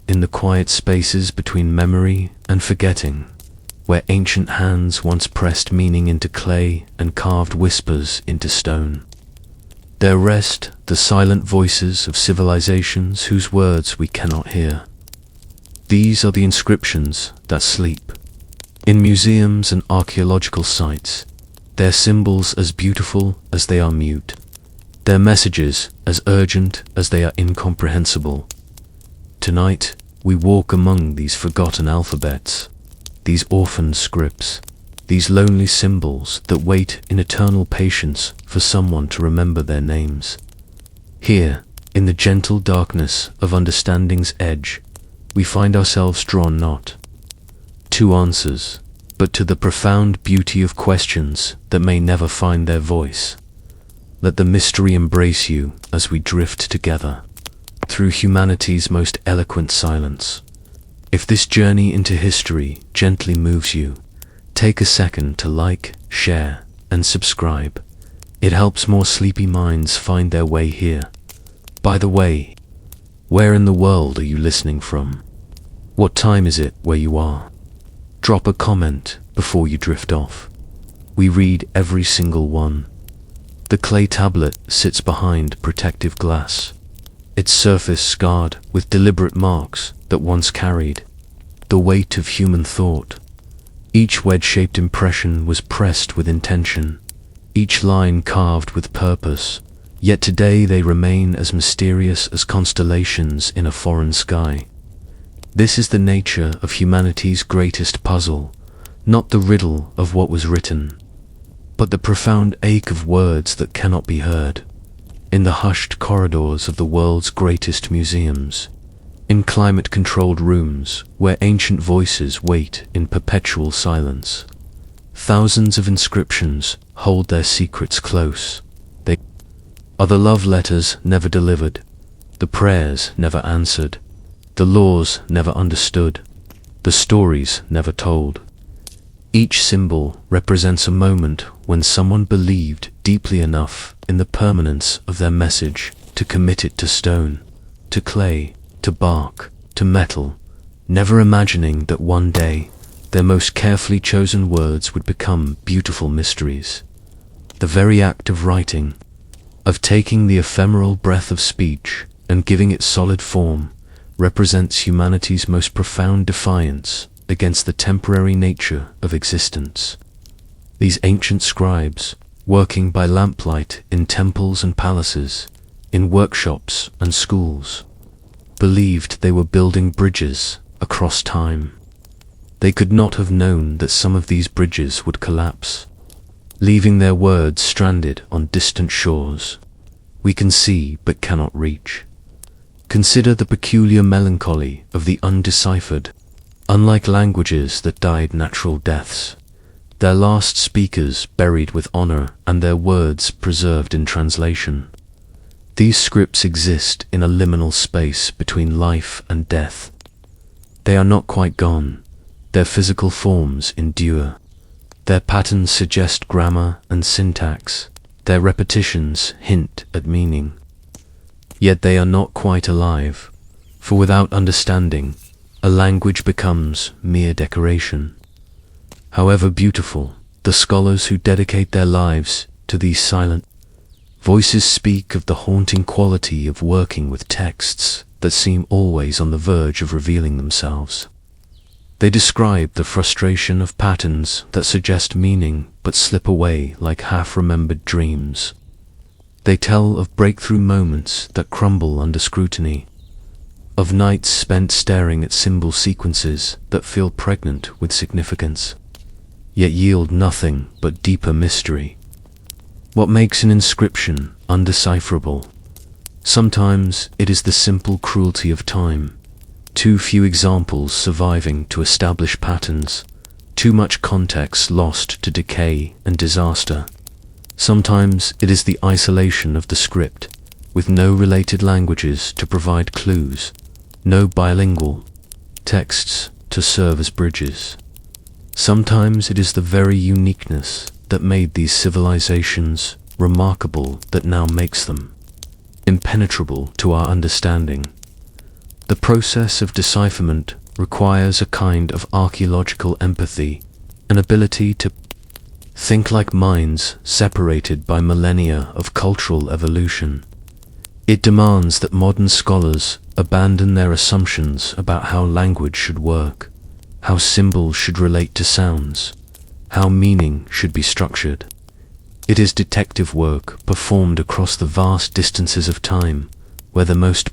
in the quiet spaces between memory and forgetting, where ancient hands once pressed meaning into clay and carved whispers into stone. There rest the silent voices of civilizations whose words we cannot hear. These are the inscriptions that sleep. In museums and archaeological sites, their symbols as beautiful as they are mute, their messages as urgent as they are incomprehensible. Tonight, we walk among these forgotten alphabets, these orphaned scripts, these lonely symbols that wait in eternal patience for someone to remember their names. Here, in the gentle darkness of understanding's edge, we find ourselves drawn not to answers, but to the profound beauty of questions that may never find their voice. Let the mystery embrace you as we drift together through humanity's most eloquent silence. If this journey into history gently moves you, take a second to like, share, and subscribe. It helps more sleepy minds find their way here. By the way, where in the world are you listening from? What time is it where you are? Drop a comment before you drift off. We read every single one. The clay tablet sits behind protective glass, its surface scarred with deliberate marks that once carried the weight of human thought. Each wedge-shaped impression was pressed with intention, each line carved with purpose, yet today they remain as mysterious as constellations in a foreign sky. This is the nature of humanity's greatest puzzle, not the riddle of what was written, but the profound ache of words that cannot be heard. In the hushed corridors of the world's greatest museums, in climate-controlled rooms where ancient voices wait in perpetual silence, thousands of inscriptions hold their secrets close. They are the love letters never delivered, the prayers never answered, the laws never understood, the stories never told. Each symbol represents a moment when someone believed deeply enough in the permanence of their message to commit it to stone, to clay, to bark, to metal, never imagining that one day their most carefully chosen words would become beautiful mysteries. The very act of writing, of taking the ephemeral breath of speech and giving it solid form, represents humanity's most profound defiance against the temporary nature of existence. These ancient scribes, working by lamplight in temples and palaces, in workshops and schools, believed they were building bridges across time. They could not have known that some of these bridges would collapse, leaving their words stranded on distant shores we can see but cannot reach. Consider the peculiar melancholy of the undeciphered. Unlike languages that died natural deaths, their last speakers buried with honor and their words preserved in translation. These scripts exist in a liminal space between life and death. They are not quite gone. Their physical forms endure. Their patterns suggest grammar and syntax. Their repetitions hint at meaning. Yet they are not quite alive, for without understanding, a language becomes mere decoration. However beautiful, the scholars who dedicate their lives to these silent voices speak of the haunting quality of working with texts that seem always on the verge of revealing themselves. They describe the frustration of patterns that suggest meaning but slip away like half-remembered dreams. They tell of breakthrough moments that crumble under scrutiny, of nights spent staring at symbol sequences that feel pregnant with significance, yet yield nothing but deeper mystery. What makes an inscription undecipherable? Sometimes it is the simple cruelty of time, too few examples surviving to establish patterns, too much context lost to decay and disaster. Sometimes it is the isolation of the script, with no related languages to provide clues, no bilingual texts to serve as bridges. Sometimes it is the very uniqueness that made these civilizations remarkable that now makes them impenetrable to our understanding. The process of decipherment requires a kind of archaeological empathy, an ability to think like minds separated by millennia of cultural evolution. It demands that modern scholars abandon their assumptions about how language should work, how symbols should relate to sounds, how meaning should be structured. It is detective work performed across the vast distances of time, where the most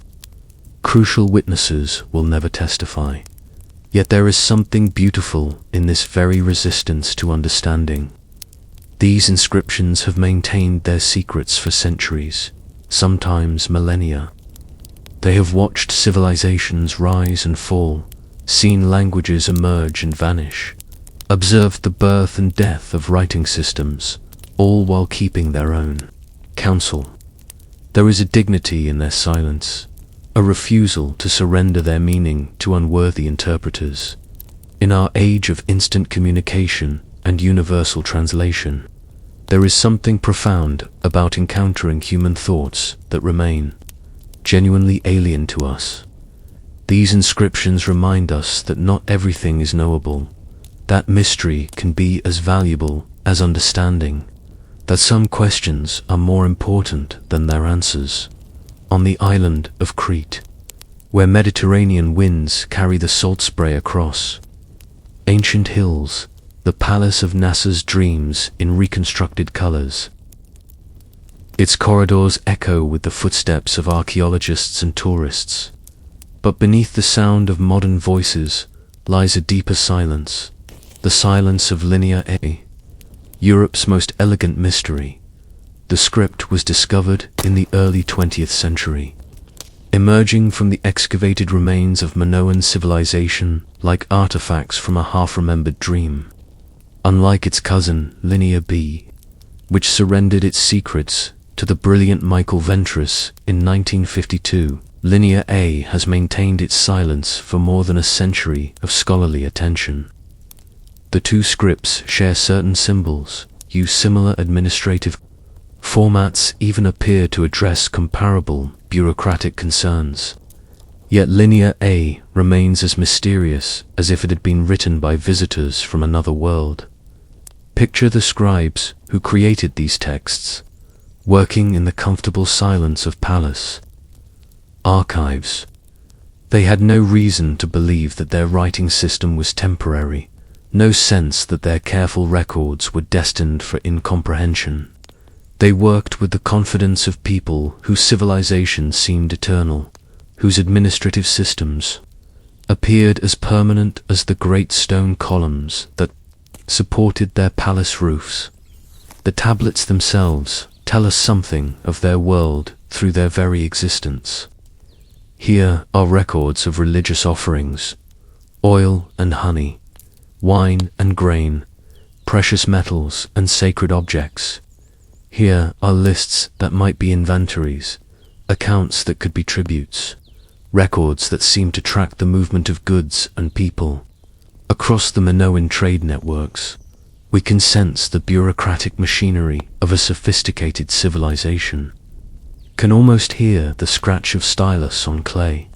crucial witnesses will never testify. Yet there is something beautiful in this very resistance to understanding. These inscriptions have maintained their secrets for centuries, sometimes millennia. They have watched civilizations rise and fall, seen languages emerge and vanish, observed the birth and death of writing systems, all while keeping their own counsel. There is a dignity in their silence, a refusal to surrender their meaning to unworthy interpreters. In our age of instant communication and universal translation, there is something profound about encountering human thoughts that remain genuinely alien to us. These inscriptions remind us that not everything is knowable, that mystery can be as valuable as understanding, that some questions are more important than their answers. On the island of Crete, where Mediterranean winds carry the salt spray across ancient hills, the palace of NASA's dreams in reconstructed colors. Its corridors echo with the footsteps of archaeologists and tourists. But beneath the sound of modern voices lies a deeper silence, the silence of Linear A, Europe's most elegant mystery. The script was discovered in the early 20th century, emerging from the excavated remains of Minoan civilization like artifacts from a half-remembered dream. Unlike its cousin, Linear B, which surrendered its secrets to the brilliant Michael Ventris in 1952, Linear A has maintained its silence for more than a century of scholarly attention. The two scripts share certain symbols, use similar administrative formats, even appear to address comparable bureaucratic concerns. Yet Linear A remains as mysterious as if it had been written by visitors from another world. Picture the scribes who created these texts, working in the comfortable silence of palace archives. They had no reason to believe that their writing system was temporary, no sense that their careful records were destined for incomprehension. They worked with the confidence of people whose civilization seemed eternal, whose administrative systems appeared as permanent as the great stone columns that supported their palace roofs. The tablets themselves tell us something of their world through their very existence. Here are records of religious offerings, oil and honey, wine and grain, precious metals and sacred objects. Here are lists that might be inventories, accounts that could be tributes, records that seem to track the movement of goods and people. Across the Minoan trade networks, we can sense the bureaucratic machinery of a sophisticated civilization, can almost hear the scratch of stylus on clay,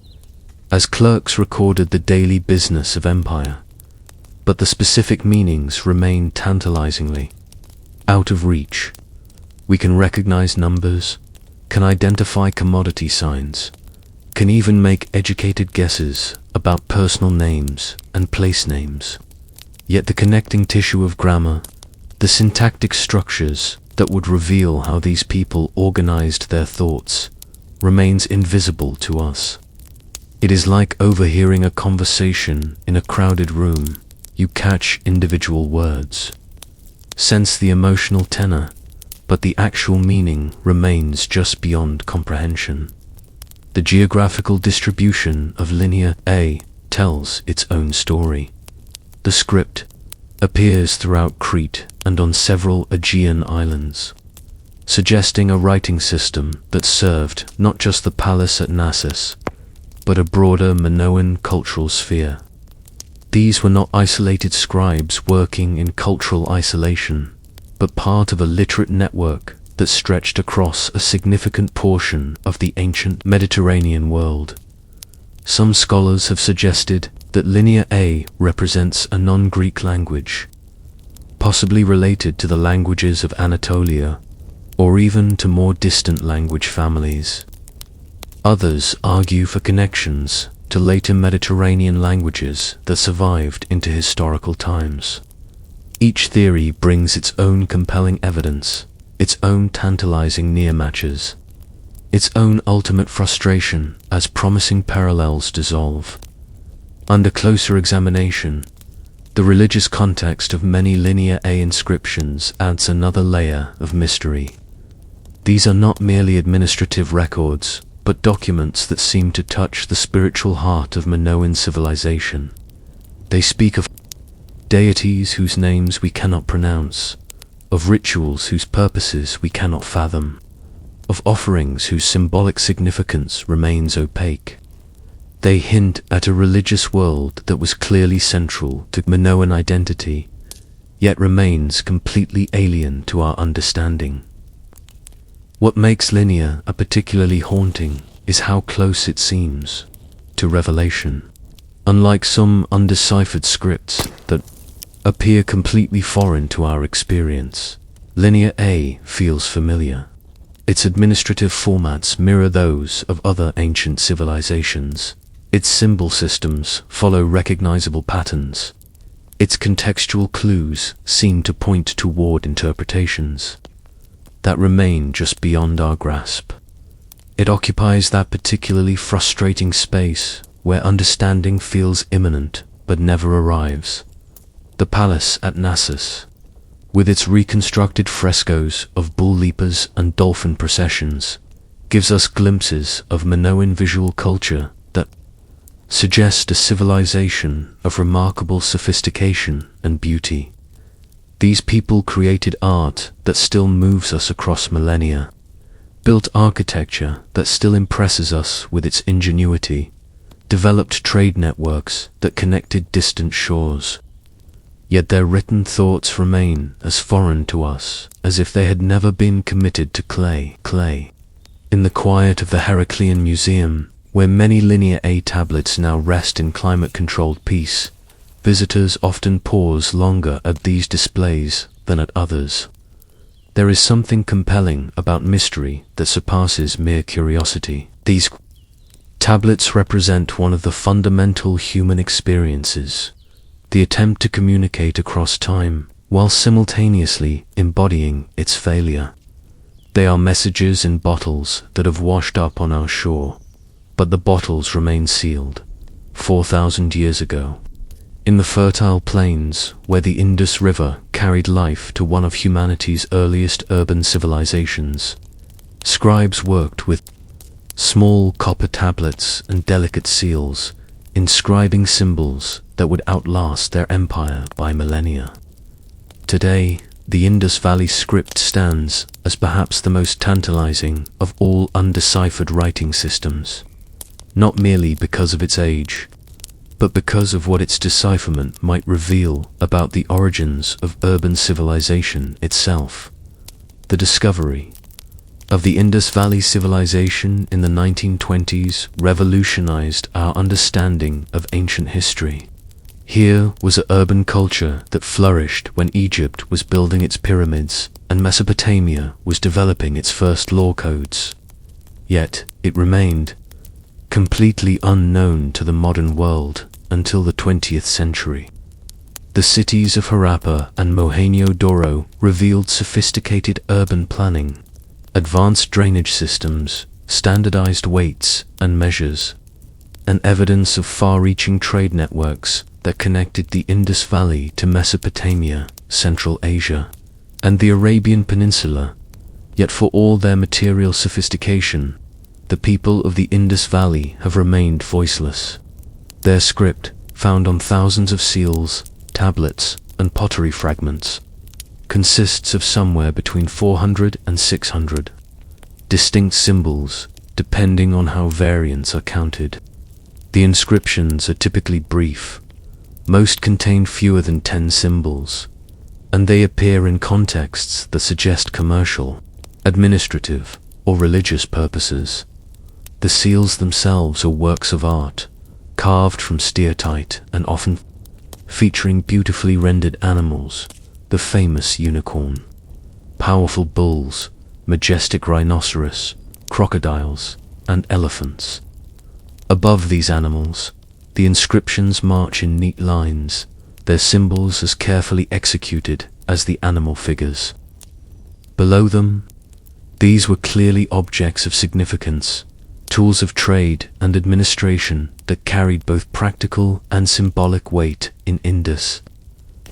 as clerks recorded the daily business of empire. But the specific meanings remain tantalizingly out of reach. We can recognize numbers, can identify commodity signs, can even make educated guesses about personal names and place names. Yet the connecting tissue of grammar, the syntactic structures that would reveal how these people organized their thoughts, remains invisible to us. It is like overhearing a conversation in a crowded room. You catch individual words, sense the emotional tenor, but the actual meaning remains just beyond comprehension. The geographical distribution of Linear A tells its own story. The script appears throughout Crete and on several Aegean islands, suggesting a writing system that served not just the palace at Naxos, but a broader Minoan cultural sphere. These were not isolated scribes working in cultural isolation, but part of a literate network that stretched across a significant portion of the ancient Mediterranean world. Some scholars have suggested that Linear A represents a non-Greek language, possibly related to the languages of Anatolia, or even to more distant language families. Others argue for connections to later Mediterranean languages that survived into historical times. Each theory brings its own compelling evidence, its own tantalizing near-matches, its own ultimate frustration as promising parallels dissolve. Under closer examination, the religious context of many Linear A inscriptions adds another layer of mystery. These are not merely administrative records, but documents that seem to touch the spiritual heart of Minoan civilization. They speak of deities whose names we cannot pronounce, of rituals whose purposes we cannot fathom, of offerings whose symbolic significance remains opaque. They hint at a religious world that was clearly central to Minoan identity, yet remains completely alien to our understanding. What makes Linear a particularly haunting is how close it seems to revelation. Unlike some undeciphered scripts that appear completely foreign to our experience, Linear A feels familiar. Its administrative formats mirror those of other ancient civilizations. Its symbol systems follow recognizable patterns. Its contextual clues seem to point toward interpretations that remain just beyond our grasp. It occupies that particularly frustrating space where understanding feels imminent but never arrives. The palace at Knossos, with its reconstructed frescoes of bull leapers and dolphin processions, gives us glimpses of Minoan visual culture that suggest a civilization of remarkable sophistication and beauty. These people created art that still moves us across millennia, built architecture that still impresses us with its ingenuity, developed trade networks that connected distant shores. Yet their written thoughts remain as foreign to us as if they had never been committed to clay. In the quiet of the Heraclean Museum, where many Linear A tablets now rest in climate-controlled peace, visitors often pause longer at these displays than at others. There is something compelling about mystery that surpasses mere curiosity. These tablets represent one of the fundamental human experiences, the attempt to communicate across time while simultaneously embodying its failure. They are messages in bottles that have washed up on our shore, but the bottles remain sealed 4,000 years ago. In the fertile plains where the Indus River carried life to one of humanity's earliest urban civilizations, scribes worked with small copper tablets and delicate seals, inscribing symbols that would outlast their empire by millennia. Today, the Indus Valley script stands as perhaps the most tantalizing of all undeciphered writing systems, not merely because of its age, but because of what its decipherment might reveal about the origins of urban civilization itself. The discovery of the Indus Valley civilization in the 1920s revolutionized our understanding of ancient history. Here was an urban culture that flourished when Egypt was building its pyramids and Mesopotamia was developing its first law codes. Yet it remained completely unknown to the modern world until the 20th century. The cities of Rapa and Mohenjo-Daro revealed sophisticated urban planning, advanced drainage systems, standardized weights and measures, and evidence of far-reaching trade networks that connected the Indus Valley to Mesopotamia, Central Asia, and the Arabian Peninsula. Yet for all their material sophistication, the people of the Indus Valley have remained voiceless. Their script, found on thousands of seals, tablets, and pottery fragments, consists of somewhere between 400 and 600 distinct symbols, depending on how variants are counted. The inscriptions are typically brief. Most contain fewer than 10 symbols, and they appear in contexts that suggest commercial, administrative, or religious purposes. The seals themselves are works of art, carved from steatite and often featuring beautifully rendered animals, the famous unicorn, powerful bulls, majestic rhinoceros, crocodiles, and elephants. Above these animals, the inscriptions march in neat lines, their symbols as carefully executed as the animal figures. Below them, these were clearly objects of significance, tools of trade and administration that carried both practical and symbolic weight in Indus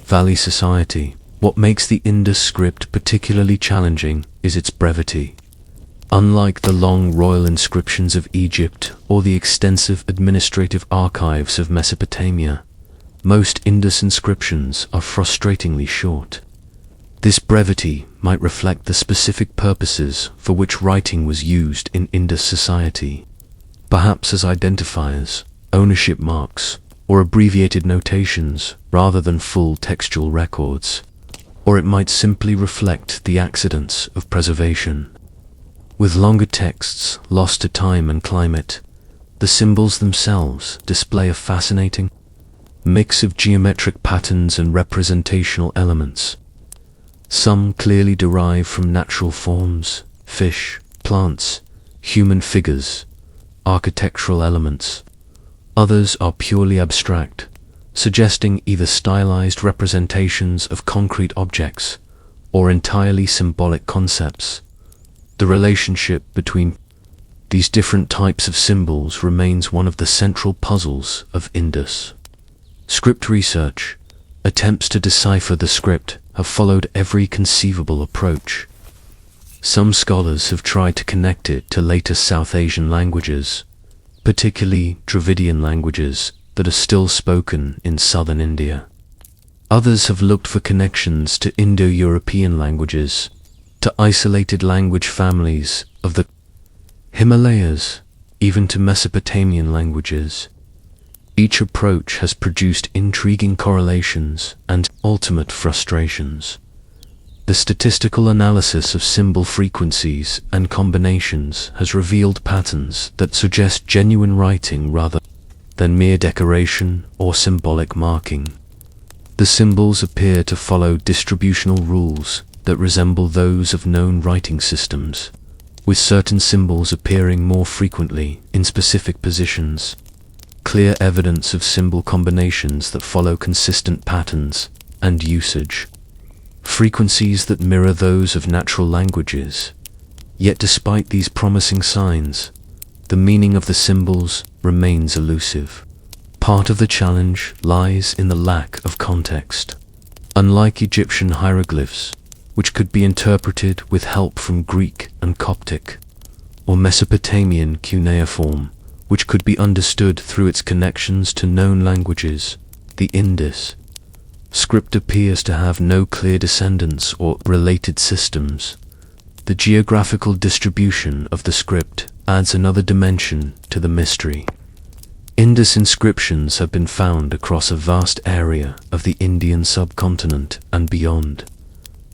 Valley society. What makes the Indus script particularly challenging is its brevity. Unlike the long royal inscriptions of Egypt or the extensive administrative archives of Mesopotamia, most Indus inscriptions are frustratingly short. This brevity might reflect the specific purposes for which writing was used in Indus society, perhaps as identifiers, ownership marks, or abbreviated notations rather than full textual records. Or it might simply reflect the accidents of preservation. With longer texts lost to time and climate, the symbols themselves display a fascinating mix of geometric patterns and representational elements. Some clearly derive from natural forms, fish, plants, human figures, architectural elements. Others are purely abstract, suggesting either stylized representations of concrete objects or entirely symbolic concepts. The relationship between these different types of symbols remains one of the central puzzles of Indus. Script research, attempts to decipher the script, have followed every conceivable approach. Some scholars have tried to connect it to later South Asian languages, particularly Dravidian languages that are still spoken in southern India. Others have looked for connections to Indo-European languages, to isolated language families of the Himalayas, even to Mesopotamian languages. Each approach has produced intriguing correlations and ultimate frustrations. The statistical analysis of symbol frequencies and combinations has revealed patterns that suggest genuine writing rather than mere decoration or symbolic marking. The symbols appear to follow distributional rules that resemble those of known writing systems, with certain symbols appearing more frequently in specific positions. Clear evidence of symbol combinations that follow consistent patterns and usage. Frequencies that mirror those of natural languages. Yet despite these promising signs, the meaning of the symbols remains elusive. Part of the challenge lies in the lack of context. Unlike Egyptian hieroglyphs, which could be interpreted with help from Greek and Coptic, or Mesopotamian cuneiform, which could be understood through its connections to known languages, the Indus script appears to have no clear descendants or related systems. The geographical distribution of the script adds another dimension to the mystery. Indus inscriptions have been found across a vast area of the Indian subcontinent and beyond.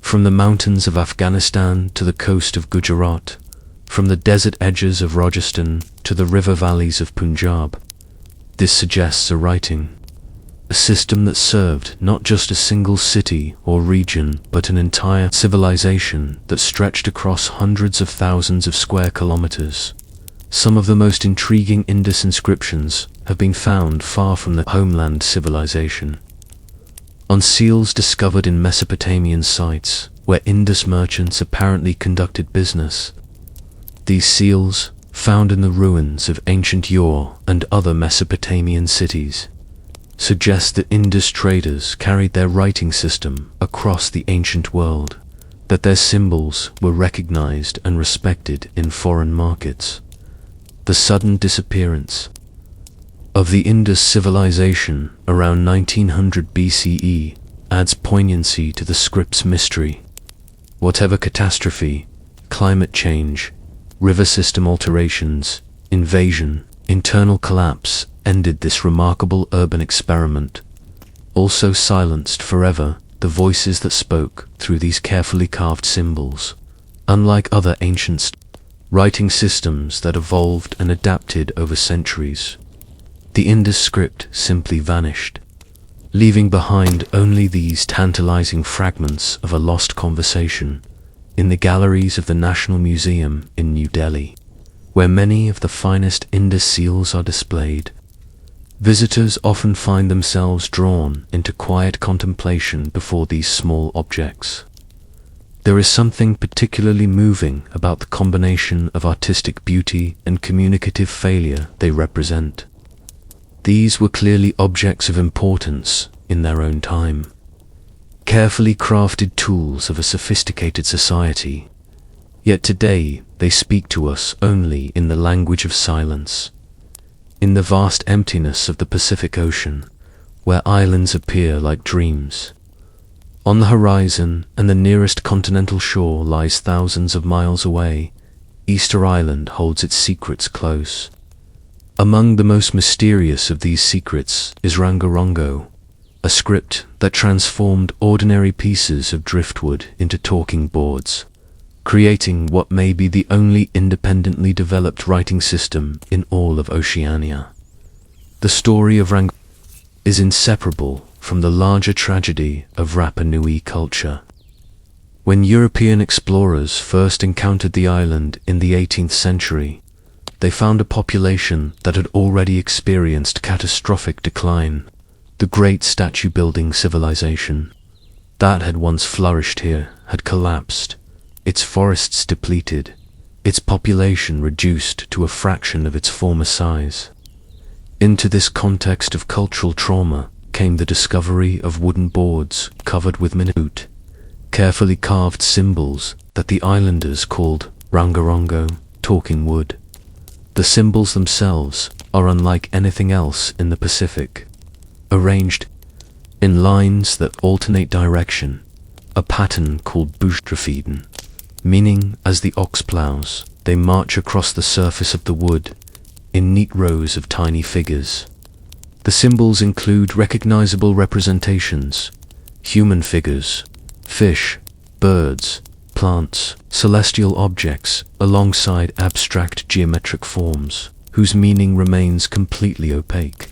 From the mountains of Afghanistan to the coast of Gujarat, from the desert edges of Rajasthan to the river valleys of Punjab. This suggests a writing, a system that served not just a single city or region, but an entire civilization that stretched across hundreds of thousands of square kilometers. Some of the most intriguing Indus inscriptions have been found far from the homeland civilization. On seals discovered in Mesopotamian sites, where Indus merchants apparently conducted business. These seals, found in the ruins of ancient Ur and other Mesopotamian cities, suggest that Indus traders carried their writing system across the ancient world, that their symbols were recognized and respected in foreign markets. The sudden disappearance of the Indus civilization around 1900 BCE adds poignancy to the script's mystery. Whatever catastrophe, climate change, river system alterations, invasion, internal collapse ended this remarkable urban experiment, also silenced forever the voices that spoke through these carefully carved symbols. Unlike other ancient writing systems that evolved and adapted over centuries, the Indus script simply vanished, leaving behind only these tantalizing fragments of a lost conversation in the galleries of the National Museum in New Delhi, where many of the finest Indus seals are displayed. Visitors often find themselves drawn into quiet contemplation before these small objects. There is something particularly moving about the combination of artistic beauty and communicative failure they represent. These were clearly objects of importance in their own time, carefully crafted tools of a sophisticated society, yet today they speak to us only in the language of silence. In the vast emptiness of the Pacific Ocean, where islands appear like dreams, on the horizon and the nearest continental shore lies thousands of miles away, Easter Island holds its secrets close. Among the most mysterious of these secrets is Rongorongo, a script that transformed ordinary pieces of driftwood into talking boards, creating what may be the only independently developed writing system in all of Oceania. The story of Rongorongo is inseparable from the larger tragedy of Rapa Nui culture. When European explorers first encountered the island in the 18th century, they found a population that had already experienced catastrophic decline. The great statue-building civilization that had once flourished here had collapsed, its forests depleted, its population reduced to a fraction of its former size. Into this context of cultural trauma came the discovery of wooden boards covered with minute, carefully carved symbols that the islanders called Rongorongo, talking wood. The symbols themselves are unlike anything else in the Pacific, arranged in lines that alternate direction, a pattern called bushtrafiden, meaning as the ox plows, they march across the surface of the wood in neat rows of tiny figures. The symbols include recognizable representations, human figures, fish, birds, plants, celestial objects, alongside abstract geometric forms, whose meaning remains completely opaque.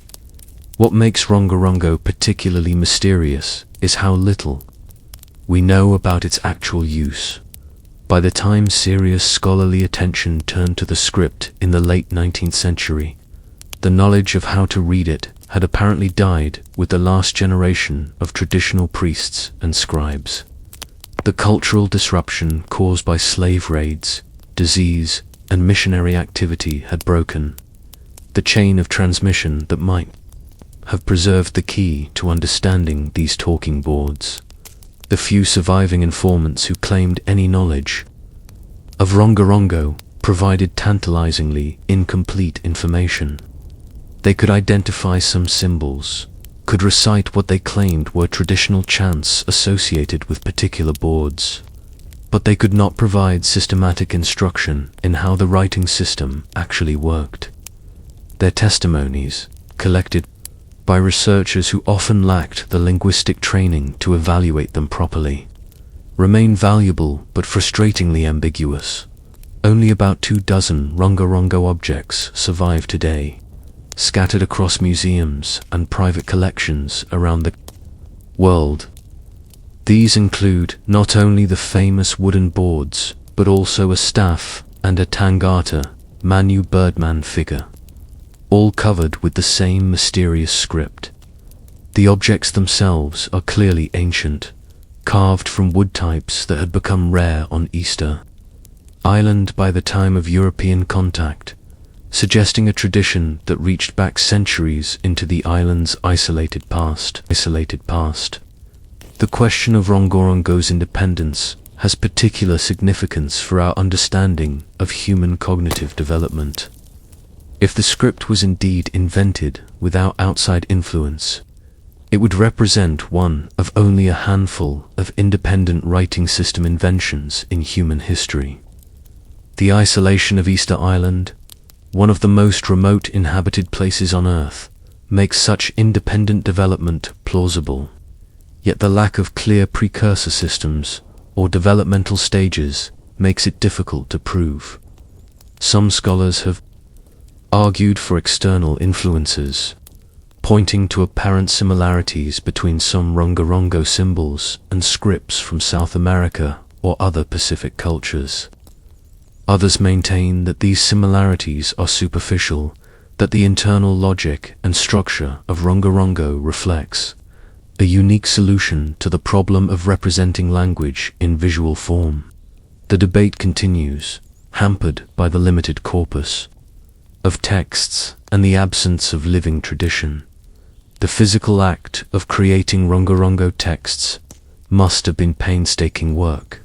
What makes Rongorongo particularly mysterious is how little we know about its actual use. By the time serious scholarly attention turned to the script in the late 19th century, the knowledge of how to read it had apparently died with the last generation of traditional priests and scribes. The cultural disruption caused by slave raids, disease, and missionary activity had broken the chain of transmission that might have preserved the key to understanding these talking boards. The few surviving informants who claimed any knowledge of Rongorongo provided tantalizingly incomplete information. They could identify some symbols, could recite what they claimed were traditional chants associated with particular boards, but they could not provide systematic instruction in how the writing system actually worked. Their testimonies, collected by researchers who often lacked the linguistic training to evaluate them properly, remain valuable but frustratingly ambiguous. Only about 24 Rongorongo objects survive today, scattered across museums and private collections around the world. These include not only the famous wooden boards, but also a staff and a Tangata, Manu Birdman figure, all covered with the same mysterious script. The objects themselves are clearly ancient, carved from wood types that had become rare on Easter Island by the time of European contact, suggesting a tradition that reached back centuries into the island's isolated past. The question of Rongorongo's independence has particular significance for our understanding of human cognitive development. If the script was indeed invented without outside influence, it would represent one of only a handful of independent writing system inventions in human history. The isolation of Easter Island, one of the most remote inhabited places on Earth, makes such independent development plausible. Yet the lack of clear precursor systems or developmental stages makes it difficult to prove. Some scholars have argued for external influences, pointing to apparent similarities between some Rongorongo symbols and scripts from South America or other Pacific cultures. Others maintain that these similarities are superficial, that the internal logic and structure of Rongorongo reflects a unique solution to the problem of representing language in visual form. The debate continues, hampered by the limited corpus of texts and the absence of living tradition. The physical act of creating Rongorongo texts must have been painstaking work.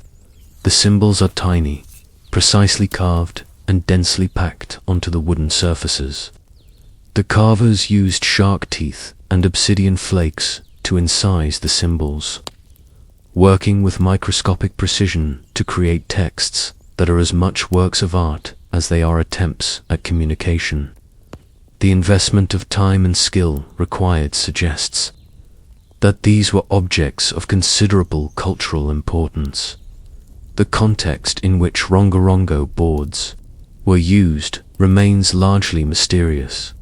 The symbols are tiny, precisely carved and densely packed onto the wooden surfaces. The carvers used shark teeth and obsidian flakes to incise the symbols, working with microscopic precision to create texts that are as much works of art as they are attempts at communication. The investment of time and skill required suggests that these were objects of considerable cultural importance. The context in which Rongorongo boards were used remains largely mysterious.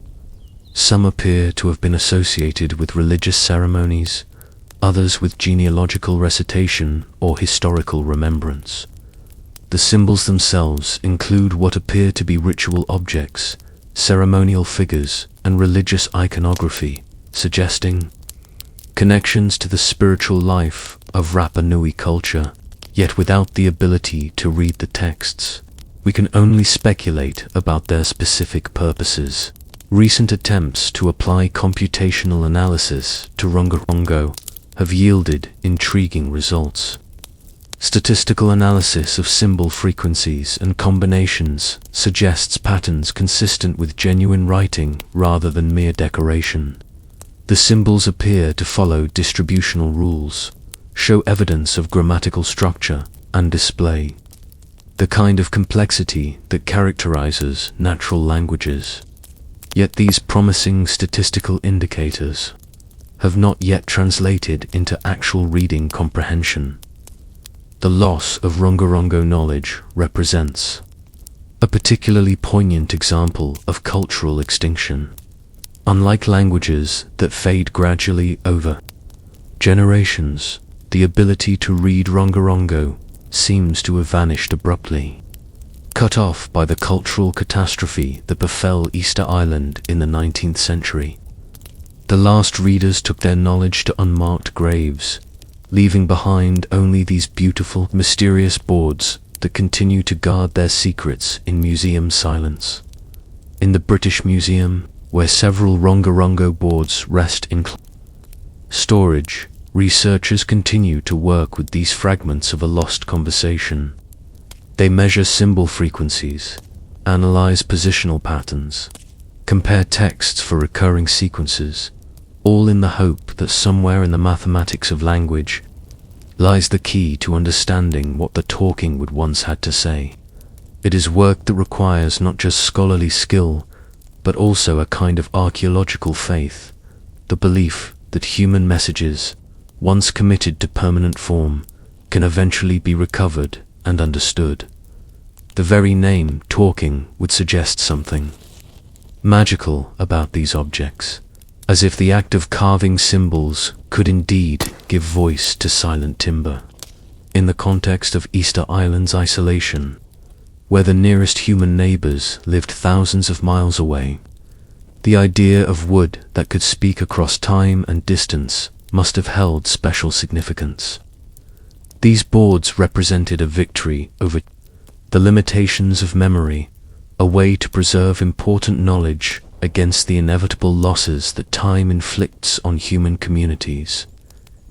Some appear to have been associated with religious ceremonies, others with genealogical recitation or historical remembrance. The symbols themselves include what appear to be ritual objects, ceremonial figures, and religious iconography, suggesting connections to the spiritual life of Rapa Nui culture. Yet without the ability to read the texts, we can only speculate about their specific purposes. Recent attempts to apply computational analysis to Rongorongo have yielded intriguing results. Statistical analysis of symbol frequencies and combinations suggests patterns consistent with genuine writing rather than mere decoration. The symbols appear to follow distributional rules, show evidence of grammatical structure and display the kind of complexity that characterizes natural languages. Yet these promising statistical indicators have not yet translated into actual reading comprehension. The loss of Rongorongo knowledge represents a particularly poignant example of cultural extinction. Unlike languages that fade gradually over generations, the ability to read Rongorongo seems to have vanished abruptly, cut off by the cultural catastrophe that befell Easter Island in the 19th century. The last readers took their knowledge to unmarked graves, leaving behind only these beautiful, mysterious boards that continue to guard their secrets in museum silence. In the British Museum, where several Rongorongo boards rest in storage, researchers continue to work with these fragments of a lost conversation. They measure symbol frequencies, analyze positional patterns, compare texts for recurring sequences, all in the hope that somewhere in the mathematics of language lies the key to understanding what the talking would once had to say. It is work that requires not just scholarly skill, but also a kind of archaeological faith, the belief that human messages, once committed to permanent form, can eventually be recovered and understood. The very name talking would suggest something magical about these objects, as if the act of carving symbols could indeed give voice to silent timber. In the context of Easter Island's isolation, where the nearest human neighbors lived thousands of miles away, the idea of wood that could speak across time and distance must have held special significance. These boards represented a victory over the limitations of memory, a way to preserve important knowledge against the inevitable losses that time inflicts on human communities.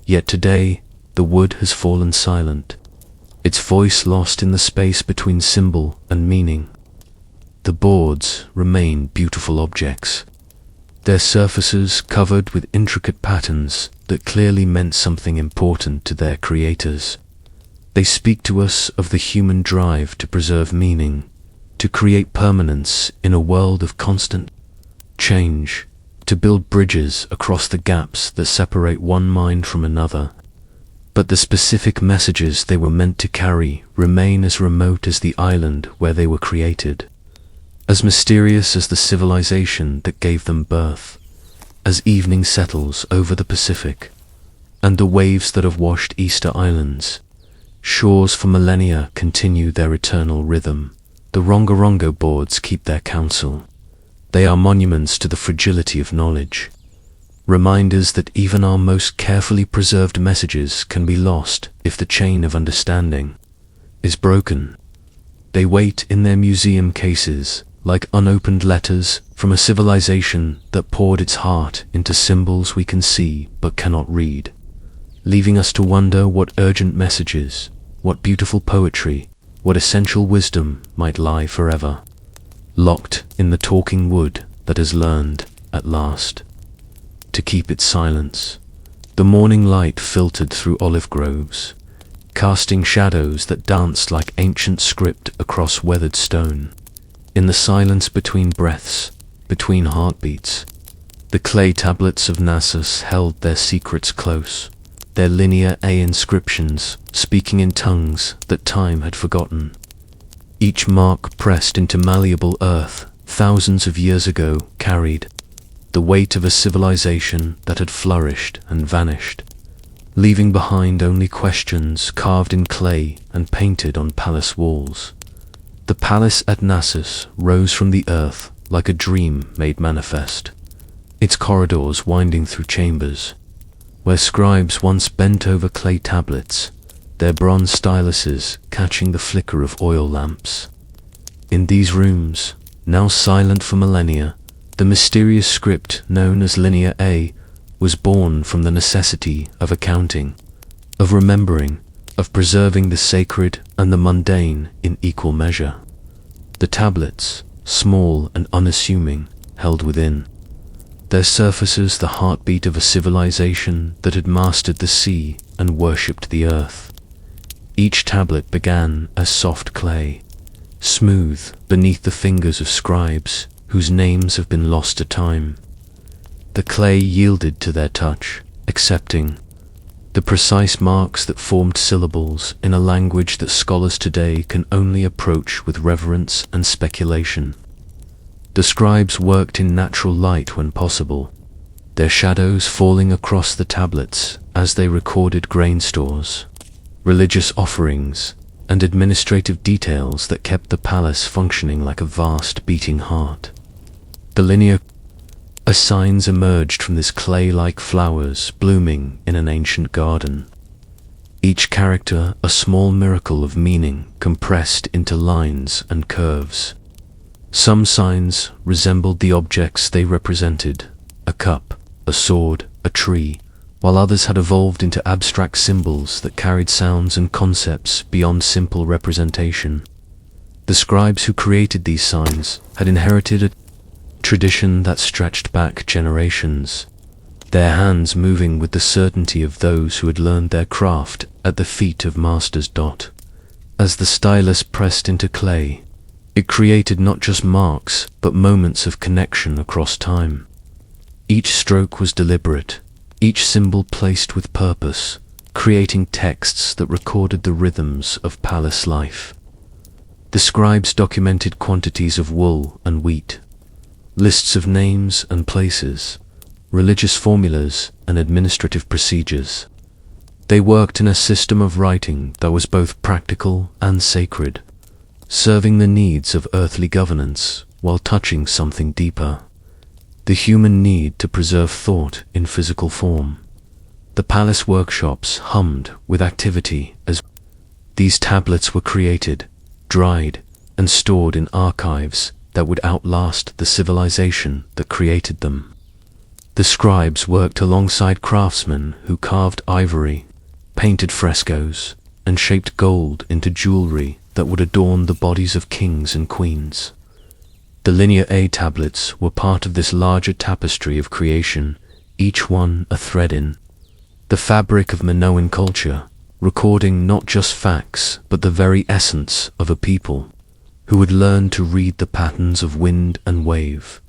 Yet today, the wood has fallen silent, its voice lost in the space between symbol and meaning. The boards remain beautiful objects, their surfaces covered with intricate patterns that clearly meant something important to their creators. They speak to us of the human drive to preserve meaning, to create permanence in a world of constant change, to build bridges across the gaps that separate one mind from another. But the specific messages they were meant to carry remain as remote as the island where they were created. as mysterious as the civilization that gave them birth. As evening settles over the Pacific, and the waves that have washed Easter Islands, shores for millennia continue their eternal rhythm. The Rongorongo boards keep their counsel. They are monuments to the fragility of knowledge, reminders that even our most carefully preserved messages can be lost if the chain of understanding is broken. They wait in their museum cases like unopened letters from a civilization that poured its heart into symbols we can see but cannot read, leaving us to wonder what urgent messages, what beautiful poetry, what essential wisdom might lie forever, locked in the talking wood that has learned, at last, to keep its silence. The morning light filtered through olive groves, casting shadows that danced like ancient script across weathered stone. In the silence between breaths, between heartbeats, the clay tablets of Nasus held their secrets close, their linear A inscriptions speaking in tongues that time had forgotten. Each mark pressed into malleable earth thousands of years ago carried the weight of a civilization that had flourished and vanished, leaving behind only questions carved in clay and painted on palace walls. The palace at Nasus rose from the earth like a dream made manifest, its corridors winding through chambers, where scribes once bent over clay tablets, their bronze styluses catching the flicker of oil lamps. In these rooms, now silent for millennia, the mysterious script known as Linear A was born from the necessity of accounting, of remembering, of preserving the sacred and the mundane in equal measure. The tablets, small and unassuming, held within their surfaces the heartbeat of a civilization that had mastered the sea and worshipped the earth. Each tablet began as soft clay, smooth beneath the fingers of scribes whose names have been lost to time. The clay yielded to their touch, accepting the precise marks that formed syllables in a language that scholars today can only approach with reverence and speculation. The scribes worked in natural light when possible, their shadows falling across the tablets as they recorded grain stores, religious offerings, and administrative details that kept the palace functioning like a vast beating heart. The linear signs emerged from this clay-like flowers blooming in an ancient garden, each character a small miracle of meaning compressed into lines and curves. Some signs resembled the objects they represented, a cup, a sword, a tree, while others had evolved into abstract symbols that carried sounds and concepts beyond simple representation. The scribes who created these signs had inherited a tradition that stretched back generations, their hands moving with the certainty of those who had learned their craft at the feet of masters. As the stylus pressed into clay, it created not just marks but moments of connection across time. Each stroke was deliberate, each symbol placed with purpose, creating texts that recorded the rhythms of palace life. The scribes documented quantities of wool and wheat, lists of names and places, religious formulas and administrative procedures. They worked in a system of writing that was both practical and sacred, serving the needs of earthly governance while touching something deeper, the human need to preserve thought in physical form. The palace workshops hummed with activity as these tablets were created, dried, and stored in archives that would outlast the civilization that created them. The scribes worked alongside craftsmen who carved ivory, painted frescoes, and shaped gold into jewelry that would adorn the bodies of kings and queens. The Linear A tablets were part of this larger tapestry of creation, each one a thread in the fabric of Minoan culture, recording not just facts but the very essence of a people who had learned to read the patterns of wind and wave.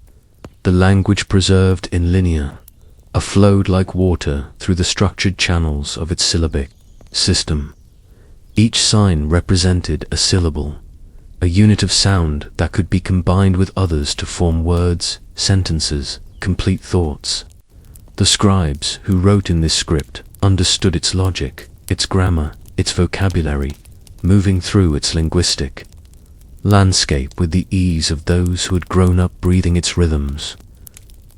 The language preserved in Linear flowed like water through the structured channels of its syllabic system. Each sign represented a syllable, a unit of sound that could be combined with others to form words, sentences, complete thoughts. The scribes who wrote in this script understood its logic, its grammar, its vocabulary, moving through its linguistic landscape with the ease of those who had grown up breathing its rhythms.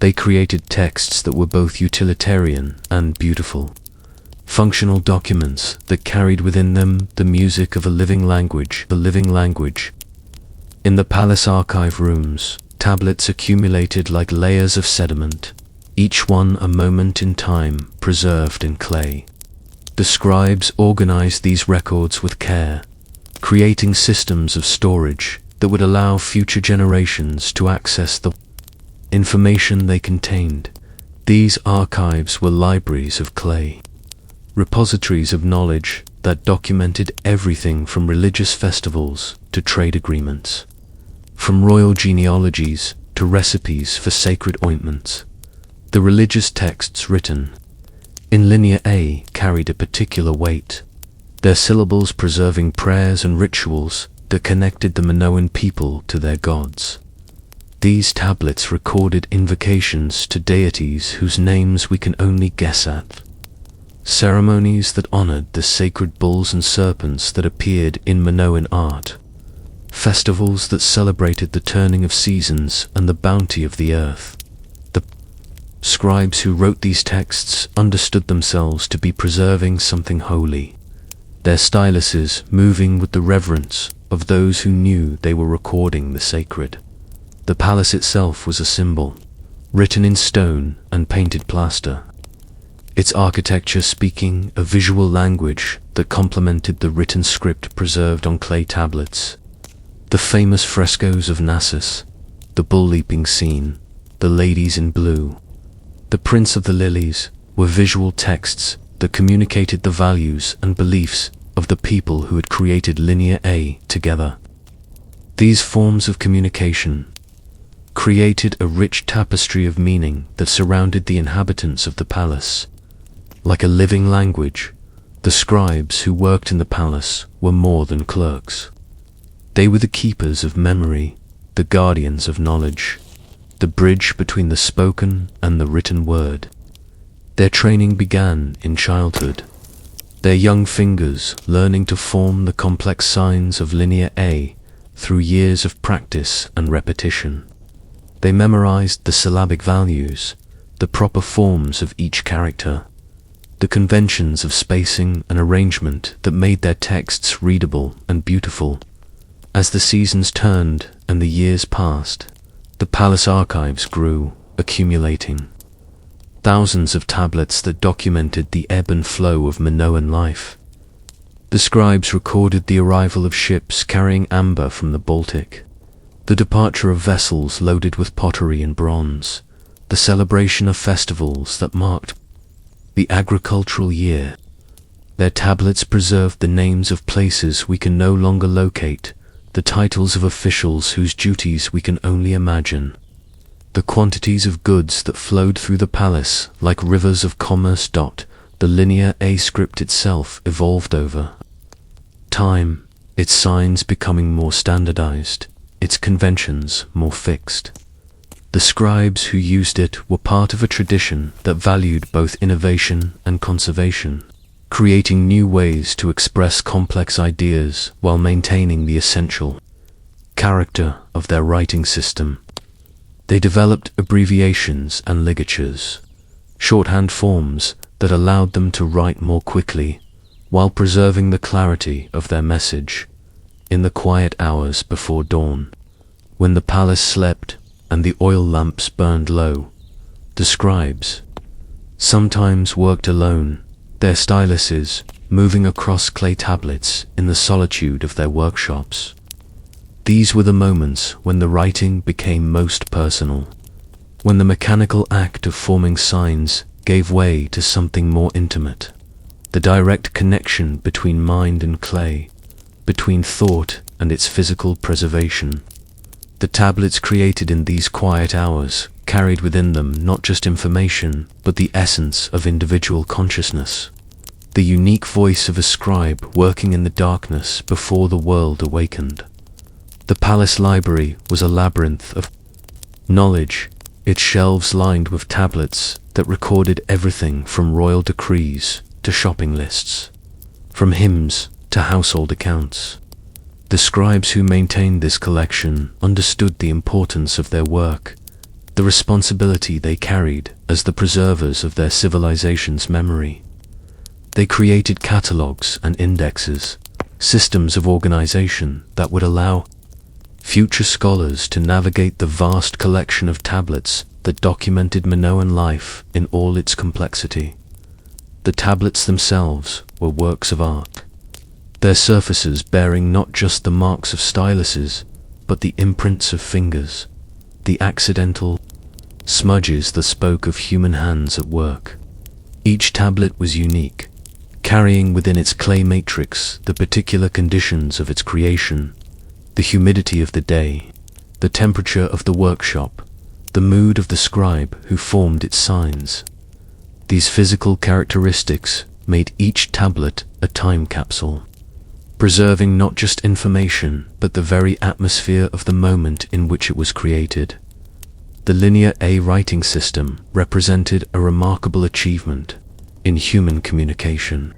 They created texts that were both utilitarian and beautiful, functional documents that carried within them the music of a living language, In the palace archive rooms, tablets accumulated like layers of sediment, each one a moment in time preserved in clay. The scribes organized these records with care, creating systems of storage that would allow future generations to access the information they contained. These archives were libraries of clay, repositories of knowledge that documented everything from religious festivals to trade agreements, from royal genealogies to recipes for sacred ointments. The religious texts written in Linear A carried a particular weight, their syllables preserving prayers and rituals that connected the Minoan people to their gods. These tablets recorded invocations to deities whose names we can only guess at, ceremonies that honored the sacred bulls and serpents that appeared in Minoan art, festivals that celebrated the turning of seasons and the bounty of the earth. The scribes who wrote these texts understood themselves to be preserving something holy, their styluses moving with the reverence of those who knew they were recording the sacred. The palace itself was a symbol, written in stone and painted plaster, its architecture speaking a visual language that complemented the written script preserved on clay tablets. The famous frescoes of Nasus, the bull-leaping scene, the ladies in blue, the Prince of the Lilies, were visual texts that communicated the values and beliefs of the people who had created Linear A together. These forms of communication created a rich tapestry of meaning that surrounded the inhabitants of the palace. Like a living language, the scribes who worked in the palace were more than clerks. They were the keepers of memory, the guardians of knowledge, the bridge between the spoken and the written word. Their training began in childhood, their young fingers learning to form the complex signs of Linear A through years of practice and repetition. They memorized the syllabic values, the proper forms of each character, the conventions of spacing and arrangement that made their texts readable and beautiful. As the seasons turned and the years passed, the palace archives grew, accumulating thousands of tablets that documented the ebb and flow of Minoan life. The scribes recorded the arrival of ships carrying amber from the Baltic, the departure of vessels loaded with pottery and bronze, the celebration of festivals that marked the agricultural year. Their tablets preserved the names of places we can no longer locate, the titles of officials whose duties we can only imagine, the quantities of goods that flowed through the palace like rivers of commerce. The Linear A script itself evolved over time, its signs becoming more standardized, its conventions more fixed. The scribes who used it were part of a tradition that valued both innovation and conservation, creating new ways to express complex ideas while maintaining the essential character of their writing system. They developed abbreviations and ligatures, shorthand forms that allowed them to write more quickly while preserving the clarity of their message. In the quiet hours before dawn, when the palace slept and the oil lamps burned low, the scribes sometimes worked alone, their styluses moving across clay tablets in the solitude of their workshops. These were the moments when the writing became most personal, when the mechanical act of forming signs gave way to something more intimate, the direct connection between mind and clay, between thought and its physical preservation. The tablets created in these quiet hours carried within them not just information, but the essence of individual consciousness, the unique voice of a scribe working in the darkness before the world awakened. The palace library was a labyrinth of knowledge, its shelves lined with tablets that recorded everything from royal decrees to shopping lists, from hymns to household accounts. The scribes who maintained this collection understood the importance of their work, the responsibility they carried as the preservers of their civilization's memory. They created catalogues and indexes, systems of organization that would allow future scholars to navigate the vast collection of tablets that documented Minoan life in all its complexity. The tablets themselves were works of art, their surfaces bearing not just the marks of styluses, but the imprints of fingers, the accidental smudges that spoke of human hands at work. Each tablet was unique, carrying within its clay matrix the particular conditions of its creation, the humidity of the day, the temperature of the workshop, the mood of the scribe who formed its signs. These physical characteristics made each tablet a time capsule, preserving not just information but the very atmosphere of the moment in which it was created. The Linear A writing system represented a remarkable achievement in human communication,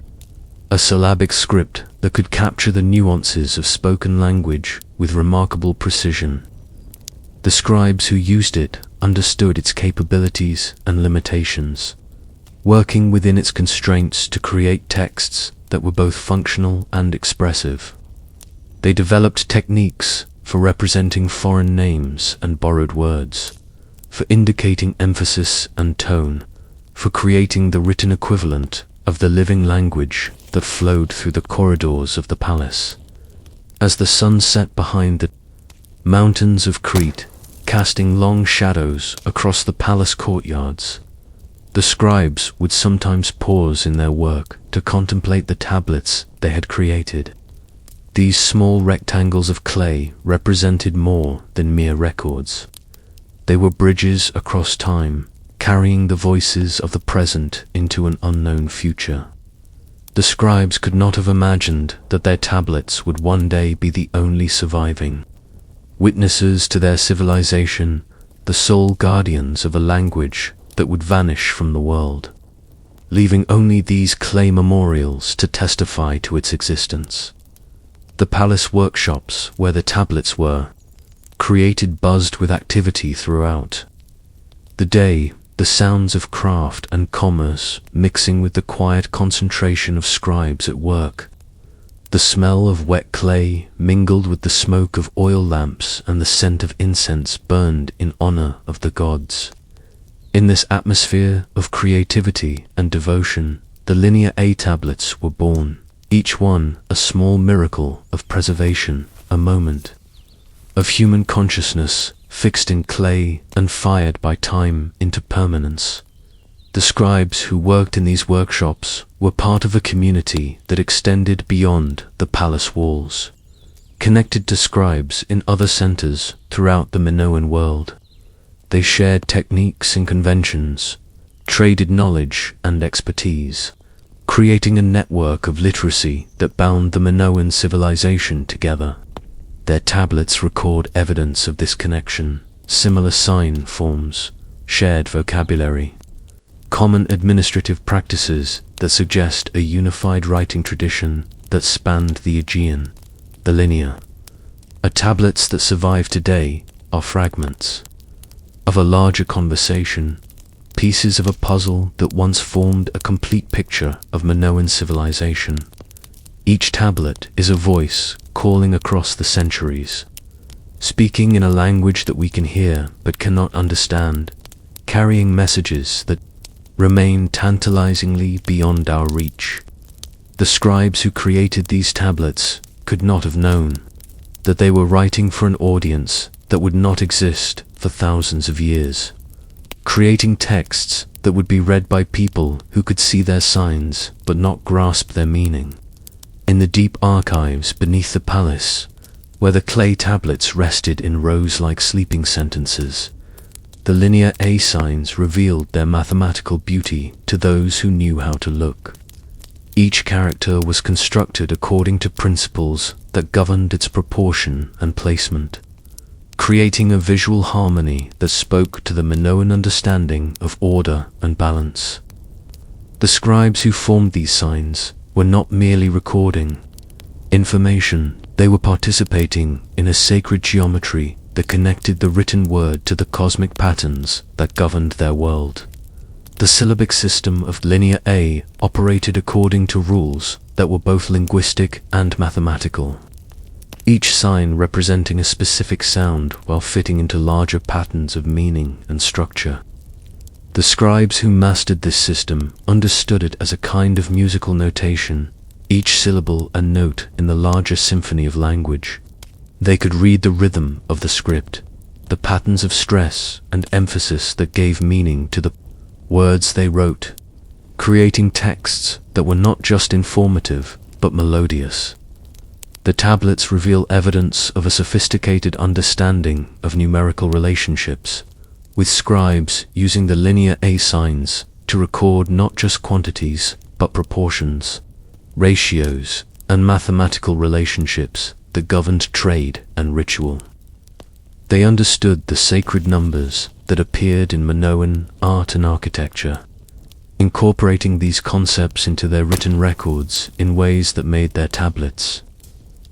a syllabic script that could capture the nuances of spoken language with remarkable precision. The scribes who used it understood its capabilities and limitations, working within its constraints to create texts that were both functional and expressive. They developed techniques for representing foreign names and borrowed words, for indicating emphasis and tone, for creating the written equivalent of the living language that flowed through the corridors of the palace. As the sun set behind the mountains of Crete, casting long shadows across the palace courtyards, the scribes would sometimes pause in their work to contemplate the tablets they had created. These small rectangles of clay represented more than mere records. They were bridges across time, carrying the voices of the present into an unknown future. The scribes could not have imagined that their tablets would one day be the only surviving witnesses to their civilization, the sole guardians of a language that would vanish from the world, leaving only these clay memorials to testify to its existence. The palace workshops where the tablets were created buzzed with activity throughout the day, the sounds of craft and commerce mixing with the quiet concentration of scribes at work. The smell of wet clay mingled with the smoke of oil lamps and the scent of incense burned in honor of the gods. In this atmosphere of creativity and devotion, the Linear A tablets were born, each one a small miracle of preservation, a moment of human consciousness fixed in clay and fired by time into permanence. The scribes who worked in these workshops were part of a community that extended beyond the palace walls, connected to scribes in other centers throughout the Minoan world. They shared techniques and conventions, traded knowledge and expertise, creating a network of literacy that bound the Minoan civilization together. Their tablets record evidence of this connection, similar sign forms, shared vocabulary, common administrative practices that suggest a unified writing tradition that spanned the Aegean, the Linear. Tablets that survive today are fragments of a larger conversation, pieces of a puzzle that once formed a complete picture of Minoan civilization. Each tablet is a voice calling across the centuries, speaking in a language that we can hear but cannot understand, carrying messages that remain tantalizingly beyond our reach. The scribes who created these tablets could not have known that they were writing for an audience that would not exist for thousands of years, creating texts that would be read by people who could see their signs but not grasp their meaning. In the deep archives beneath the palace, where the clay tablets rested in rows like sleeping sentences, the Linear A signs revealed their mathematical beauty to those who knew how to look. Each character was constructed according to principles that governed its proportion and placement, creating a visual harmony that spoke to the Minoan understanding of order and balance. The scribes who formed these signs were not merely recording information, they were participating in a sacred geometry that connected the written word to the cosmic patterns that governed their world. The syllabic system of Linear A operated according to rules that were both linguistic and mathematical, each sign representing a specific sound while fitting into larger patterns of meaning and structure. The scribes who mastered this system understood it as a kind of musical notation, each syllable a note in the larger symphony of language. They could read the rhythm of the script, the patterns of stress and emphasis that gave meaning to the words they wrote, creating texts that were not just informative but melodious. The tablets reveal evidence of a sophisticated understanding of numerical relationships, with scribes using the Linear A signs to record not just quantities but proportions, ratios, and mathematical relationships that governed trade and ritual. They understood the sacred numbers that appeared in Minoan art and architecture, incorporating these concepts into their written records in ways that made their tablets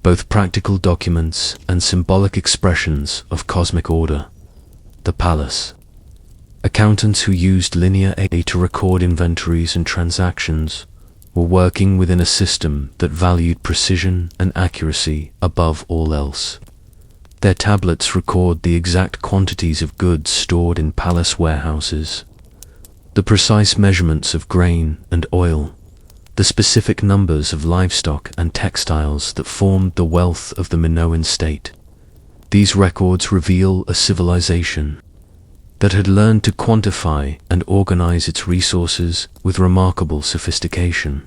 both practical documents and symbolic expressions of cosmic order. The palace. Accountants who used Linear A to record inventories and transactions were working within a system that valued precision and accuracy above all else. Their tablets record the exact quantities of goods stored in palace warehouses, the precise measurements of grain and oil, the specific numbers of livestock and textiles that formed the wealth of the Minoan state. These records reveal a civilization that had learned to quantify and organize its resources with remarkable sophistication.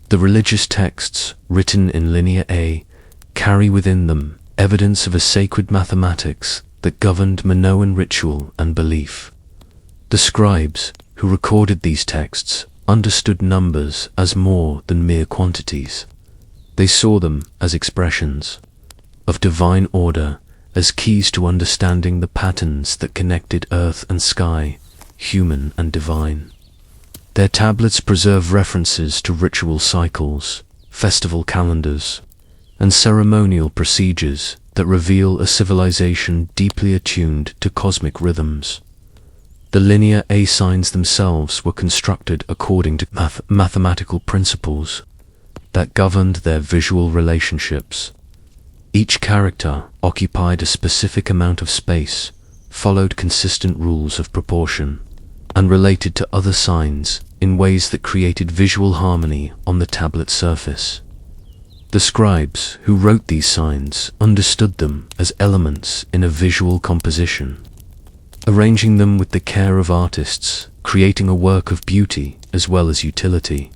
The religious texts written in Linear A carry within them evidence of a sacred mathematics that governed Minoan ritual and belief. The scribes who recorded these texts understood numbers as more than mere quantities. They saw them as expressions of divine order, as keys to understanding the patterns that connected earth and sky, human and divine. Their tablets preserve references to ritual cycles, festival calendars, and ceremonial procedures that reveal a civilization deeply attuned to cosmic rhythms. The Linear A signs themselves were constructed according to mathematical principles that governed their visual relationships. Each character occupied a specific amount of space, followed consistent rules of proportion, and related to other signs in ways that created visual harmony on the tablet surface. The scribes who wrote these signs understood them as elements in a visual composition, arranging them with the care of artists, creating a work of beauty as well as utility.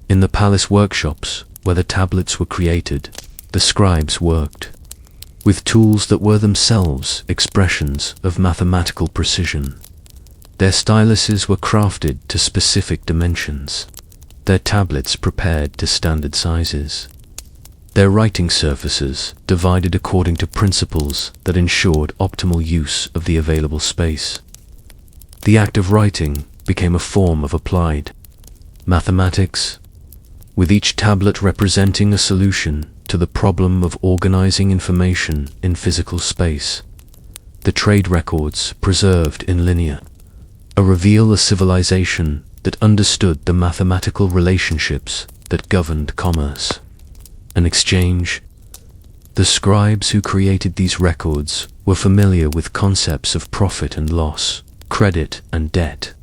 In the palace workshops where the tablets were created, the scribes worked with tools that were themselves expressions of mathematical precision. Their styluses were crafted to specific dimensions, their tablets prepared to standard sizes, their writing surfaces divided according to principles that ensured optimal use of the available space. The act of writing became a form of applied mathematics, with each tablet representing a solution to the problem of organizing information in physical space. The trade records preserved in Linear A reveal a civilization that understood the mathematical relationships that governed commerce and exchange. The scribes who created these records were familiar with concepts of profit and loss, credit and debt,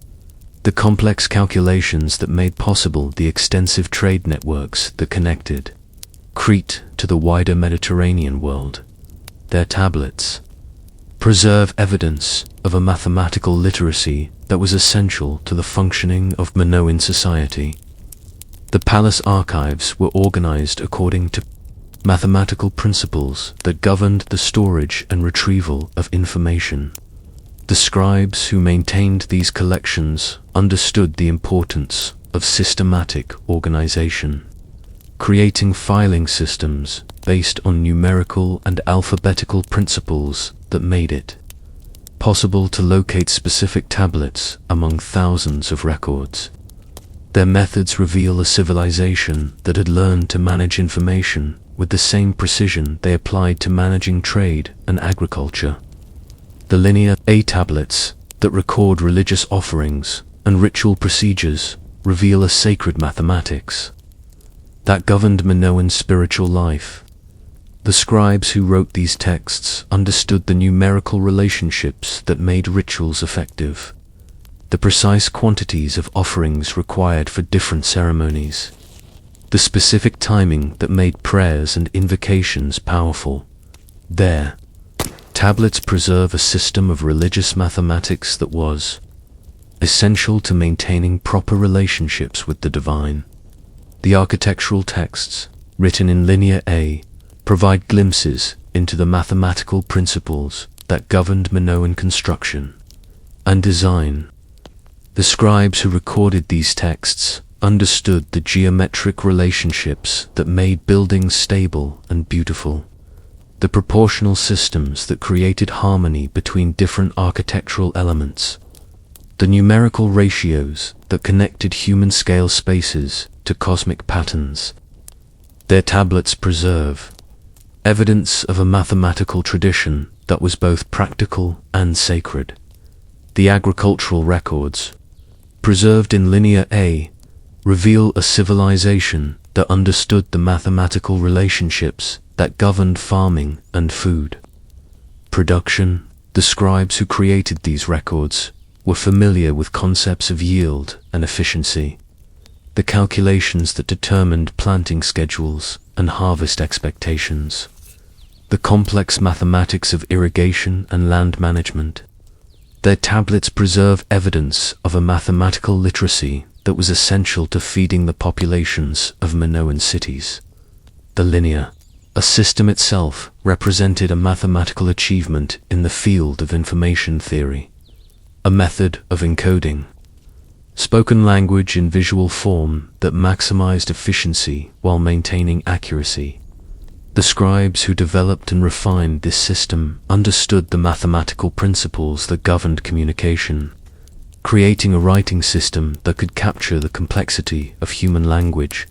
the complex calculations that made possible the extensive trade networks that connected Crete to the wider Mediterranean world. Their tablets preserve evidence of a mathematical literacy that was essential to the functioning of Minoan society. The palace archives were organized according to mathematical principles that governed the storage and retrieval of information. The scribes who maintained these collections understood the importance of systematic organization, creating filing systems based on numerical and alphabetical principles that made it possible to locate specific tablets among thousands of records. Their methods reveal a civilization that had learned to manage information with the same precision they applied to managing trade and agriculture. The Linear A tablets that record religious offerings and ritual procedures reveal a sacred mathematics that governed Minoan spiritual life. The scribes who wrote these texts understood the numerical relationships that made rituals effective, the precise quantities of offerings required for different ceremonies, the specific timing that made prayers and invocations powerful. Their tablets preserve a system of religious mathematics that was essential to maintaining proper relationships with the divine. The architectural texts, written in Linear A, provide glimpses into the mathematical principles that governed Minoan construction and design. The scribes who recorded these texts understood the geometric relationships that made buildings stable and beautiful, the proportional systems that created harmony between different architectural elements, the numerical ratios that connected human scale spaces to cosmic patterns. Their tablets preserve evidence of a mathematical tradition that was both practical and sacred. The agricultural records, preserved in Linear A, reveal a civilization that understood the mathematical relationships that governed farming and food production. The scribes who created these records were familiar with concepts of yield and efficiency, the calculations that determined planting schedules and harvest expectations, the complex mathematics of irrigation and land management. Their tablets preserve evidence of a mathematical literacy that was essential to feeding the populations of Minoan cities. The Linear A system itself represented a mathematical achievement in the field of information theory, a method of encoding spoken language in visual form that maximized efficiency while maintaining accuracy. The scribes who developed and refined this system understood the mathematical principles that governed communication, creating a writing system that could capture the complexity of human language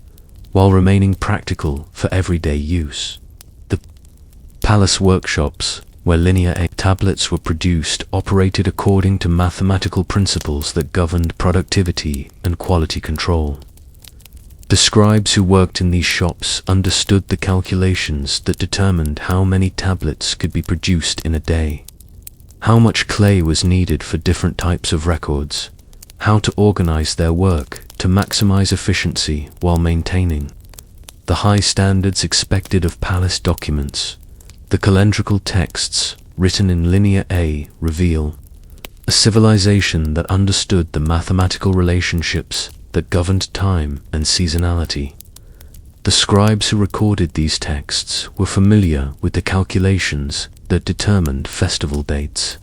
while remaining practical for everyday use. The palace workshops, where Linear A tablets were produced, operated according to mathematical principles that governed productivity and quality control. The scribes who worked in these shops understood the calculations that determined how many tablets could be produced in a day, how much clay was needed for different types of records, how to organize their work to maximize efficiency while maintaining the high standards expected of palace documents. The calendrical texts, written in Linear A, reveal a civilization that understood the mathematical relationships that governed time and seasonality. The scribes who recorded these texts were familiar with the calculations that determined festival dates,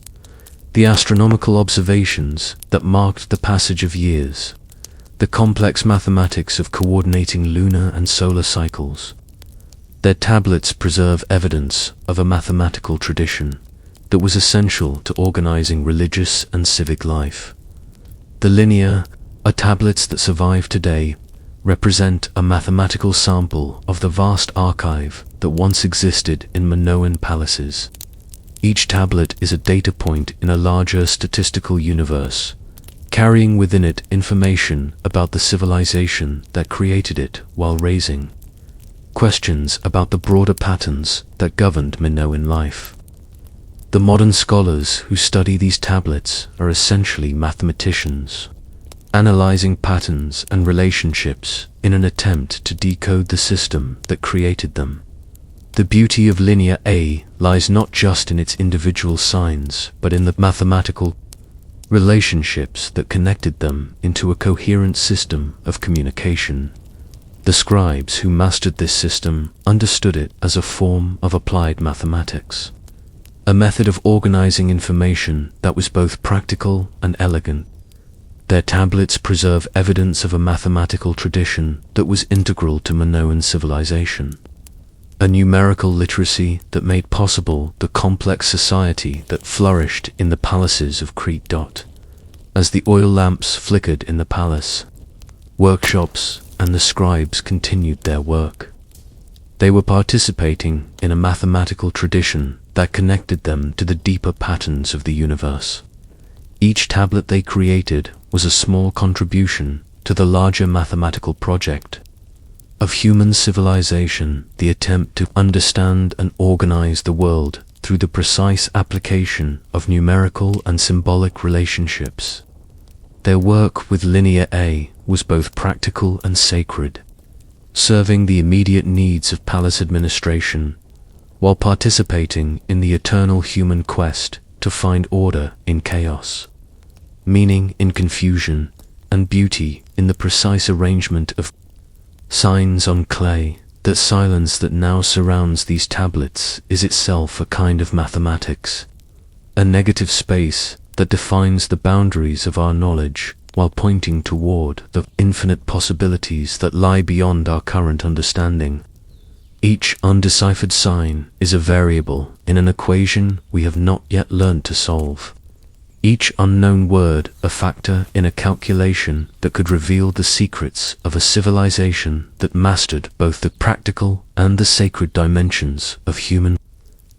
the astronomical observations that marked the passage of years, the complex mathematics of coordinating lunar and solar cycles. Their tablets preserve evidence of a mathematical tradition that was essential to organizing religious and civic life. The Linear A tablets that survive today represent a mathematical sample of the vast archive that once existed in Minoan palaces. Each tablet is a data point in a larger statistical universe, carrying within it information about the civilization that created it while raising questions about the broader patterns that governed Minoan life. The modern scholars who study these tablets are essentially mathematicians, analyzing patterns and relationships in an attempt to decode the system that created them. The beauty of Linear A lies not just in its individual signs, but in the mathematical relationships that connected them into a coherent system of communication. The scribes who mastered this system understood it as a form of applied mathematics, a method of organizing information that was both practical and elegant. Their tablets preserve evidence of a mathematical tradition that was integral to Minoan civilization, a numerical literacy that made possible the complex society that flourished in the palaces of Crete. As the oil lamps flickered in the palace, workshops and the scribes continued their work. They were participating in a mathematical tradition that connected them to the deeper patterns of the universe. Each tablet they created was a small contribution to the larger mathematical project of human civilization, the attempt to understand and organize the world through the precise application of numerical and symbolic relationships. Their work with Linear A was both practical and sacred, serving the immediate needs of palace administration, while participating in the eternal human quest to find order in chaos, meaning in confusion, and beauty in the precise arrangement of signs on clay. That silence that now surrounds these tablets is itself a kind of mathematics, a negative space that defines the boundaries of our knowledge while pointing toward the infinite possibilities that lie beyond our current understanding. Each undeciphered sign is a variable in an equation we have not yet learned to solve. Each unknown word a factor in a calculation that could reveal the secrets of a civilization that mastered both the practical and the sacred dimensions of human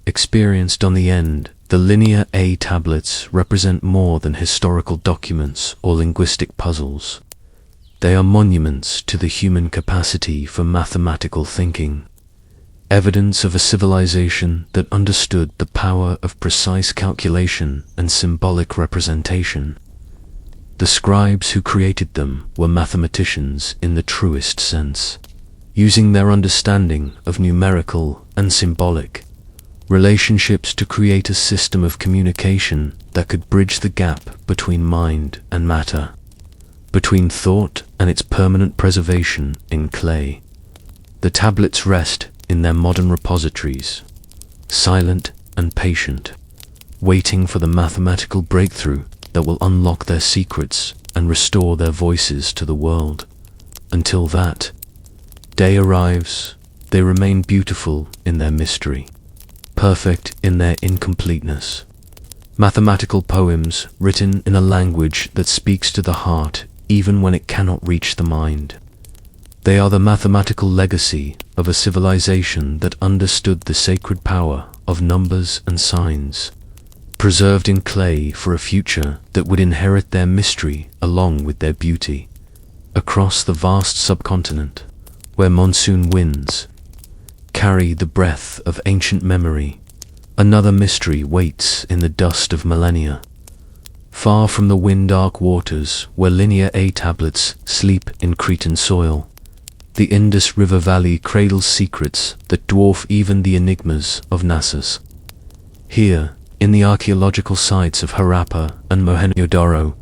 experienced. On the end, the Linear A tablets represent more than historical documents or linguistic puzzles. They are monuments to the human capacity for mathematical thinking, evidence of a civilization that understood the power of precise calculation and symbolic representation. The scribes who created them were mathematicians in the truest sense, using their understanding of numerical and symbolic relationships to create a system of communication that could bridge the gap between mind and matter, between thought and its permanent preservation in clay. The tablets rest in their modern repositories, silent and patient, waiting for the mathematical breakthrough that will unlock their secrets and restore their voices to the world. Until that day arrives, they remain beautiful in their mystery, perfect in their incompleteness. Mathematical poems written in a language that speaks to the heart even when it cannot reach the mind. They are the mathematical legacy of a civilization that understood the sacred power of numbers and signs, preserved in clay for a future that would inherit their mystery along with their beauty. Across the vast subcontinent, where monsoon winds carry the breath of ancient memory, another mystery waits in the dust of millennia. Far from the wind-dark waters where Linear A tablets sleep in Cretan soil, the Indus River Valley cradles secrets that dwarf even the enigmas of Nasus. Here, in the archaeological sites of Harappa and Mohenjo-daro,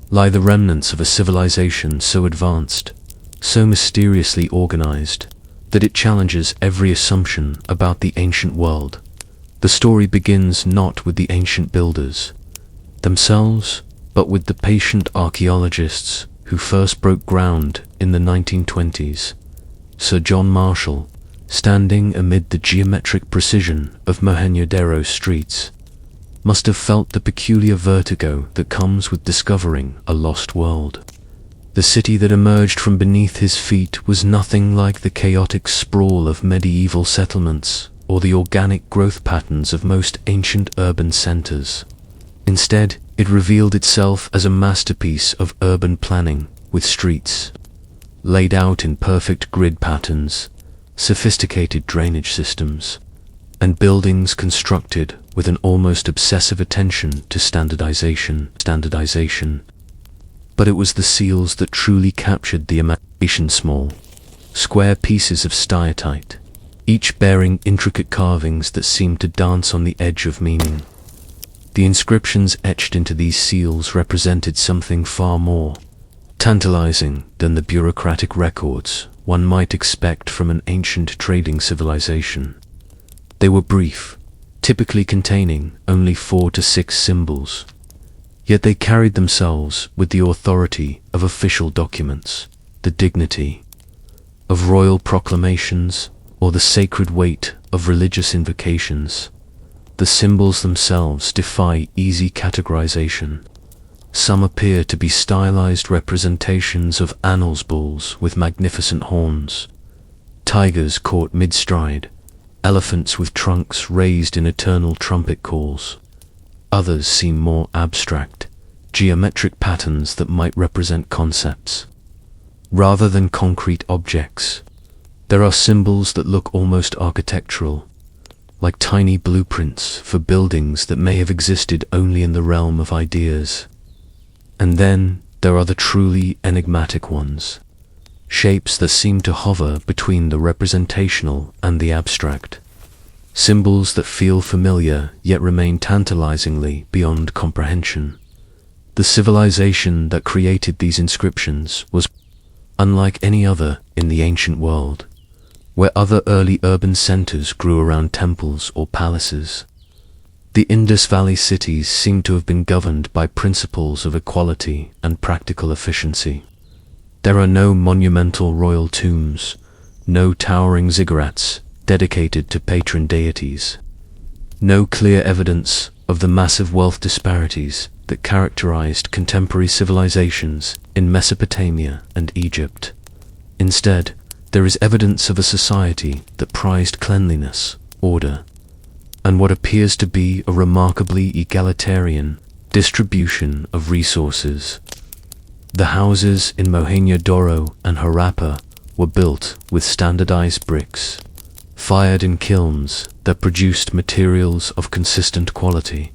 lie the remnants of a civilization so advanced, so mysteriously organized, that it challenges every assumption about the ancient world. The story begins not with the ancient builders themselves, but with the patient archaeologists who first broke ground in the 1920s. Sir John Marshall, standing amid the geometric precision of Mohenjo-daro streets, must have felt the peculiar vertigo that comes with discovering a lost world. The city that emerged from beneath his feet was nothing like the chaotic sprawl of medieval settlements or the organic growth patterns of most ancient urban centers. Instead, it revealed itself as a masterpiece of urban planning, with streets laid out in perfect grid patterns, sophisticated drainage systems, and buildings constructed with an almost obsessive attention to standardization. But it was the seals that truly captured the imagination. Small, square pieces of steatite, each bearing intricate carvings that seemed to dance on the edge of meaning. The inscriptions etched into these seals represented something far more tantalizing than the bureaucratic records one might expect from an ancient trading civilization. They were brief, typically containing only 4 to 6 symbols, Yet they carried themselves with the authority of official documents, the dignity of royal proclamations, or the sacred weight of religious invocations. The symbols themselves defy easy categorization. Some appear to be stylized representations of annals bulls with magnificent horns, tigers caught mid-stride, elephants with trunks raised in eternal trumpet calls. Others seem more abstract, geometric patterns that might represent concepts, rather than concrete objects. There are symbols that look almost architectural, like tiny blueprints for buildings that may have existed only in the realm of ideas. And then there are the truly enigmatic ones, shapes that seem to hover between the representational and the abstract. Symbols that feel familiar yet remain tantalizingly beyond comprehension. The civilization that created these inscriptions was unlike any other in the ancient world, where other early urban centers grew around temples or palaces. The Indus Valley cities seem to have been governed by principles of equality and practical efficiency. There are no monumental royal tombs, no towering ziggurats dedicated to patron deities, no clear evidence of the massive wealth disparities that characterized contemporary civilizations in Mesopotamia and Egypt. Instead, there is evidence of a society that prized cleanliness, order, and what appears to be a remarkably egalitarian distribution of resources. The houses in Mohenjo-daro and Harappa were built with standardized bricks, fired in kilns that produced materials of consistent quality.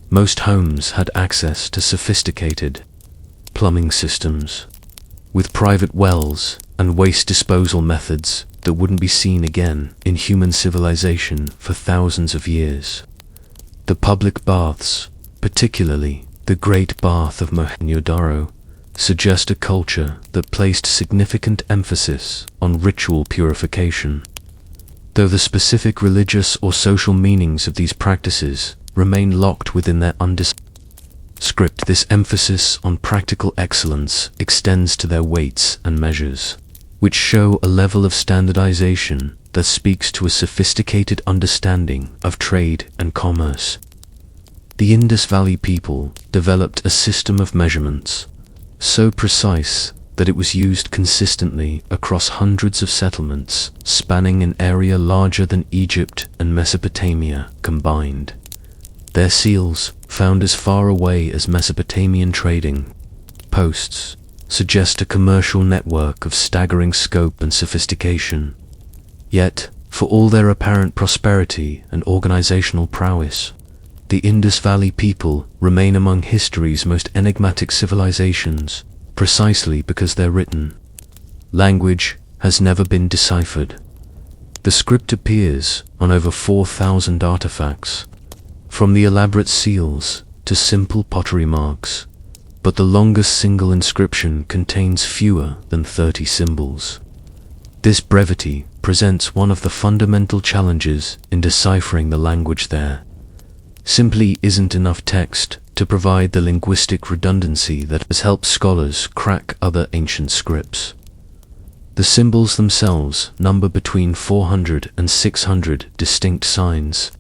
Most homes had access to sophisticated plumbing systems, with private wells and waste disposal methods that wouldn't be seen again in human civilization for thousands of years. The public baths, particularly the Great Bath of Mohenjo-daro, suggest a culture that placed significant emphasis on ritual purification. Though the specific religious or social meanings of these practices remain locked within their script, this emphasis on practical excellence extends to their weights and measures, which show a level of standardization that speaks to a sophisticated understanding of trade and commerce. The Indus Valley people developed a system of measurements so precise that it was used consistently across hundreds of settlements spanning an area larger than Egypt and Mesopotamia combined. Their seals, found as far away as Mesopotamian trading posts, suggest a commercial network of staggering scope and sophistication. Yet, for all their apparent prosperity and organizational prowess, the Indus Valley people remain among history's most enigmatic civilizations, precisely because their written language has never been deciphered. The script appears on over 4,000 artifacts, from the elaborate seals to simple pottery marks, but the longest single inscription contains fewer than 30 symbols. This brevity presents one of the fundamental challenges in deciphering the language. There simply isn't enough text to provide the linguistic redundancy that has helped scholars crack other ancient scripts. The symbols themselves number between 400 and 600 distinct signs,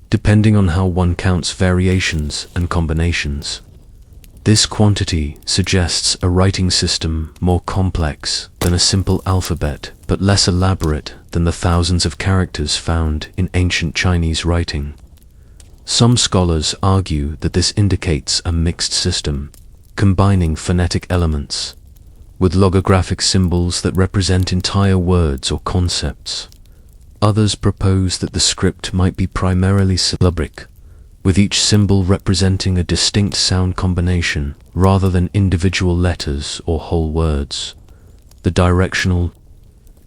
depending on how one counts variations and combinations. This quantity suggests a writing system more complex than a simple alphabet, but less elaborate than the thousands of characters found in ancient Chinese writing. Some scholars argue that this indicates a mixed system, combining phonetic elements with logographic symbols that represent entire words or concepts. Others propose that the script might be primarily syllabic, with each symbol representing a distinct sound combination rather than individual letters or whole words. The directional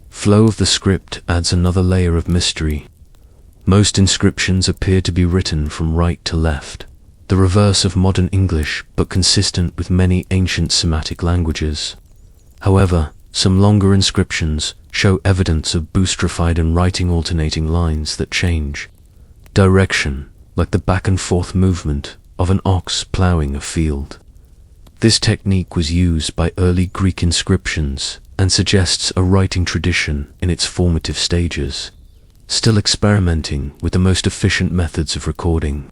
flow of the script adds another layer of mystery. Most inscriptions appear to be written from right to left, the reverse of modern English but consistent with many ancient Semitic languages. However, some longer inscriptions show evidence of boustrified and writing alternating lines that change direction, like the back and forth movement of an ox ploughing a field. This technique was used by early Greek inscriptions and suggests a writing tradition in its formative stages, still experimenting with the most efficient methods of recording.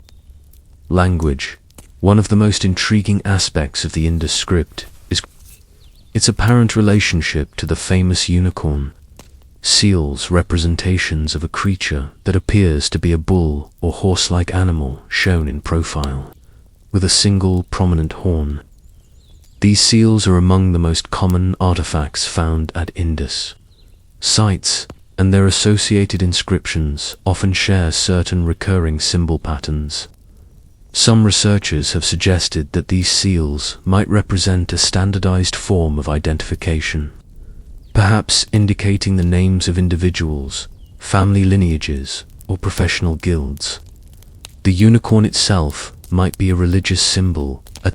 Language. One of the most intriguing aspects of the Indus script is its apparent relationship to the famous unicorn. Seals representations of a creature that appears to be a bull or horse-like animal shown in profile, with a single prominent horn. These seals are among the most common artifacts found at Indus sites, and their associated inscriptions often share certain recurring symbol patterns. Some researchers have suggested that these seals might represent a standardized form of identification, perhaps indicating the names of individuals, family lineages, or professional guilds. The unicorn itself might be a religious symbol, a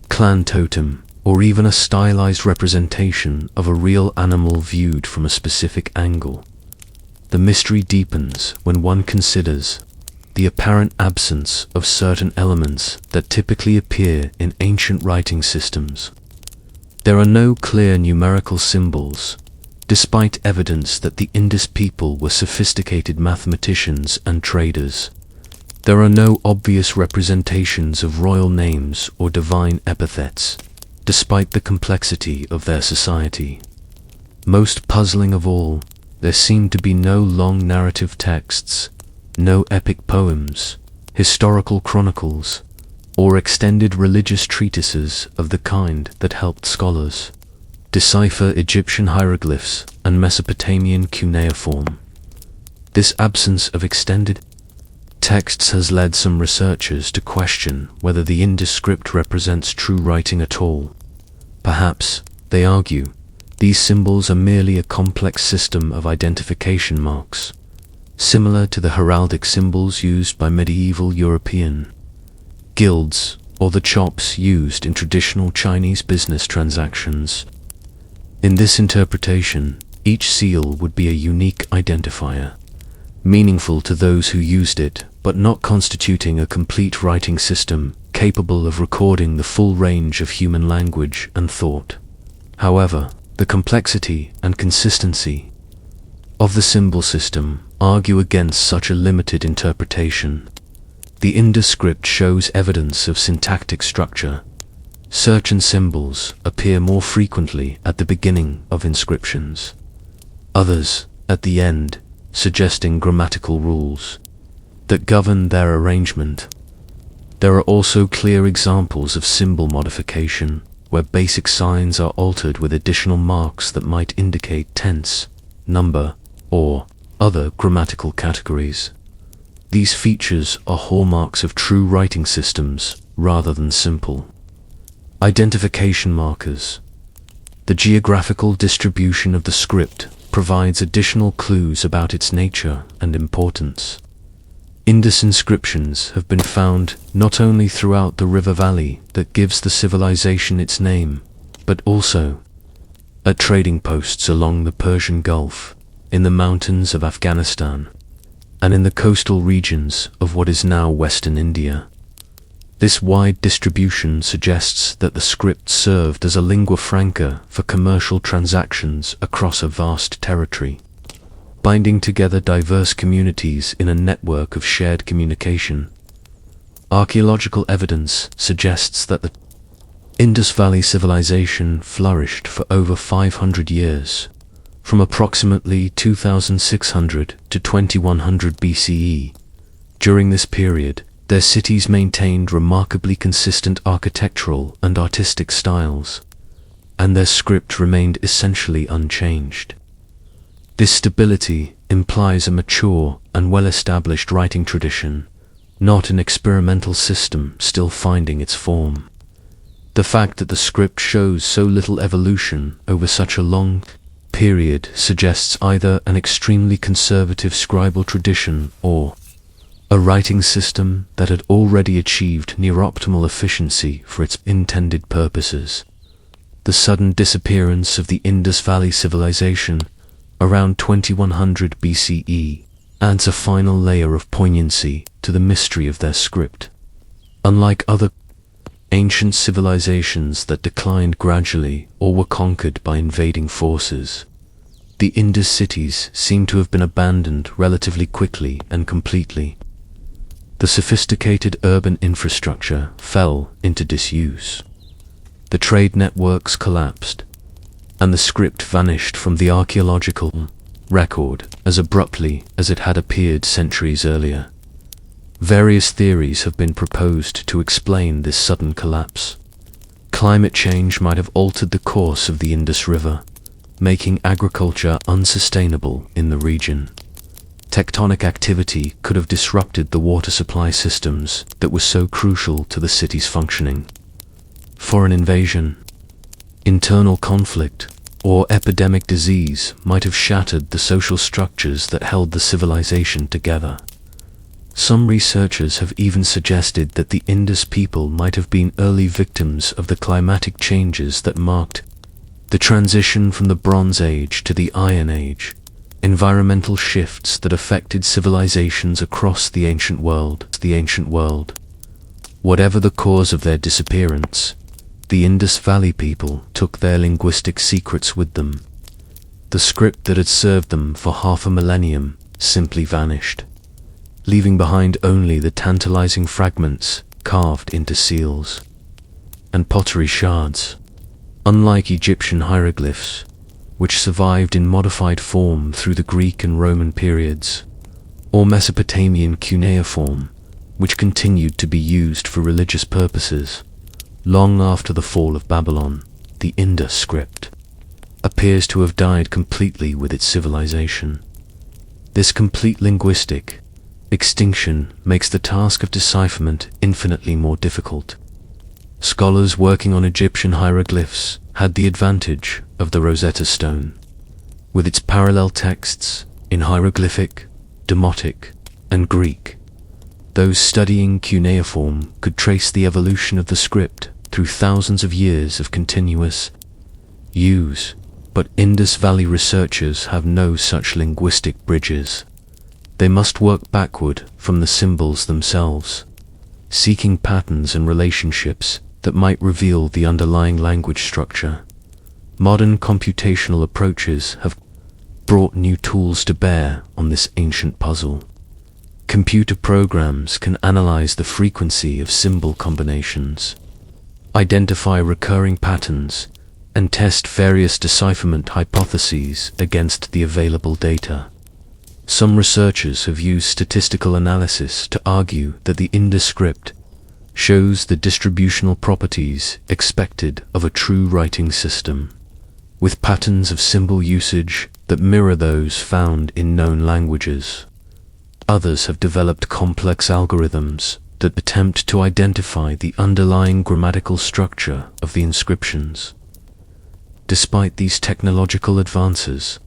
clan totem, or even a stylized representation of a real animal viewed from a specific angle. The mystery deepens when one considers the apparent absence of certain elements that typically appear in ancient writing systems. There are no clear numerical symbols, despite evidence that the Indus people were sophisticated mathematicians and traders. There are no obvious representations of royal names or divine epithets, despite the complexity of their society. Most puzzling of all, there seem to be no long narrative texts, no epic poems, historical chronicles, or extended religious treatises of the kind that helped scholars decipher Egyptian hieroglyphs and Mesopotamian cuneiform. This absence of extended texts has led some researchers to question whether the Indus script represents true writing at all. Perhaps, they argue, these symbols are merely a complex system of identification marks, similar to the heraldic symbols used by medieval European guilds or the chops used in traditional Chinese business transactions. In this interpretation, each seal would be a unique identifier, meaningful to those who used it, but not constituting a complete writing system capable of recording the full range of human language and thought. However, the complexity and consistency of the symbol system argue against such a limited interpretation. The Indus script shows evidence of syntactic structure. Certain symbols appear more frequently at the beginning of inscriptions, others at the end, suggesting grammatical rules that govern their arrangement. There are also clear examples of symbol modification, where basic signs are altered with additional marks that might indicate tense, number, or other grammatical categories. These features are hallmarks of true writing systems rather than simple identification markers. The geographical distribution of the script provides additional clues about its nature and importance. Indus inscriptions have been found not only throughout the river valley that gives the civilization its name, but also at trading posts along the Persian Gulf, in the mountains of Afghanistan, and in the coastal regions of what is now Western India. This wide distribution suggests that the script served as a lingua franca for commercial transactions across a vast territory, binding together diverse communities in a network of shared communication. Archaeological evidence suggests that the Indus Valley civilization flourished for over 500 years, from approximately 2600 to 2100 BCE. During this period, their cities maintained remarkably consistent architectural and artistic styles, and their script remained essentially unchanged. This stability implies a mature and well-established writing tradition, not an experimental system still finding its form. The fact that the script shows so little evolution over such a long period suggests either an extremely conservative scribal tradition or a writing system that had already achieved near-optimal efficiency for its intended purposes. The sudden disappearance of the Indus Valley civilization around 2100 BCE adds a final layer of poignancy to the mystery of their script. Unlike other ancient civilizations that declined gradually or were conquered by invading forces, the Indus cities seem to have been abandoned relatively quickly and completely. The sophisticated urban infrastructure fell into disuse. The trade networks collapsed, and the script vanished from the archaeological record as abruptly as it had appeared centuries earlier. Various theories have been proposed to explain this sudden collapse. Climate change might have altered the course of the Indus River, making agriculture unsustainable in the region. Tectonic activity could have disrupted the water supply systems that were so crucial to the city's functioning. Foreign invasion, internal conflict, or epidemic disease might have shattered the social structures that held the civilization together. Some researchers have even suggested that the Indus people might have been early victims of the climatic changes that marked the transition from the Bronze Age to the Iron Age, environmental shifts that affected civilizations across the ancient world. Whatever the cause of their disappearance, the Indus Valley people took their linguistic secrets with them. The script that had served them for half a millennium simply vanished, leaving behind only the tantalizing fragments carved into seals and pottery shards. Unlike Egyptian hieroglyphs, which survived in modified form through the Greek and Roman periods, or Mesopotamian cuneiform, which continued to be used for religious purposes long after the fall of Babylon, the Indus script appears to have died completely with its civilization. This complete linguistic extinction makes the task of decipherment infinitely more difficult. Scholars working on Egyptian hieroglyphs had the advantage of the Rosetta Stone, with its parallel texts in hieroglyphic, Demotic, and Greek. Those studying cuneiform could trace the evolution of the script through thousands of years of continuous use, but Indus Valley researchers have no such linguistic bridges. They must work backward from the symbols themselves, seeking patterns and relationships that might reveal the underlying language structure. Modern computational approaches have brought new tools to bear on this ancient puzzle. Computer programs can analyze the frequency of symbol combinations, identify recurring patterns, and test various decipherment hypotheses against the available data. Some researchers have used statistical analysis to argue that the Indus script shows the distributional properties expected of a true writing system, with patterns of symbol usage that mirror those found in known languages. Others have developed complex algorithms that attempt to identify the underlying grammatical structure of the inscriptions. Despite these technological advances,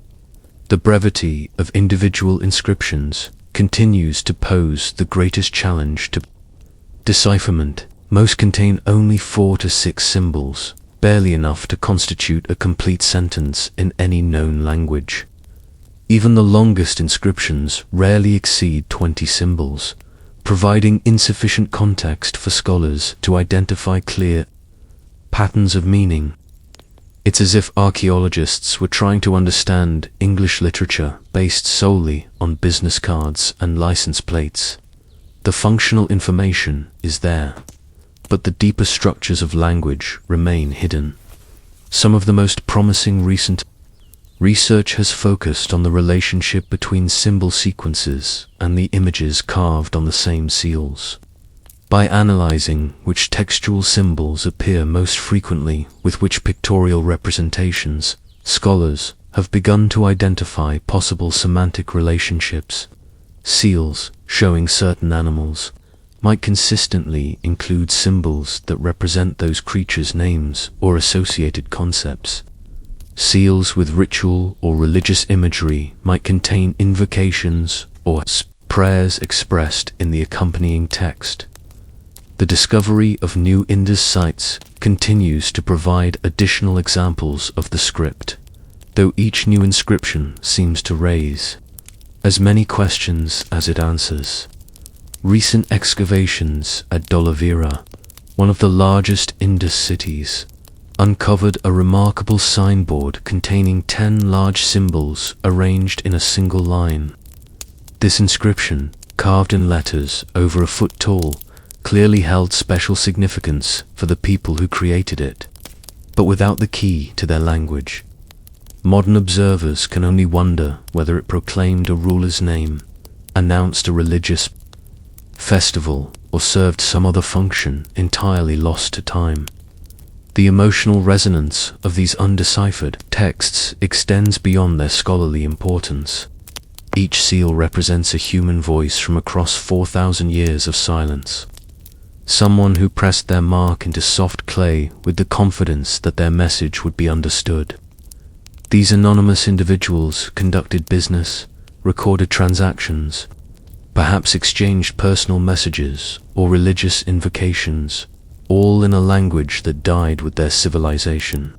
the brevity of individual inscriptions continues to pose the greatest challenge to decipherment. Most contain only 4 to 6 symbols, barely enough to constitute a complete sentence in any known language. Even the longest inscriptions rarely exceed 20 symbols, providing insufficient context for scholars to identify clear patterns of meaning. It's as if archaeologists were trying to understand English literature based solely on business cards and license plates. The functional information is there, but the deeper structures of language remain hidden. Some of the most promising recent research has focused on the relationship between symbol sequences and the images carved on the same seals. By analyzing which textual symbols appear most frequently with which pictorial representations, scholars have begun to identify possible semantic relationships. Seals showing certain animals might consistently include symbols that represent those creatures' names or associated concepts. Seals with ritual or religious imagery might contain invocations or prayers expressed in the accompanying text. The discovery of new Indus sites continues to provide additional examples of the script, though each new inscription seems to raise as many questions as it answers. Recent excavations at Dolavira, one of the largest Indus cities, uncovered a remarkable signboard containing 10 large symbols arranged in a single line. This inscription, carved in letters over a foot tall, clearly held special significance for the people who created it, but without the key to their language. Modern observers can only wonder whether it proclaimed a ruler's name, announced a religious festival, or served some other function entirely lost to time. The emotional resonance of these undeciphered texts extends beyond their scholarly importance. Each seal represents a human voice from across 4,000 years of silence. Someone who pressed their mark into soft clay with the confidence that their message would be understood. These anonymous individuals conducted business, recorded transactions, perhaps exchanged personal messages or religious invocations, all in a language that died with their civilization.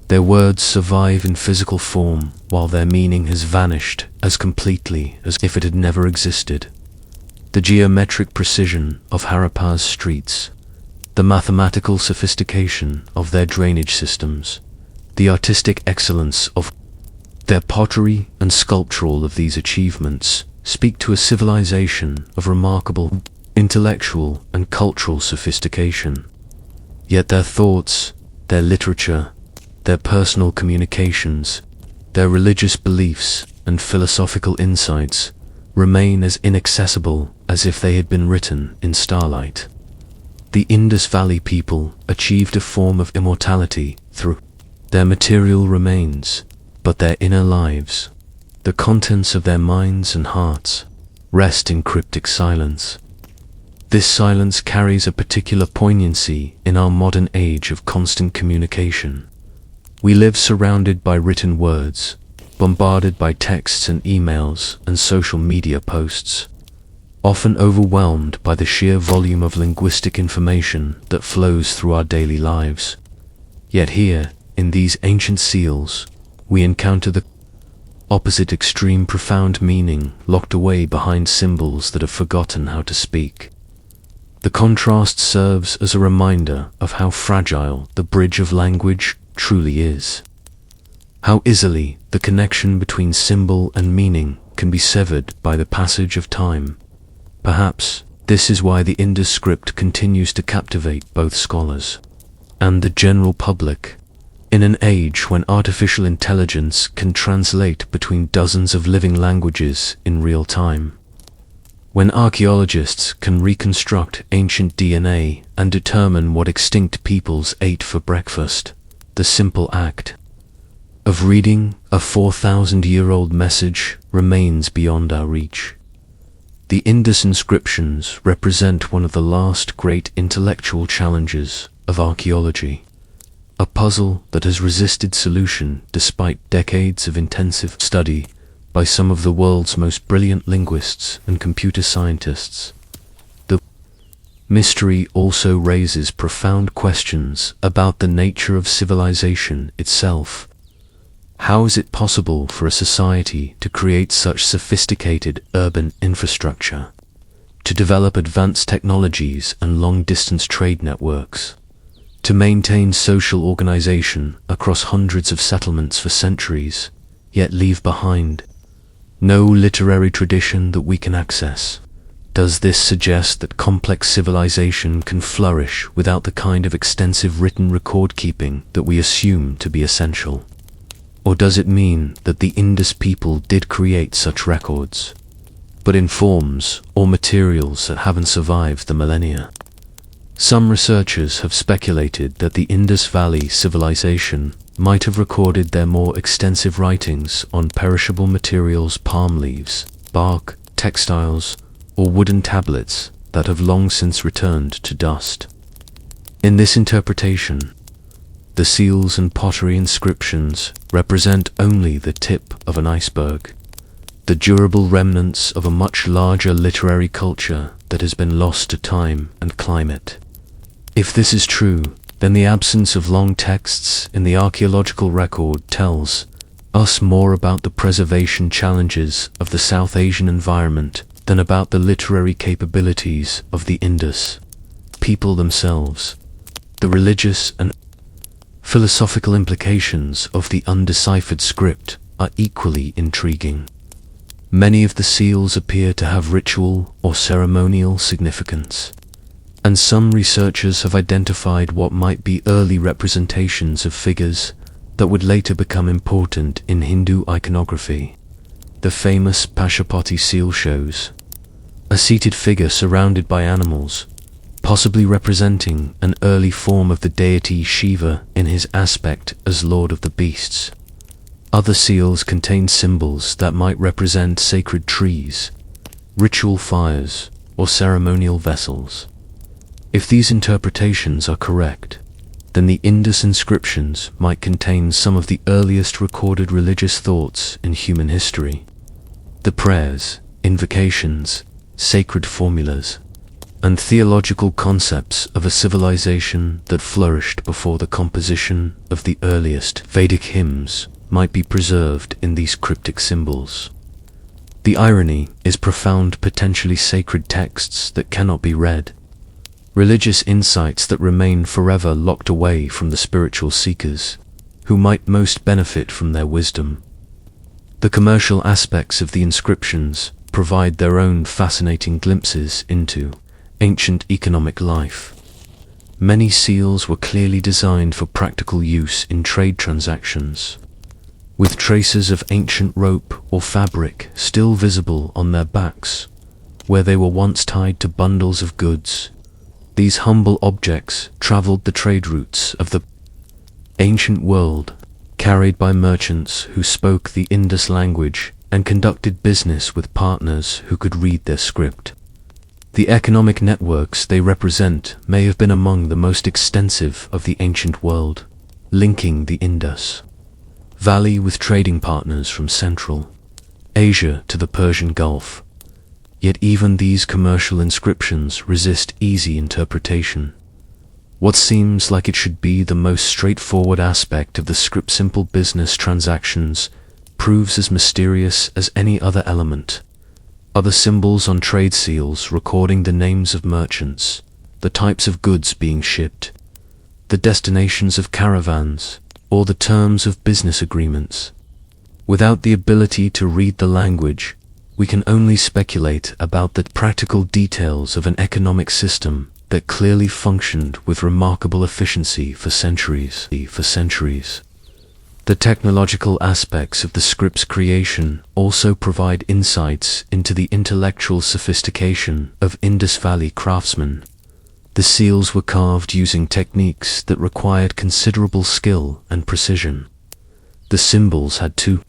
Their words survive in physical form, while their meaning has vanished as completely as if it had never existed. The geometric precision of Harappa's streets, the mathematical sophistication of their drainage systems, the artistic excellence of their pottery and sculptural of these achievements speak to a civilization of remarkable intellectual and cultural sophistication. Yet their thoughts, their literature, their personal communications, their religious beliefs and philosophical insights remain as inaccessible as if they had been written in starlight. The Indus Valley people achieved a form of immortality through their material remains, but their inner lives, the contents of their minds and hearts, rest in cryptic silence. This silence carries a particular poignancy in our modern age of constant communication. We live surrounded by written words, bombarded by texts and emails and social media posts, often overwhelmed by the sheer volume of linguistic information that flows through our daily lives. Yet here, in these ancient seals, we encounter the opposite extreme profound meaning locked away behind symbols that have forgotten how to speak. The contrast serves as a reminder of how fragile the bridge of language truly is. How easily the connection between symbol and meaning can be severed by the passage of time. Perhaps this is why the Indus script continues to captivate both scholars and the general public. In an age when artificial intelligence can translate between dozens of living languages in real time, when archaeologists can reconstruct ancient DNA and determine what extinct peoples ate for breakfast, the simple act of reading a 4,000-year-old message remains beyond our reach. The Indus inscriptions represent one of the last great intellectual challenges of archaeology, a puzzle that has resisted solution despite decades of intensive study by some of the world's most brilliant linguists and computer scientists. The mystery also raises profound questions about the nature of civilization itself. How is it possible for a society to create such sophisticated urban infrastructure, to develop advanced technologies and long-distance trade networks, to maintain social organization across hundreds of settlements for centuries, yet leave behind no literary tradition that we can access? Does this suggest that complex civilization can flourish without the kind of extensive written record-keeping that we assume to be essential? Or does it mean that the Indus people did create such records, but in forms or materials that haven't survived the millennia? Some researchers have speculated that the Indus Valley civilization might have recorded their more extensive writings on perishable materials, palm leaves, bark, textiles, or wooden tablets that have long since returned to dust. In this interpretation, the seals and pottery inscriptions represent only the tip of an iceberg, the durable remnants of a much larger literary culture that has been lost to time and climate. If this is true, then the absence of long texts in the archaeological record tells us more about the preservation challenges of the South Asian environment than about the literary capabilities of the Indus people themselves. The religious and philosophical implications of the undeciphered script are equally intriguing. Many of the seals appear to have ritual or ceremonial significance, and some researchers have identified what might be early representations of figures that would later become important in Hindu iconography. The famous Pashupati seal shows a seated figure surrounded by animals, possibly representing an early form of the deity Shiva in his aspect as Lord of the Beasts. Other seals contain symbols that might represent sacred trees, ritual fires, or ceremonial vessels. If these interpretations are correct, then the Indus inscriptions might contain some of the earliest recorded religious thoughts in human history. The prayers, invocations, sacred formulas, and theological concepts of a civilization that flourished before the composition of the earliest Vedic hymns might be preserved in these cryptic symbols. The irony is profound, potentially sacred texts that cannot be read, religious insights that remain forever locked away from the spiritual seekers who might most benefit from their wisdom. The commercial aspects of the inscriptions provide their own fascinating glimpses into ancient economic life. Many seals were clearly designed for practical use in trade transactions, with traces of ancient rope or fabric still visible on their backs, where they were once tied to bundles of goods. These humble objects traveled the trade routes of the ancient world, carried by merchants who spoke the Indus language and conducted business with partners who could read their script. The economic networks they represent may have been among the most extensive of the ancient world, linking the Indus Valley with trading partners from Central Asia to the Persian Gulf. Yet even these commercial inscriptions resist easy interpretation. What seems like it should be the most straightforward aspect of the script, simple business transactions, proves as mysterious as any other element. Other symbols on trade seals recording the names of merchants, the types of goods being shipped, the destinations of caravans, or the terms of business agreements. Without the ability to read the language, we can only speculate about the practical details of an economic system that clearly functioned with remarkable efficiency for centuries. The technological aspects of the script's creation also provide insights into the intellectual sophistication of Indus Valley craftsmen. The seals were carved using techniques that required considerable skill and precision. The symbols had to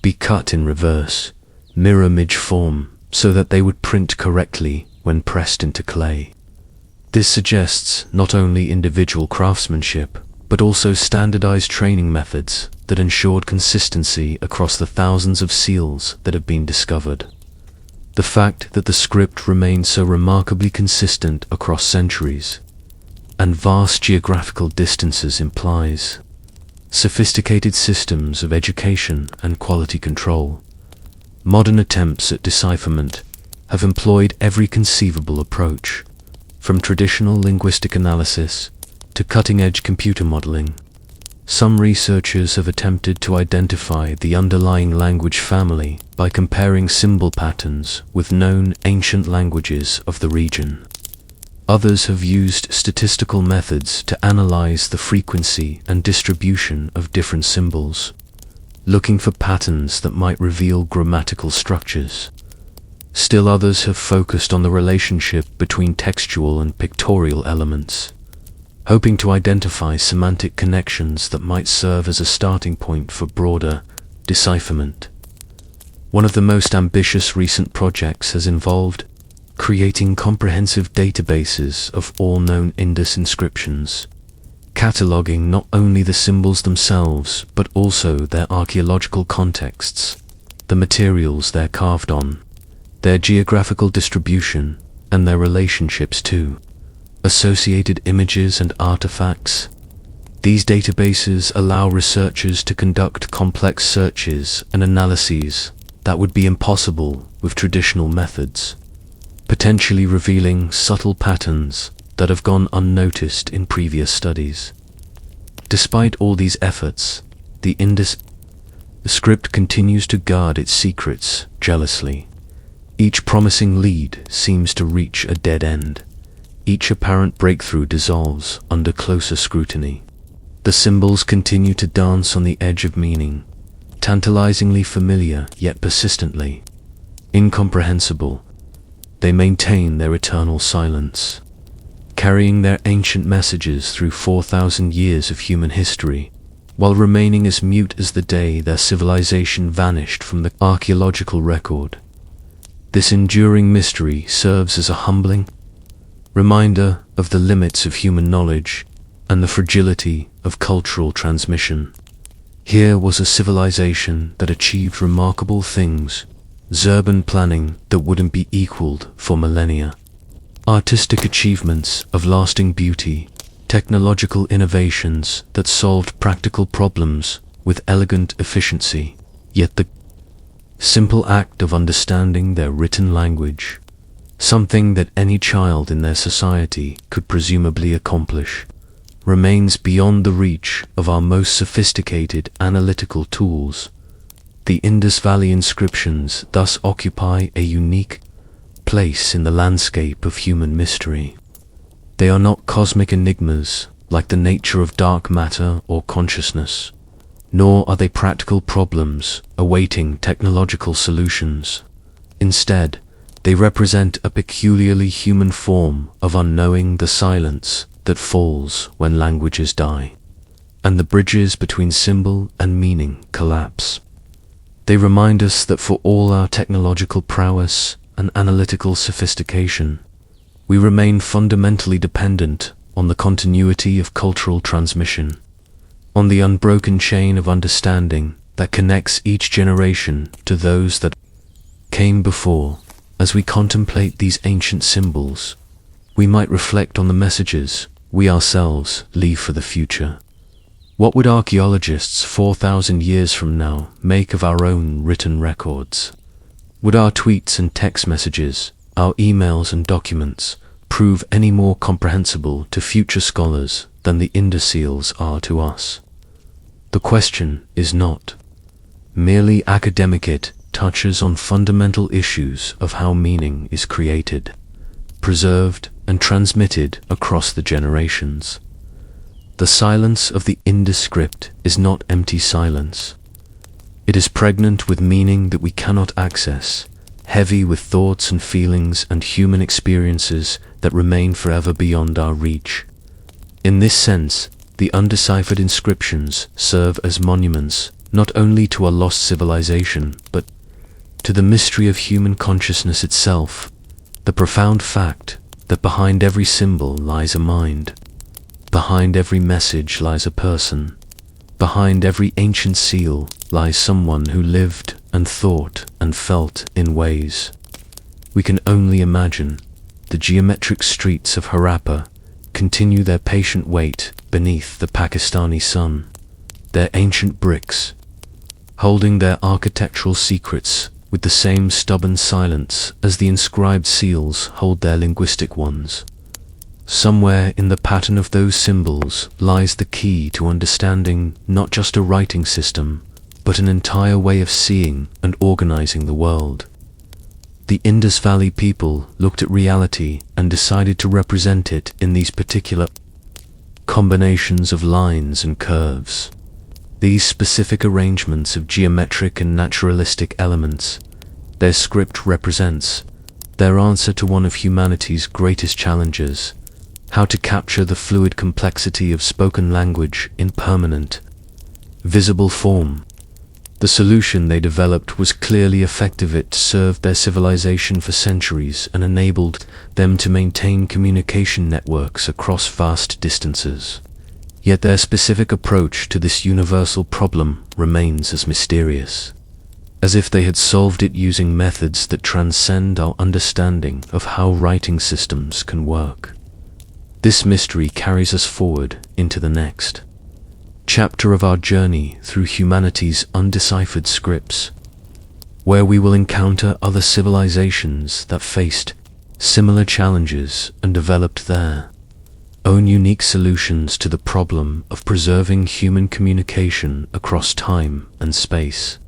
be cut in reverse, mirror image form, so that they would print correctly when pressed into clay. This suggests not only individual craftsmanship, but also standardized training methods that ensured consistency across the thousands of seals that have been discovered. The fact that the script remained so remarkably consistent across centuries and vast geographical distances implies sophisticated systems of education and quality control. Modern attempts at decipherment have employed every conceivable approach, from traditional linguistic analysis to cutting-edge computer modeling. Some researchers have attempted to identify the underlying language family by comparing symbol patterns with known ancient languages of the region. Others have used statistical methods to analyze the frequency and distribution of different symbols, looking for patterns that might reveal grammatical structures. Still others have focused on the relationship between textual and pictorial elements, hoping to identify semantic connections that might serve as a starting point for broader decipherment. One of the most ambitious recent projects has involved creating comprehensive databases of all known Indus inscriptions, cataloging not only the symbols themselves but also their archaeological contexts, the materials they're carved on, their geographical distribution, and their relationships to associated images and artifacts. These databases allow researchers to conduct complex searches and analyses that would be impossible with traditional methods, potentially revealing subtle patterns that have gone unnoticed in previous studies. Despite all these efforts, the Indus script continues to guard its secrets jealously. Each promising lead seems to reach a dead end. Each apparent breakthrough dissolves under closer scrutiny. The symbols continue to dance on the edge of meaning, tantalizingly familiar yet persistently incomprehensible. They maintain their eternal silence, carrying their ancient messages through 4,000 years of human history, while remaining as mute as the day their civilization vanished from the archaeological record. This enduring mystery serves as a humbling reminder of the limits of human knowledge and the fragility of cultural transmission. Here was a civilization that achieved remarkable things, urban planning that wouldn't be equaled for millennia, artistic achievements of lasting beauty, technological innovations that solved practical problems with elegant efficiency, yet the simple act of understanding their written language, something that any child in their society could presumably accomplish, remains beyond the reach of our most sophisticated analytical tools. The Indus Valley inscriptions thus occupy a unique place in the landscape of human mystery. They are not cosmic enigmas like the nature of dark matter or consciousness, nor are they practical problems awaiting technological solutions. Instead, they represent a peculiarly human form of unknowing the silence that falls when languages die, and the bridges between symbol and meaning collapse. They remind us that for all our technological prowess and analytical sophistication, we remain fundamentally dependent on the continuity of cultural transmission, on the unbroken chain of understanding that connects each generation to those that came before. As we contemplate these ancient symbols, we might reflect on the messages we ourselves leave for the future. What would archaeologists 4,000 years from now make of our own written records? Would our tweets and text messages, our emails and documents, prove any more comprehensible to future scholars than the Indus seals are to us? The question is not merely academic, it touches on fundamental issues of how meaning is created, preserved, and transmitted across the generations. The silence of the Indus script is not empty silence. It is pregnant with meaning that we cannot access, heavy with thoughts and feelings and human experiences that remain forever beyond our reach. In this sense, the undeciphered inscriptions serve as monuments not only to a lost civilization, but to the mystery of human consciousness itself, the profound fact that behind every symbol lies a mind, behind every message lies a person, behind every ancient seal lies someone who lived and thought and felt in ways we can only imagine. The geometric streets of Rapa continue their patient wait beneath the Pakistani sun, their ancient bricks holding their architectural secrets with the same stubborn silence as the inscribed seals hold their linguistic ones. Somewhere in the pattern of those symbols lies the key to understanding not just a writing system, but an entire way of seeing and organizing the world. The Indus Valley people looked at reality and decided to represent it in these particular combinations of lines and curves. These specific arrangements of geometric and naturalistic elements, their script represents their answer to one of humanity's greatest challenges: how to capture the fluid complexity of spoken language in permanent, visible form. The solution they developed was clearly effective. It served their civilization for centuries and enabled them to maintain communication networks across vast distances. Yet their specific approach to this universal problem remains as mysterious, as if they had solved it using methods that transcend our understanding of how writing systems can work. This mystery carries us forward into the next chapter of our journey through humanity's undeciphered scripts. where we will encounter other civilizations that faced similar challenges and developed their own unique solutions to the problem of preserving human communication across time and space.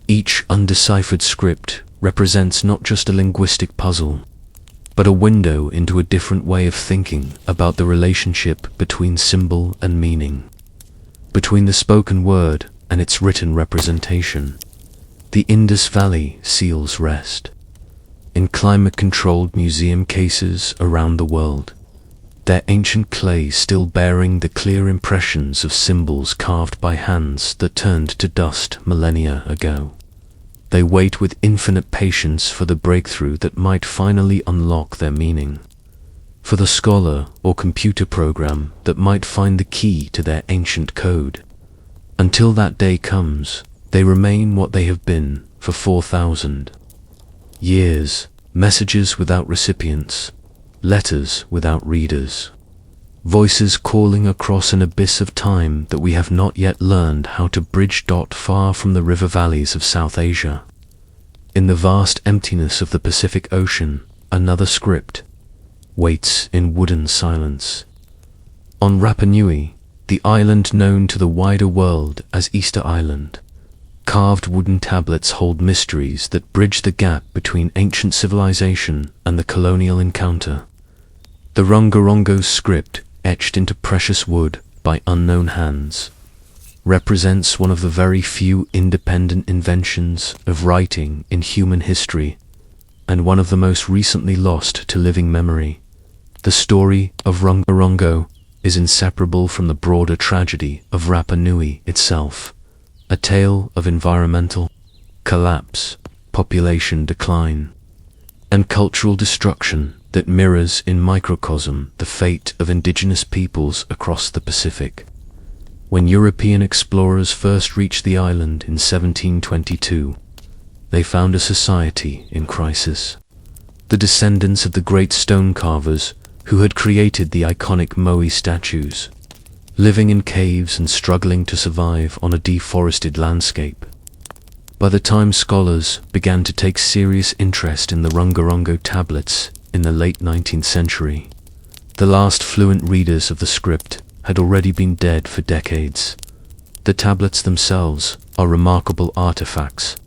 Each undeciphered script represents not just a linguistic puzzle, but a window into a different way of thinking about the relationship between symbol and meaning, between the spoken word and its written representation. The Indus Valley seals rest in climate-controlled museum cases around the world, their ancient clay still bearing the clear impressions of symbols carved by hands that turned to dust millennia ago. They wait with infinite patience for the breakthrough that might finally unlock their meaning, for the scholar or computer program that might find the key to their ancient code. Until that day comes, they remain what they have been for 4,000 years, messages without recipients, letters without readers, voices calling across an abyss of time that we have not yet learned how to bridge. Far from the river valleys of South Asia, in the vast emptiness of the Pacific Ocean, another script waits in wooden silence. On Rapa Nui, the island known to the wider world as Easter Island, carved wooden tablets hold mysteries that bridge the gap between ancient civilization and the colonial encounter. The Rongorongo script, etched into precious wood by unknown hands, represents one of the very few independent inventions of writing in human history, and one of the most recently lost to living memory. The story of Rongorongo is inseparable from the broader tragedy of Rapa Nui itself, a tale of environmental collapse, population decline, and cultural destruction that mirrors in microcosm the fate of indigenous peoples across the Pacific. When European explorers first reached the island in 1722, they found a society in crisis. The descendants of the great stone carvers who had created the iconic Moai statues, living in caves and struggling to survive on a deforested landscape. By the time scholars began to take serious interest in the Rongorongo tablets in the late 19th century, the last fluent readers of the script had already been dead for decades. The tablets themselves are remarkable artifacts,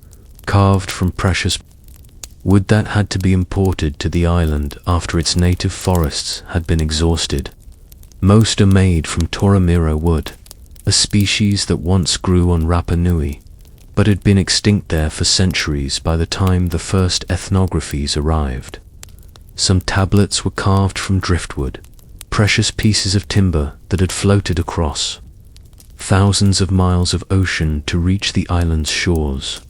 carved from precious wood that had to be imported to the island after its native forests had been exhausted. Most are made from Toramiro wood, a species that once grew on Rapa Nui, but had been extinct there for centuries by the time the first ethnographies arrived. Some tablets were carved from driftwood, precious pieces of timber that had floated across thousands of miles of ocean to reach the island's shores.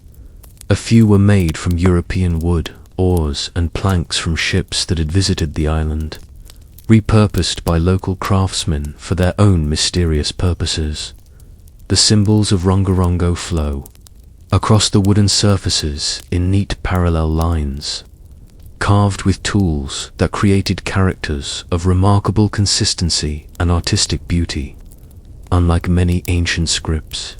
A few were made from European wood, oars, and planks from ships that had visited the island, repurposed by local craftsmen for their own mysterious purposes. The symbols of Rongorongo flow across the wooden surfaces in neat parallel lines, carved with tools that created characters of remarkable consistency and artistic beauty. Unlike many ancient scripts,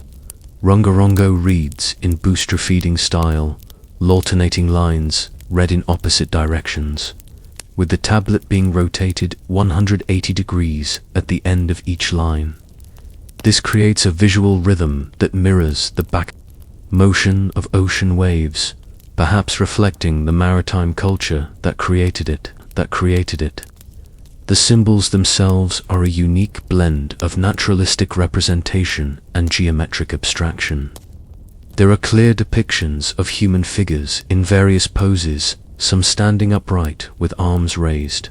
Rongorongo reads in booster-feeding style, alternating lines read in opposite directions, with the tablet being rotated 180 degrees at the end of each line. This creates a visual rhythm that mirrors the back motion of ocean waves, perhaps reflecting the maritime culture that created it. The symbols themselves are a unique blend of naturalistic representation and geometric abstraction. There are clear depictions of human figures in various poses, some standing upright with arms raised,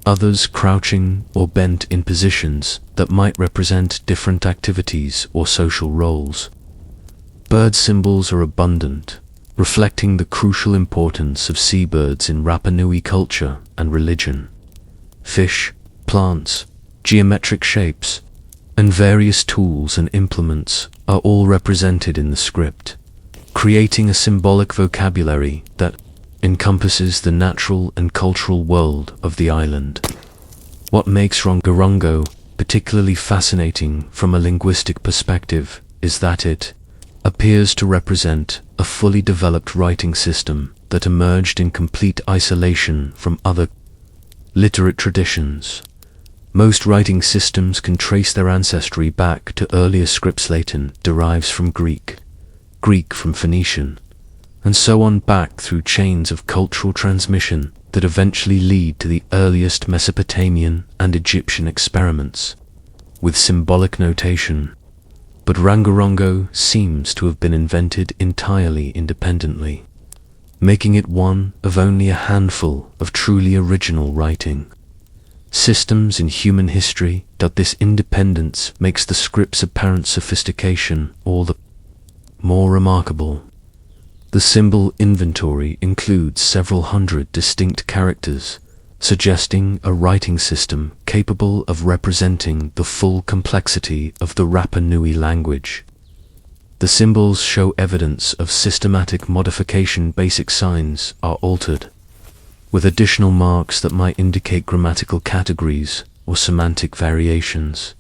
others crouching or bent in positions that might represent different activities or social roles. Bird symbols are abundant, reflecting the crucial importance of seabirds in Rapa Nui culture and religion. Fish, plants, geometric shapes, and various tools and implements are all represented in the script, creating a symbolic vocabulary that encompasses the natural and cultural world of the island. What makes Rongorongo particularly fascinating from a linguistic perspective is that it appears to represent a fully developed writing system that emerged in complete isolation from other literate traditions. Most writing systems can trace their ancestry back to earlier scripts. Latin derives from Greek, Greek from Phoenician, and so on back through chains of cultural transmission that eventually lead to the earliest Mesopotamian and Egyptian experiments with symbolic notation. But Rongorongo seems to have been invented entirely independently, making it one of only a handful of truly original writing systems in human history. That this independence makes the script's apparent sophistication all the more remarkable. The symbol inventory includes several hundred distinct characters, suggesting a writing system capable of representing the full complexity of the Rapa Nui language. The symbols show evidence of systematic modification. Basic signs are altered, with additional marks that might indicate grammatical categories or semantic variations.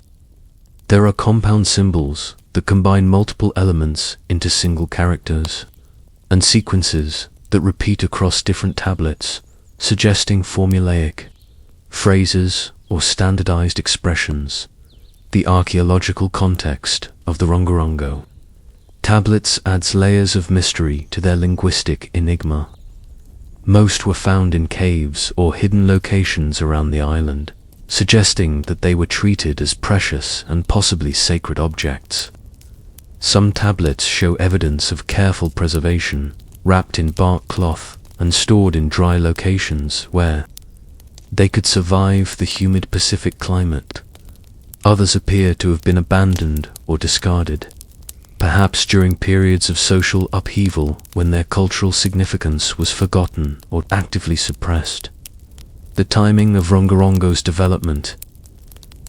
There are compound symbols that combine multiple elements into single characters, and sequences that repeat across different tablets, suggesting formulaic phrases or standardized expressions. The archaeological context of the Rongorongo tablets adds layers of mystery to their linguistic enigma. Most were found in caves or hidden locations around the island, suggesting that they were treated as precious and possibly sacred objects. Some tablets show evidence of careful preservation, wrapped in bark cloth and stored in dry locations where they could survive the humid Pacific climate. Others appear to have been abandoned or discarded, perhaps during periods of social upheaval when their cultural significance was forgotten or actively suppressed. The timing of Rongorongo's development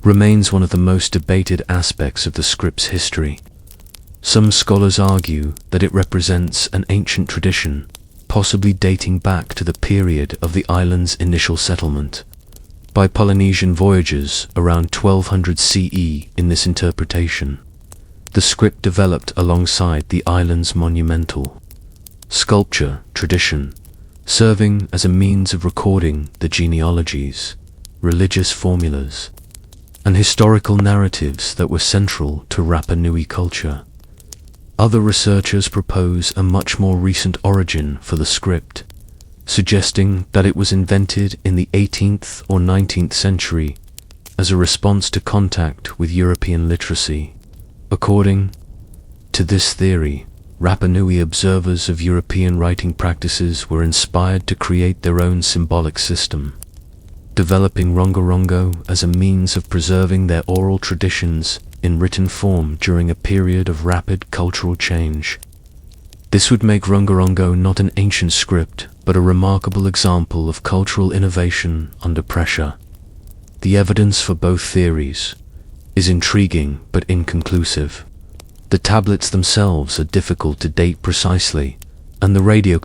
remains one of the most debated aspects of the script's history. Some scholars argue that it represents an ancient tradition, possibly dating back to the period of the island's initial settlement by Polynesian voyagers around 1200 CE. In this interpretation, the script developed alongside the island's monumental sculpture tradition, serving as a means of recording the genealogies, religious formulas, and historical narratives that were central to Rapa Nui culture. Other researchers propose a much more recent origin for the script, suggesting that it was invented in the 18th or 19th century as a response to contact with European literacy. According to this theory, Rapa Nui observers of European writing practices were inspired to create their own symbolic system, developing Rongorongo as a means of preserving their oral traditions in written form during a period of rapid cultural change. This would make Rongorongo not an ancient script, but a remarkable example of cultural innovation under pressure. The evidence for both theories is intriguing but inconclusive. The tablets themselves are difficult to date precisely, and the radio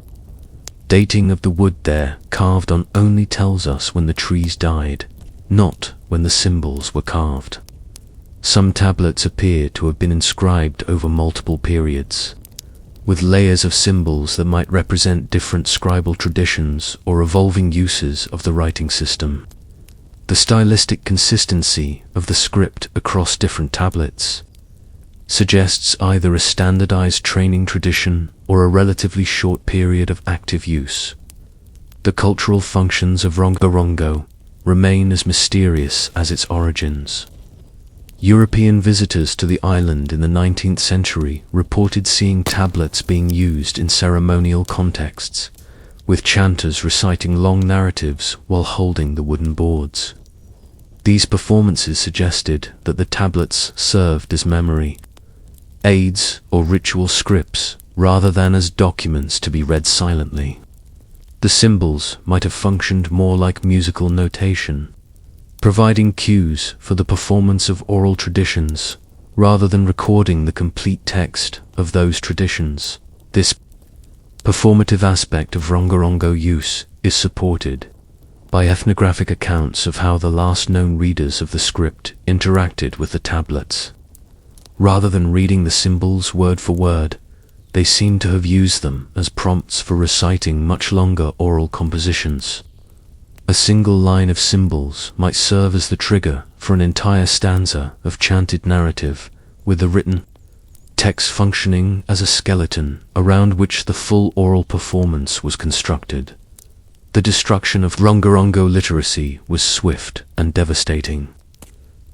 dating of the wood there carved on only tells us when the trees died, not when the symbols were carved. Some tablets appear to have been inscribed over multiple periods, with layers of symbols that might represent different scribal traditions or evolving uses of the writing system. The stylistic consistency of the script across different tablets suggests either a standardized training tradition or a relatively short period of active use. The cultural functions of Rongorongo remain as mysterious as its origins. European visitors to the island in the 19th century reported seeing tablets being used in ceremonial contexts, with chanters reciting long narratives while holding the wooden boards. These performances suggested that the tablets served as memory aids or ritual scripts rather than as documents to be read silently. The symbols might have functioned more like musical notation, providing cues for the performance of oral traditions rather than recording the complete text of those traditions. This performative aspect of Rongorongo use is supported by ethnographic accounts of how the last known readers of the script interacted with the tablets. Rather than reading the symbols word for word, they seem to have used them as prompts for reciting much longer oral compositions. A single line of symbols might serve as the trigger for an entire stanza of chanted narrative, with the written text functioning as a skeleton around which the full oral performance was constructed. The destruction of Rongorongo literacy was swift and devastating.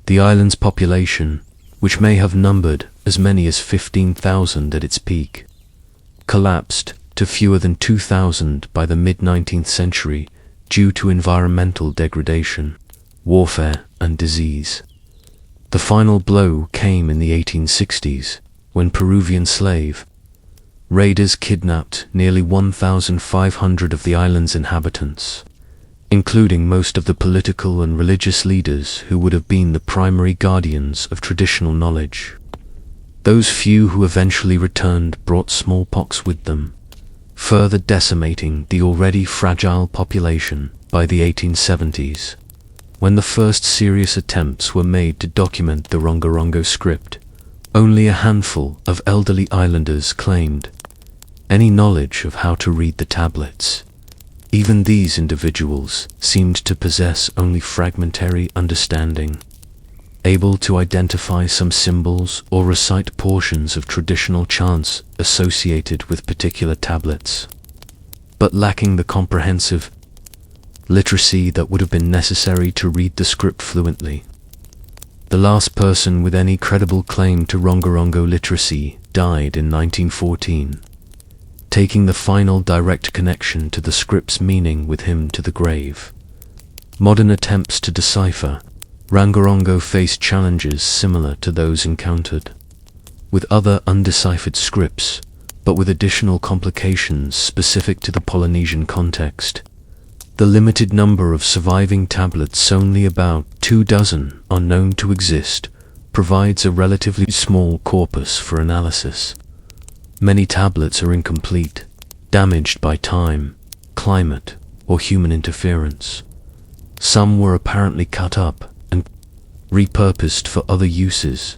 The island's population, which may have numbered as many as 15,000 at its peak, collapsed to fewer than 2,000 by the mid-19th century due to environmental degradation, warfare, and disease. The final blow came in the 1860s, when Peruvian slave raiders kidnapped nearly 1,500 of the island's inhabitants, including most of the political and religious leaders who would have been the primary guardians of traditional knowledge. Those few who eventually returned brought smallpox with them, further decimating the already fragile population by the 1870s, when the first serious attempts were made to document the Rongorongo script. Only a handful of elderly islanders claimed any knowledge of how to read the tablets. Even these individuals seemed to possess only fragmentary understanding, able to identify some symbols or recite portions of traditional chants associated with particular tablets, but lacking the comprehensive literacy that would have been necessary to read the script fluently. The last person with any credible claim to Rongorongo literacy died in 1914, taking the final direct connection to the script's meaning with him to the grave. Modern attempts to decipher Rongorongo face challenges similar to those encountered with other undeciphered scripts, but with additional complications specific to the Polynesian context. The limited number of surviving tablets, only about 24, are known to exist, provides a relatively small corpus for analysis. Many tablets are incomplete, damaged by time, climate, or human interference. Some were apparently cut up and repurposed for other uses,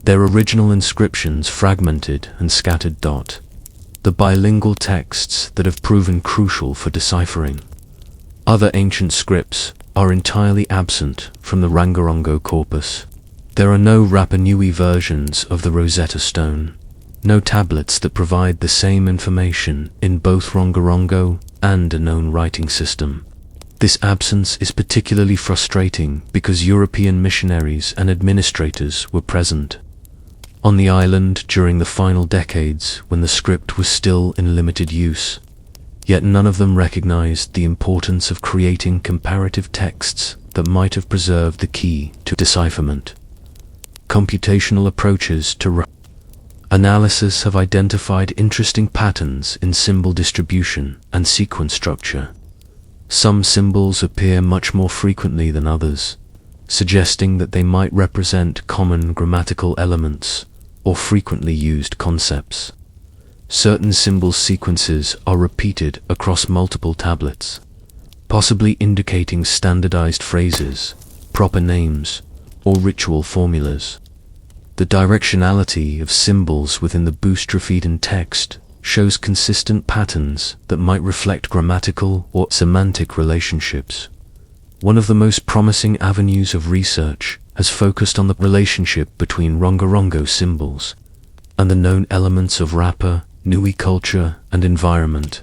their original inscriptions fragmented and scattered. The bilingual texts that have proven crucial for deciphering other ancient scripts are entirely absent from the Rongorongo corpus. There are no Rapa Nui versions of the Rosetta Stone, no tablets that provide the same information in both Rongorongo and a known writing system. This absence is particularly frustrating because European missionaries and administrators were present on the island during the final decades when the script was still in limited use, yet none of them recognized the importance of creating comparative texts that might have preserved the key to decipherment. Computational approaches to analysis have identified interesting patterns in symbol distribution and sequence structure. Some symbols appear much more frequently than others, suggesting that they might represent common grammatical elements or frequently used concepts. Certain symbol sequences are repeated across multiple tablets, possibly indicating standardized phrases, proper names, or ritual formulas. The directionality of symbols within the boustrophedon text shows consistent patterns that might reflect grammatical or semantic relationships. One of the most promising avenues of research has focused on the relationship between Rongorongo symbols and the known elements of Rapa Nui culture and environment.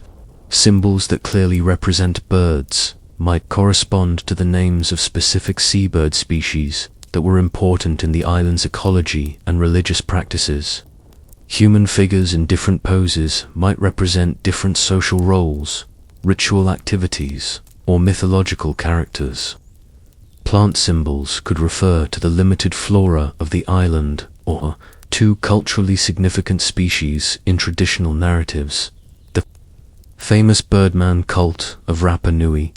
Symbols that clearly represent birds might correspond to the names of specific seabird species that were important in the island's ecology and religious practices. Human figures in different poses might represent different social roles, ritual activities, or mythological characters. Plant symbols could refer to the limited flora of the island or to culturally significant species in traditional narratives. The famous Birdman cult of Rapa Nui,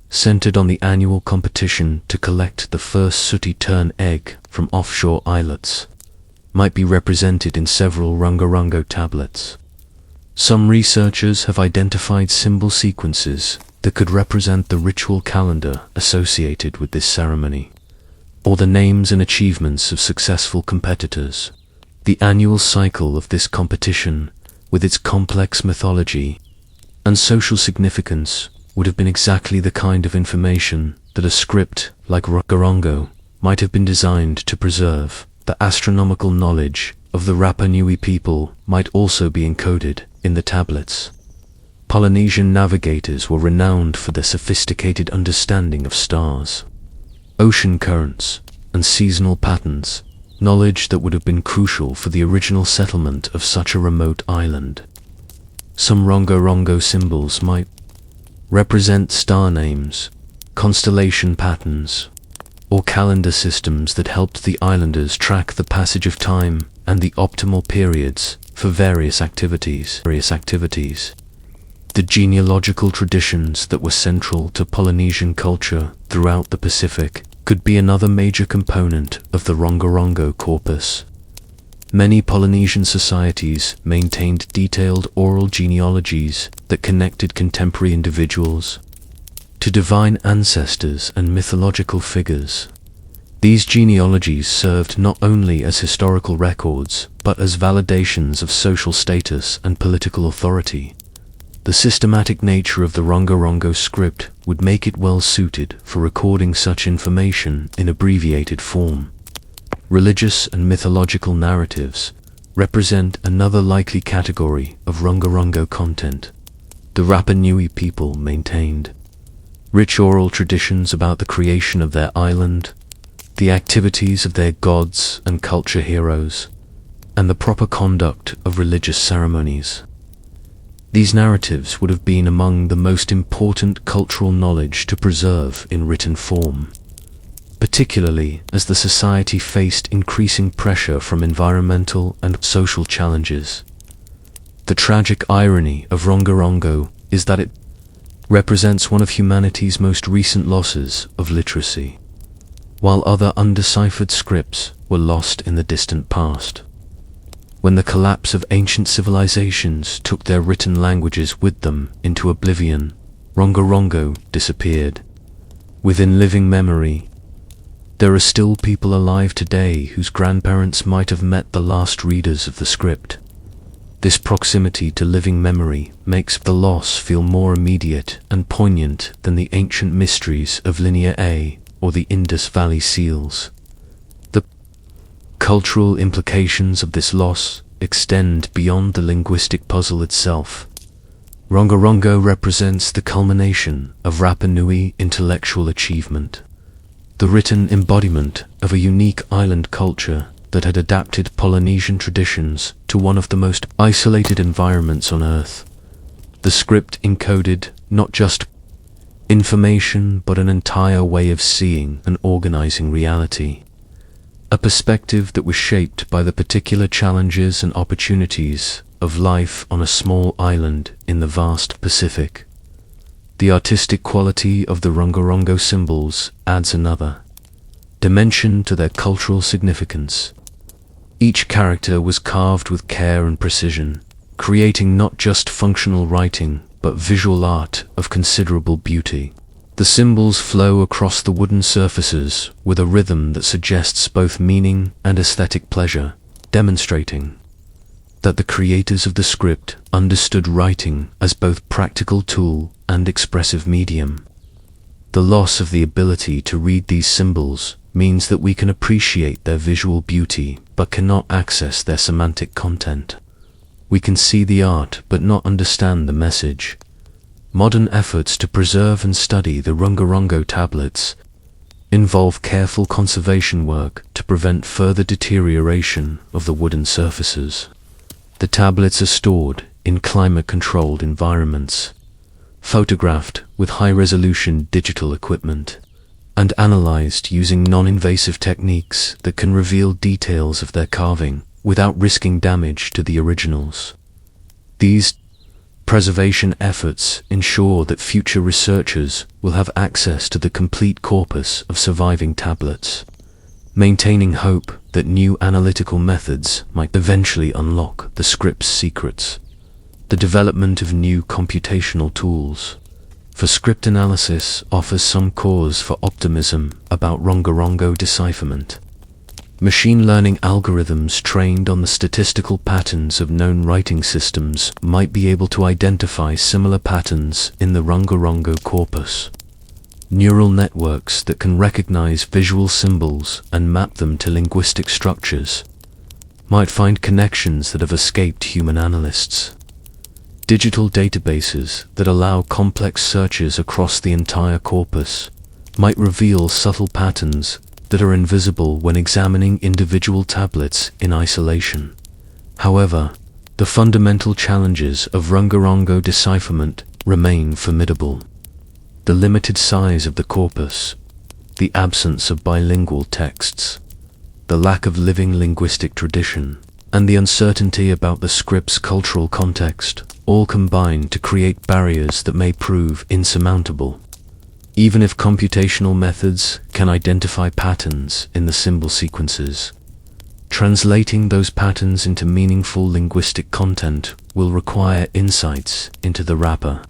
centered on the annual competition to collect the first sooty tern egg from offshore islets, might be represented in several Rongorongo tablets. Some researchers have identified symbol sequences that could represent the ritual calendar associated with this ceremony, or the names and achievements of successful competitors, The annual cycle of this competition, with its complex mythology and social significance, would have been exactly the kind of information that a script like Rongorongo might have been designed to preserve. The astronomical knowledge of the Rapa Nui people might also be encoded in the tablets. Polynesian navigators were renowned for their sophisticated understanding of stars, ocean currents, and seasonal patterns, knowledge that would have been crucial for the original settlement of such a remote island. Some Rongorongo symbols might represent star names, constellation patterns, or calendar systems that helped the islanders track the passage of time and the optimal periods for various activities. The genealogical traditions that were central to Polynesian culture throughout the Pacific could be another major component of the Rongorongo corpus. Many Polynesian societies maintained detailed oral genealogies that connected contemporary individuals to divine ancestors and mythological figures. These genealogies served not only as historical records, but as validations of social status and political authority. The systematic nature of the Rongorongo script would make it well suited for recording such information in abbreviated form. Religious and mythological narratives represent another likely category of Rongorongo content. The Rapa Nui people maintained rich oral traditions about the creation of their island, the activities of their gods and culture heroes, and the proper conduct of religious ceremonies. These narratives would have been among the most important cultural knowledge to preserve in written form, particularly as the society faced increasing pressure from environmental and social challenges. The tragic irony of Rongorongo is that it represents one of humanity's most recent losses of literacy, while other undeciphered scripts were lost in the distant past. When the collapse of ancient civilizations took their written languages with them into oblivion, Rongorongo disappeared. Within living memory, there are still people alive today whose grandparents might have met the last readers of the script. This proximity to living memory makes the loss feel more immediate and poignant than the ancient mysteries of Linear A or the Indus Valley seals. The cultural implications of this loss extend beyond the linguistic puzzle itself. Rongorongo represents the culmination of Rapa Nui intellectual achievement, the written embodiment of a unique island culture that had adapted Polynesian traditions to one of the most isolated environments on Earth. The script encoded not just information but an entire way of seeing and organizing reality, a perspective that was shaped by the particular challenges and opportunities of life on a small island in the vast Pacific. The artistic quality of the Rongorongo symbols adds another dimension to their cultural significance. Each character was carved with care and precision, creating not just functional writing, but visual art of considerable beauty. The symbols flow across the wooden surfaces with a rhythm that suggests both meaning and aesthetic pleasure, demonstrating that the creators of the script understood writing as both practical tool and expressive medium. The loss of the ability to read these symbols means that we can appreciate their visual beauty but cannot access their semantic content. We can see the art but not understand the message. Modern efforts to preserve and study the Rongorongo tablets involve careful conservation work to prevent further deterioration of the wooden surfaces. The tablets are stored in climate-controlled environments, photographed with high-resolution digital equipment, and analyzed using non-invasive techniques that can reveal details of their carving without risking damage to the originals. These preservation efforts ensure that future researchers will have access to the complete corpus of surviving tablets, maintaining hope that new analytical methods might eventually unlock the script's secrets. The development of new computational tools for script analysis offers some cause for optimism about Rongorongo decipherment. Machine learning algorithms trained on the statistical patterns of known writing systems might be able to identify similar patterns in the Rongorongo corpus. Neural networks that can recognize visual symbols and map them to linguistic structures might find connections that have escaped human analysts. Digital databases that allow complex searches across the entire corpus might reveal subtle patterns that are invisible when examining individual tablets in isolation. However, the fundamental challenges of Rongorongo decipherment remain formidable. The limited size of the corpus, the absence of bilingual texts, the lack of living linguistic tradition, and the uncertainty about the script's cultural context all combine to create barriers that may prove insurmountable. Even if computational methods can identify patterns in the symbol sequences, translating those patterns into meaningful linguistic content will require insights into the Rapa,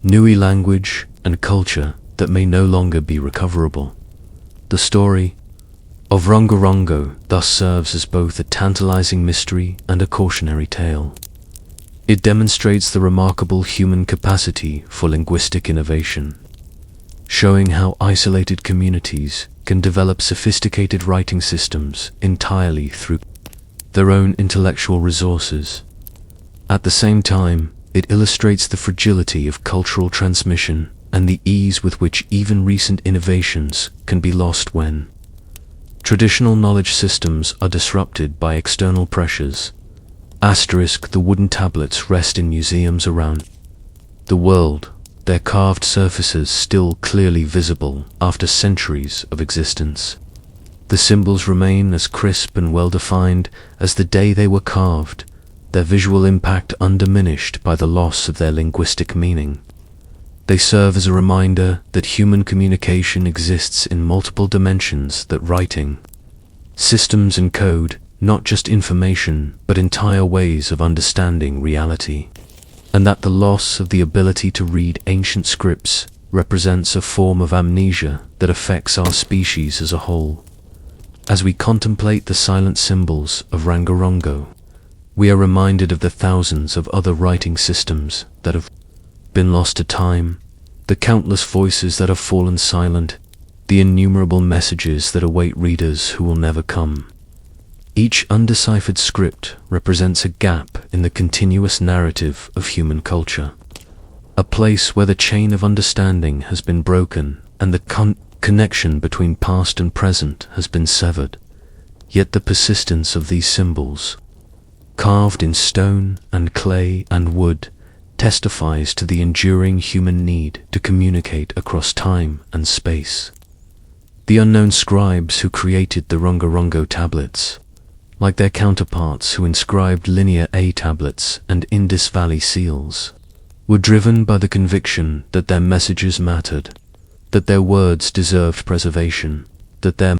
Nui language and culture that may no longer be recoverable. The story of Rongorongo thus serves as both a tantalizing mystery and a cautionary tale. It demonstrates the remarkable human capacity for linguistic innovation, showing how isolated communities can develop sophisticated writing systems entirely through their own intellectual resources. At the same time, it illustrates the fragility of cultural transmission and the ease with which even recent innovations can be lost when traditional knowledge systems are disrupted by external pressures. The wooden tablets rest in museums around the world, their carved surfaces still clearly visible after centuries of existence. The symbols remain as crisp and well-defined as the day they were carved, their visual impact undiminished by the loss of their linguistic meaning. They serve as a reminder that human communication exists in multiple dimensions, that writing systems encode not just information but entire ways of understanding reality, and that the loss of the ability to read ancient scripts represents a form of amnesia that affects our species as a whole. As we contemplate the silent symbols of Rongorongo, we are reminded of the thousands of other writing systems that have been lost to time, the countless voices that have fallen silent, the innumerable messages that await readers who will never come. Each undeciphered script represents a gap in the continuous narrative of human culture, a place where the chain of understanding has been broken and the connection between past and present has been severed. Yet the persistence of these symbols, carved in stone and clay and wood, testifies to the enduring human need to communicate across time and space. The unknown scribes who created the Rongorongo tablets, like their counterparts who inscribed Linear A tablets and Indus Valley seals, were driven by the conviction that their messages mattered, that their words deserved preservation, that their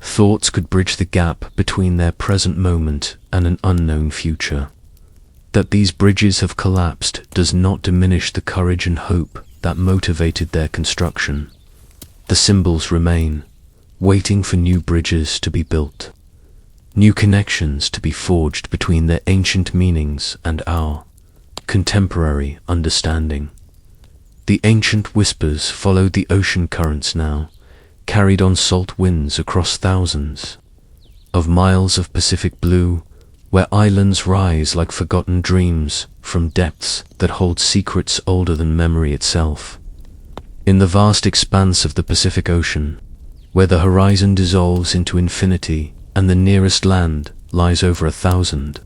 thoughts could bridge the gap between their present moment and an unknown future. That these bridges have collapsed does not diminish the courage and hope that motivated their construction. The symbols remain, waiting for new bridges to be built, new connections to be forged between their ancient meanings and our contemporary understanding. The ancient whispers followed the ocean currents now, carried on salt winds across thousands of miles of Pacific blue, where islands rise like forgotten dreams from depths that hold secrets older than memory itself. In the vast expanse of the Pacific Ocean, where the horizon dissolves into infinity and the nearest land lies over 1,000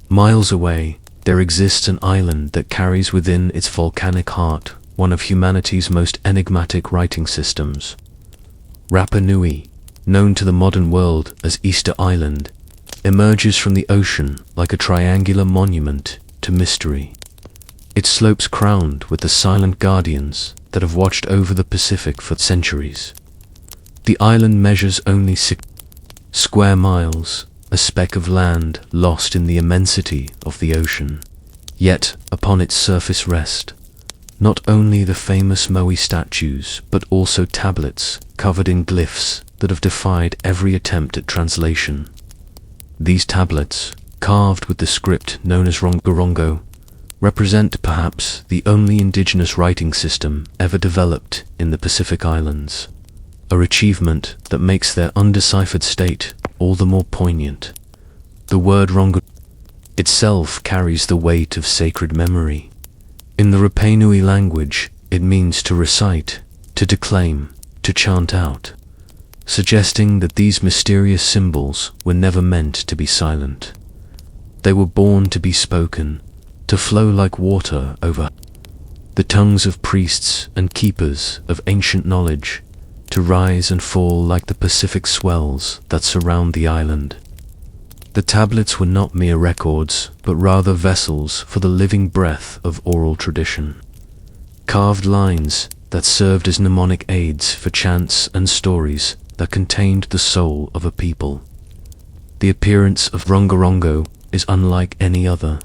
miles away, there exists an island that carries within its volcanic heart one of humanity's most enigmatic writing systems. Rapa Nui, known to the modern world as Easter Island, emerges from the ocean like a triangular monument to mystery, its slopes crowned with the silent guardians that have watched over the Pacific for centuries. The island measures only 6 square miles, a speck of land lost in the immensity of the ocean. Yet, upon its surface rest not only the famous Moai statues, but also tablets covered in glyphs that have defied every attempt at translation. These tablets, carved with the script known as Rongorongo, represent perhaps the only indigenous writing system ever developed in the Pacific Islands, an achievement that makes their undeciphered state all the more poignant. The word Rongo itself carries the weight of sacred memory. In the Rapa Nui language, it means to recite, to declaim, to chant out, suggesting that these mysterious symbols were never meant to be silent. They were born to be spoken, to flow like water over the tongues of priests and keepers of ancient knowledge, to rise and fall like the Pacific swells that surround the island. The tablets were not mere records, but rather vessels for the living breath of oral tradition. Carved lines that served as mnemonic aids for chants and stories that contained the soul of a people. The appearance of Rongorongo is unlike any other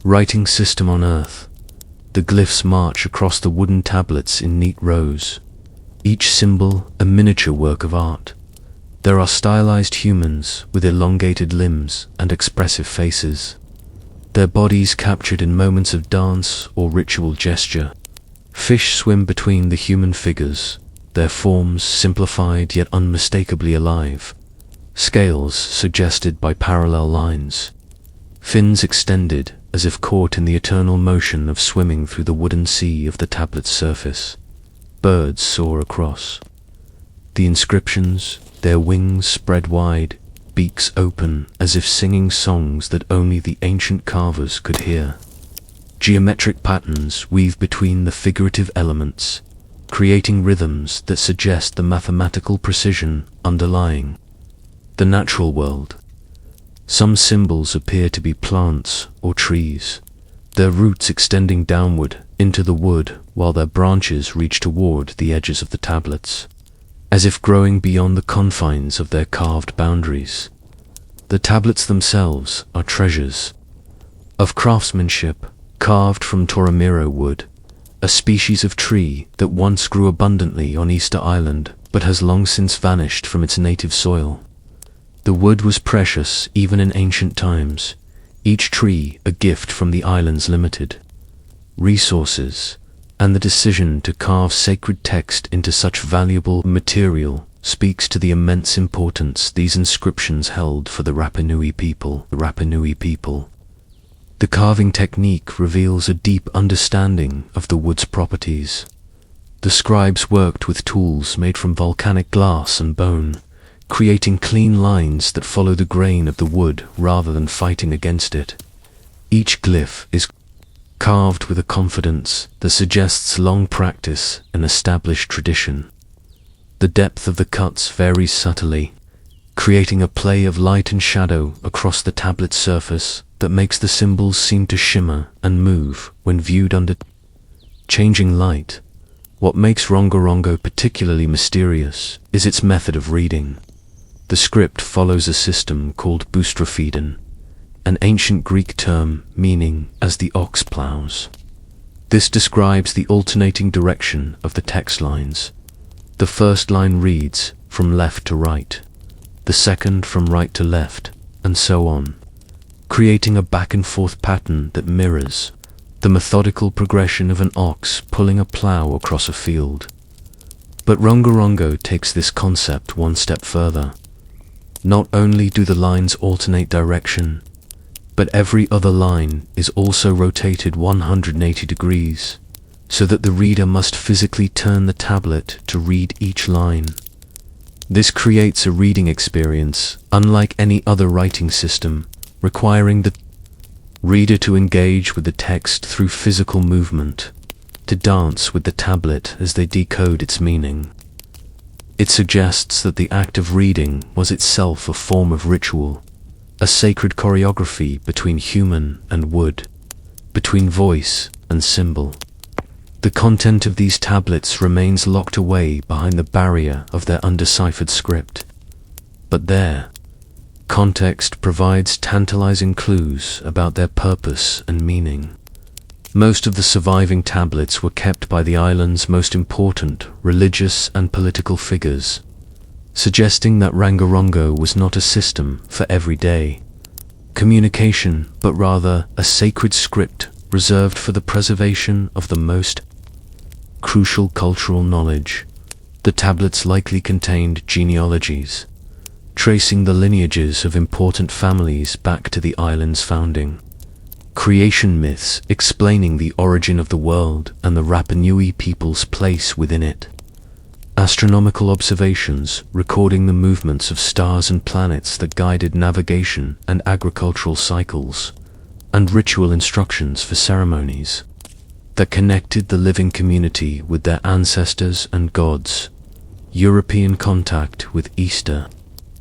writing system on Earth. The glyphs march across the wooden tablets in neat rows, each symbol a miniature work of art. There are stylized humans with elongated limbs and expressive faces, their bodies captured in moments of dance or ritual gesture. Fish swim between the human figures, their forms simplified yet unmistakably alive, scales suggested by parallel lines, fins extended as if caught in the eternal motion of swimming through the wooden sea of the tablet's surface. Birds soar across. The inscriptions, their wings spread wide, beaks open as if singing songs that only the ancient carvers could hear. Geometric patterns weave between the figurative elements, creating rhythms that suggest the mathematical precision underlying the natural world. Some symbols appear to be plants or trees, their roots extending downward into the wood while their branches reach toward the edges of the tablets, as if growing beyond the confines of their carved boundaries. The tablets themselves are treasures of craftsmanship, carved from Toramiro wood, a species of tree that once grew abundantly on Easter Island but has long since vanished from its native soil. The wood was precious even in ancient times, each tree a gift from the island's limited resources, and the decision to carve sacred text into such valuable material speaks to the immense importance these inscriptions held for the Rapa Nui people. The carving technique reveals a deep understanding of the wood's properties. The scribes worked with tools made from volcanic glass and bone, creating clean lines that follow the grain of the wood rather than fighting against it. Each glyph is carved with a confidence that suggests long practice and established tradition. The depth of the cuts varies subtly, creating a play of light and shadow across the tablet's surface that makes the symbols seem to shimmer and move when viewed under changing light. What makes Rongorongo particularly mysterious is its method of reading. The script follows a system called boustrophedon, an ancient Greek term meaning as the ox plows. This describes the alternating direction of the text lines. The first line reads from left to right, the second from right to left, and so on, creating a back-and-forth pattern that mirrors the methodical progression of an ox pulling a plow across a field. But Rongorongo takes this concept one step further. Not only do the lines alternate direction, but every other line is also rotated 180 degrees, so that the reader must physically turn the tablet to read each line. This creates a reading experience unlike any other writing system, requiring the reader to engage with the text through physical movement, to dance with the tablet as they decode its meaning. It suggests that the act of reading was itself a form of ritual, a sacred choreography between human and wood, between voice and symbol. The content of these tablets remains locked away behind the barrier of their undeciphered script. But there, context provides tantalizing clues about their purpose and meaning. Most of the surviving tablets were kept by the island's most important religious and political figures. suggesting that Rongorongo was not a system for everyday communication, but rather a sacred script reserved for the preservation of the most crucial cultural knowledge. The tablets likely contained genealogies, tracing the lineages of important families back to the island's founding, creation myths explaining the origin of the world and the Rapa Nui people's place within it, astronomical observations recording the movements of stars and planets that guided navigation and agricultural cycles, and ritual instructions for ceremonies that connected the living community with their ancestors and gods. European contact with Easter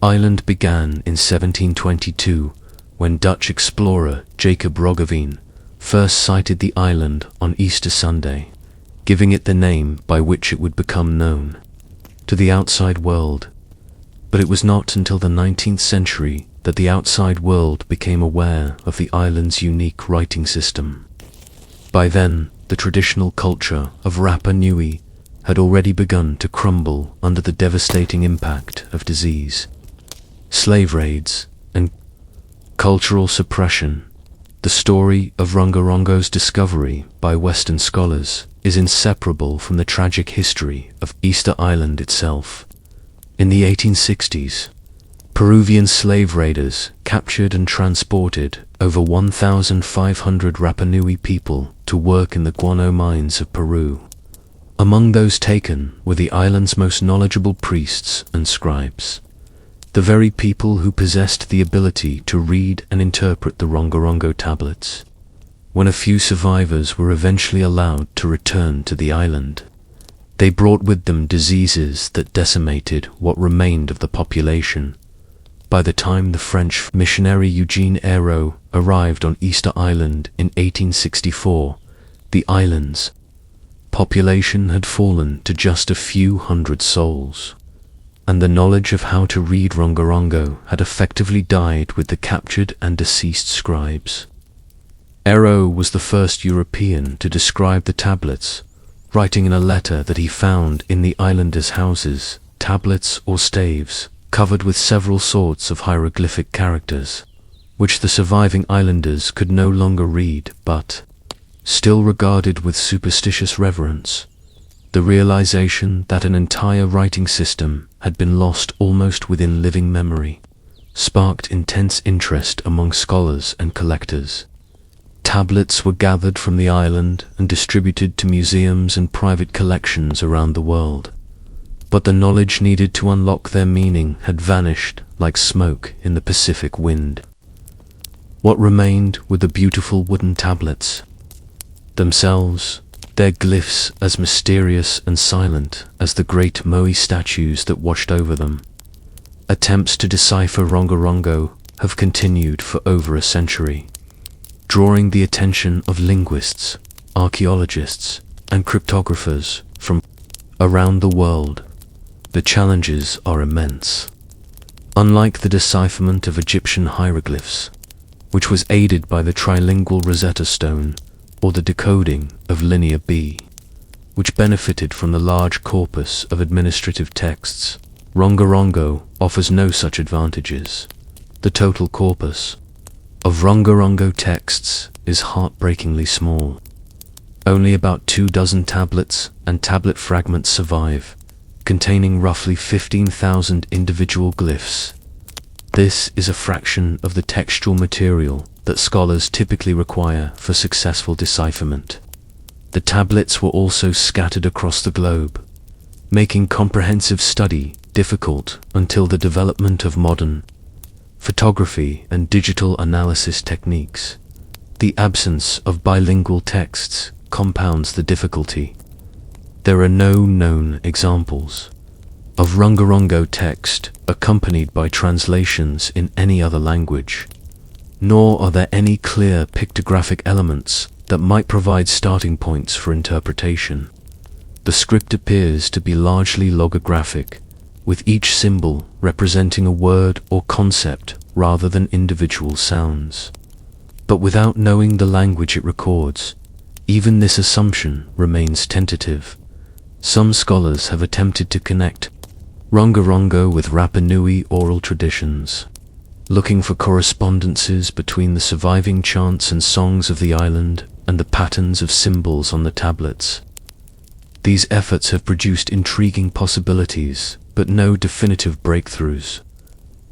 Island began in 1722 when Dutch explorer Jacob Roggeveen first sighted the island on Easter Sunday, giving it the name by which it would become known to the outside world. But it was not until the 19th century that the outside world became aware of the island's unique writing system. By then, the traditional culture of Rapa Nui had already begun to crumble under the devastating impact of disease, slave raids, and cultural suppression. The story of Rongorongo's discovery by Western scholars is inseparable from the tragic history of Easter Island itself. In the 1860s, Peruvian slave raiders captured and transported over 1,500 Rapa Nui people to work in the guano mines of Peru. Among those taken were the island's most knowledgeable priests and scribes, the very people who possessed the ability to read and interpret the Rongorongo tablets. When a few survivors were eventually allowed to return to the island, they brought with them diseases that decimated what remained of the population. By the time the French missionary Eugene Ayrault arrived on Easter Island in 1864, the island's population had fallen to just a few hundred souls, and the knowledge of how to read Rongorongo had effectively died with the captured and deceased scribes. Ayrault was the first European to describe the tablets, writing in a letter that he found in the islanders' houses, tablets or staves, covered with several sorts of hieroglyphic characters, which the surviving islanders could no longer read, but still regarded with superstitious reverence. The realization that an entire writing system had been lost almost within living memory sparked intense interest among scholars and collectors. Tablets were gathered from the island and distributed to museums and private collections around the world. But the knowledge needed to unlock their meaning had vanished like smoke in the Pacific wind. What remained were the beautiful wooden tablets themselves, their glyphs as mysterious and silent as the great Moai statues that watched over them. Attempts to decipher Rongorongo have continued for over a century, drawing the attention of linguists, archaeologists, and cryptographers from around the world. The challenges are immense. Unlike the decipherment of Egyptian hieroglyphs, which was aided by the trilingual Rosetta Stone, or the decoding of Linear B, which benefited from the large corpus of administrative texts, Rongorongo offers no such advantages. The total corpus of Rongorongo texts is heartbreakingly small. Only about 24 tablets and tablet fragments survive, containing roughly 15,000 individual glyphs. This is a fraction of the textual material that scholars typically require for successful decipherment. The tablets were also scattered across the globe, making comprehensive study difficult until the development of modern photography and digital analysis techniques. The absence of bilingual texts compounds the difficulty. There are no known examples of Rongorongo text accompanied by translations in any other language, nor are there any clear pictographic elements that might provide starting points for interpretation. The script appears to be largely logographic, with each symbol representing a word or concept rather than individual sounds. But without knowing the language it records, even this assumption remains tentative. Some scholars have attempted to connect Rongorongo with Rapa Nui oral traditions, looking for correspondences between the surviving chants and songs of the island and the patterns of symbols on the tablets. These efforts have produced intriguing possibilities, but no definitive breakthroughs.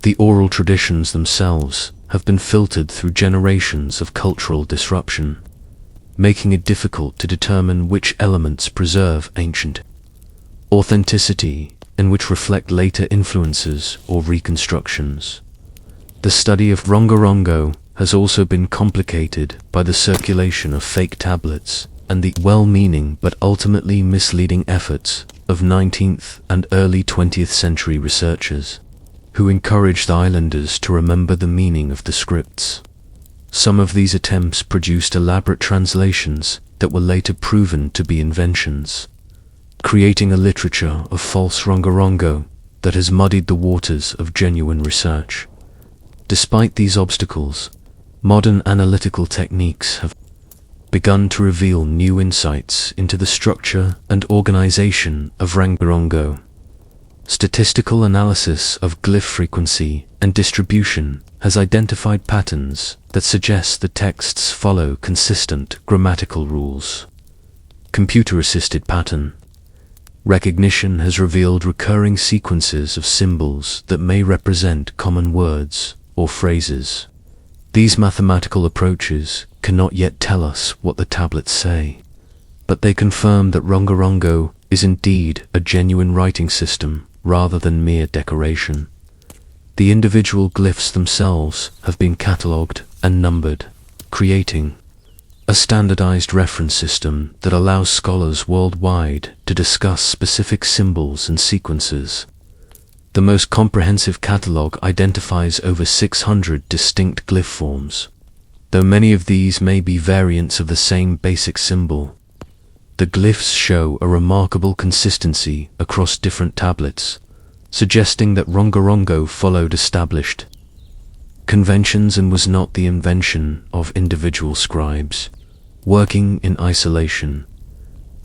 The oral traditions themselves have been filtered through generations of cultural disruption, making it difficult to determine which elements preserve ancient authenticity and which reflect later influences or reconstructions. The study of Rongorongo has also been complicated by the circulation of fake tablets and the well-meaning but ultimately misleading efforts of 19th and early 20th century researchers, who encouraged islanders to remember the meaning of the scripts. Some of these attempts produced elaborate translations that were later proven to be inventions, creating a literature of false Rongorongo that has muddied the waters of genuine research. Despite these obstacles, modern analytical techniques have begun to reveal new insights into the structure and organization of Rongorongo. Statistical analysis of glyph frequency and distribution has identified patterns that suggest the texts follow consistent grammatical rules. Computer-assisted pattern recognition has revealed recurring sequences of symbols that may represent common words or phrases. These mathematical approaches cannot yet tell us what the tablets say, but they confirm that Rongorongo is indeed a genuine writing system rather than mere decoration. The individual glyphs themselves have been catalogued and numbered, creating a standardized reference system that allows scholars worldwide to discuss specific symbols and sequences. The most comprehensive catalogue identifies over 600 distinct glyph forms, though many of these may be variants of the same basic symbol. The glyphs show a remarkable consistency across different tablets, suggesting that Rongorongo followed established conventions and was not the invention of individual scribes working in isolation.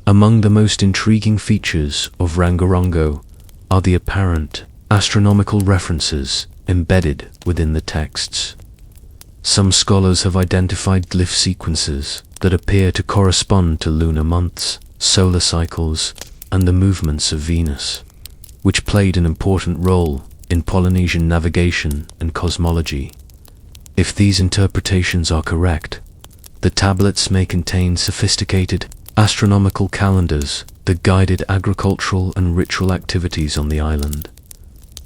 Among the most intriguing features of Rongorongo are the apparent astronomical references embedded within the texts. Some scholars have identified glyph sequences that appear to correspond to lunar months, solar cycles, and the movements of Venus, which played an important role in Polynesian navigation and cosmology. If these interpretations are correct, the tablets may contain sophisticated astronomical calendars that guided agricultural and ritual activities on the island.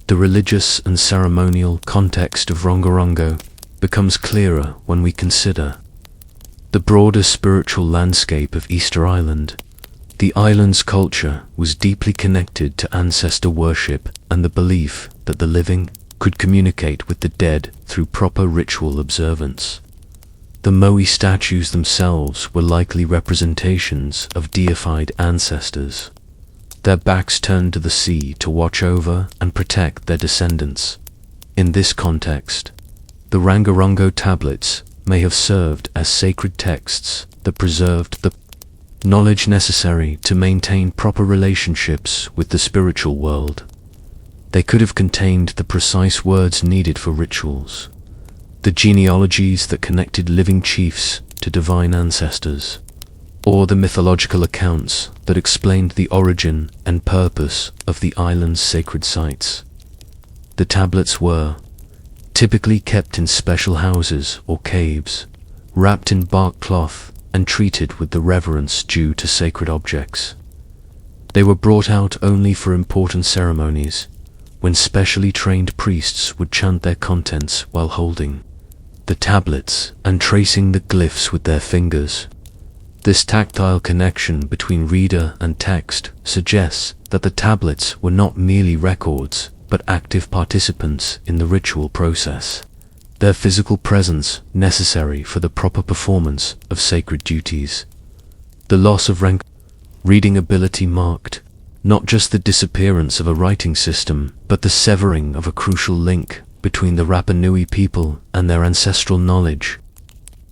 The religious and ceremonial context of Rongorongo becomes clearer when we consider the broader spiritual landscape of Easter Island. The island's culture was deeply connected to ancestor worship and the belief that the living could communicate with the dead through proper ritual observance. The moai statues themselves were likely representations of deified ancestors, their backs turned to the sea to watch over and protect their descendants. In this context, the Rongorongo tablets may have served as sacred texts that preserved the knowledge necessary to maintain proper relationships with the spiritual world. They could have contained the precise words needed for rituals, the genealogies that connected living chiefs to divine ancestors, or the mythological accounts that explained the origin and purpose of the island's sacred sites. The tablets were typically kept in special houses or caves, wrapped in bark cloth and treated with the reverence due to sacred objects. They were brought out only for important ceremonies, when specially trained priests would chant their contents while holding the tablets and tracing the glyphs with their fingers. This tactile connection between reader and text suggests that the tablets were not merely records, but active participants in the ritual process, their physical presence necessary for the proper performance of sacred duties. The loss of reading ability marked not just the disappearance of a writing system, but the severing of a crucial link between the Rapa Nui people and their ancestral knowledge.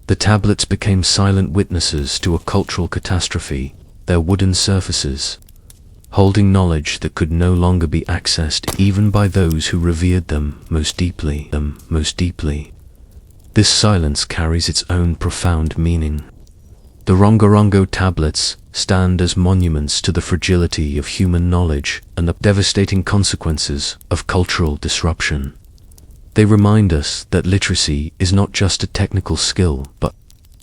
The tablets became silent witnesses to a cultural catastrophe, their wooden surfaces, holding knowledge that could no longer be accessed even by those who revered them most deeply. This silence carries its own profound meaning. The Rongorongo tablets stand as monuments to the fragility of human knowledge and the devastating consequences of cultural disruption. They remind us that literacy is not just a technical skill, but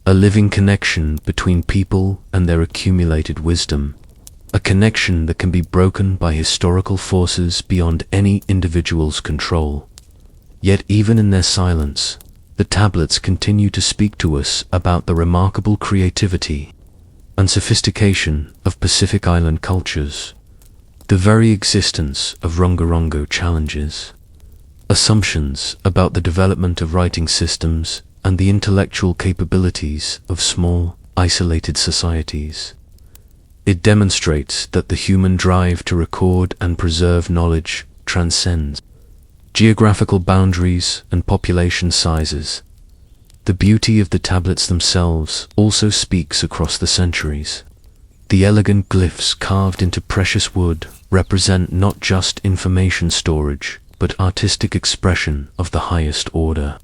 a living connection between people and their accumulated wisdom, a connection that can be broken by historical forces beyond any individual's control. Yet even in their silence, the tablets continue to speak to us about the remarkable creativity and sophistication of Pacific Island cultures. The very existence of Rongorongo challenges assumptions about the development of writing systems and the intellectual capabilities of small, isolated societies. It demonstrates that the human drive to record and preserve knowledge transcends geographical boundaries and population sizes. The beauty of the tablets themselves also speaks across the centuries. The elegant glyphs carved into precious wood represent not just information storage, but artistic expression of the highest order.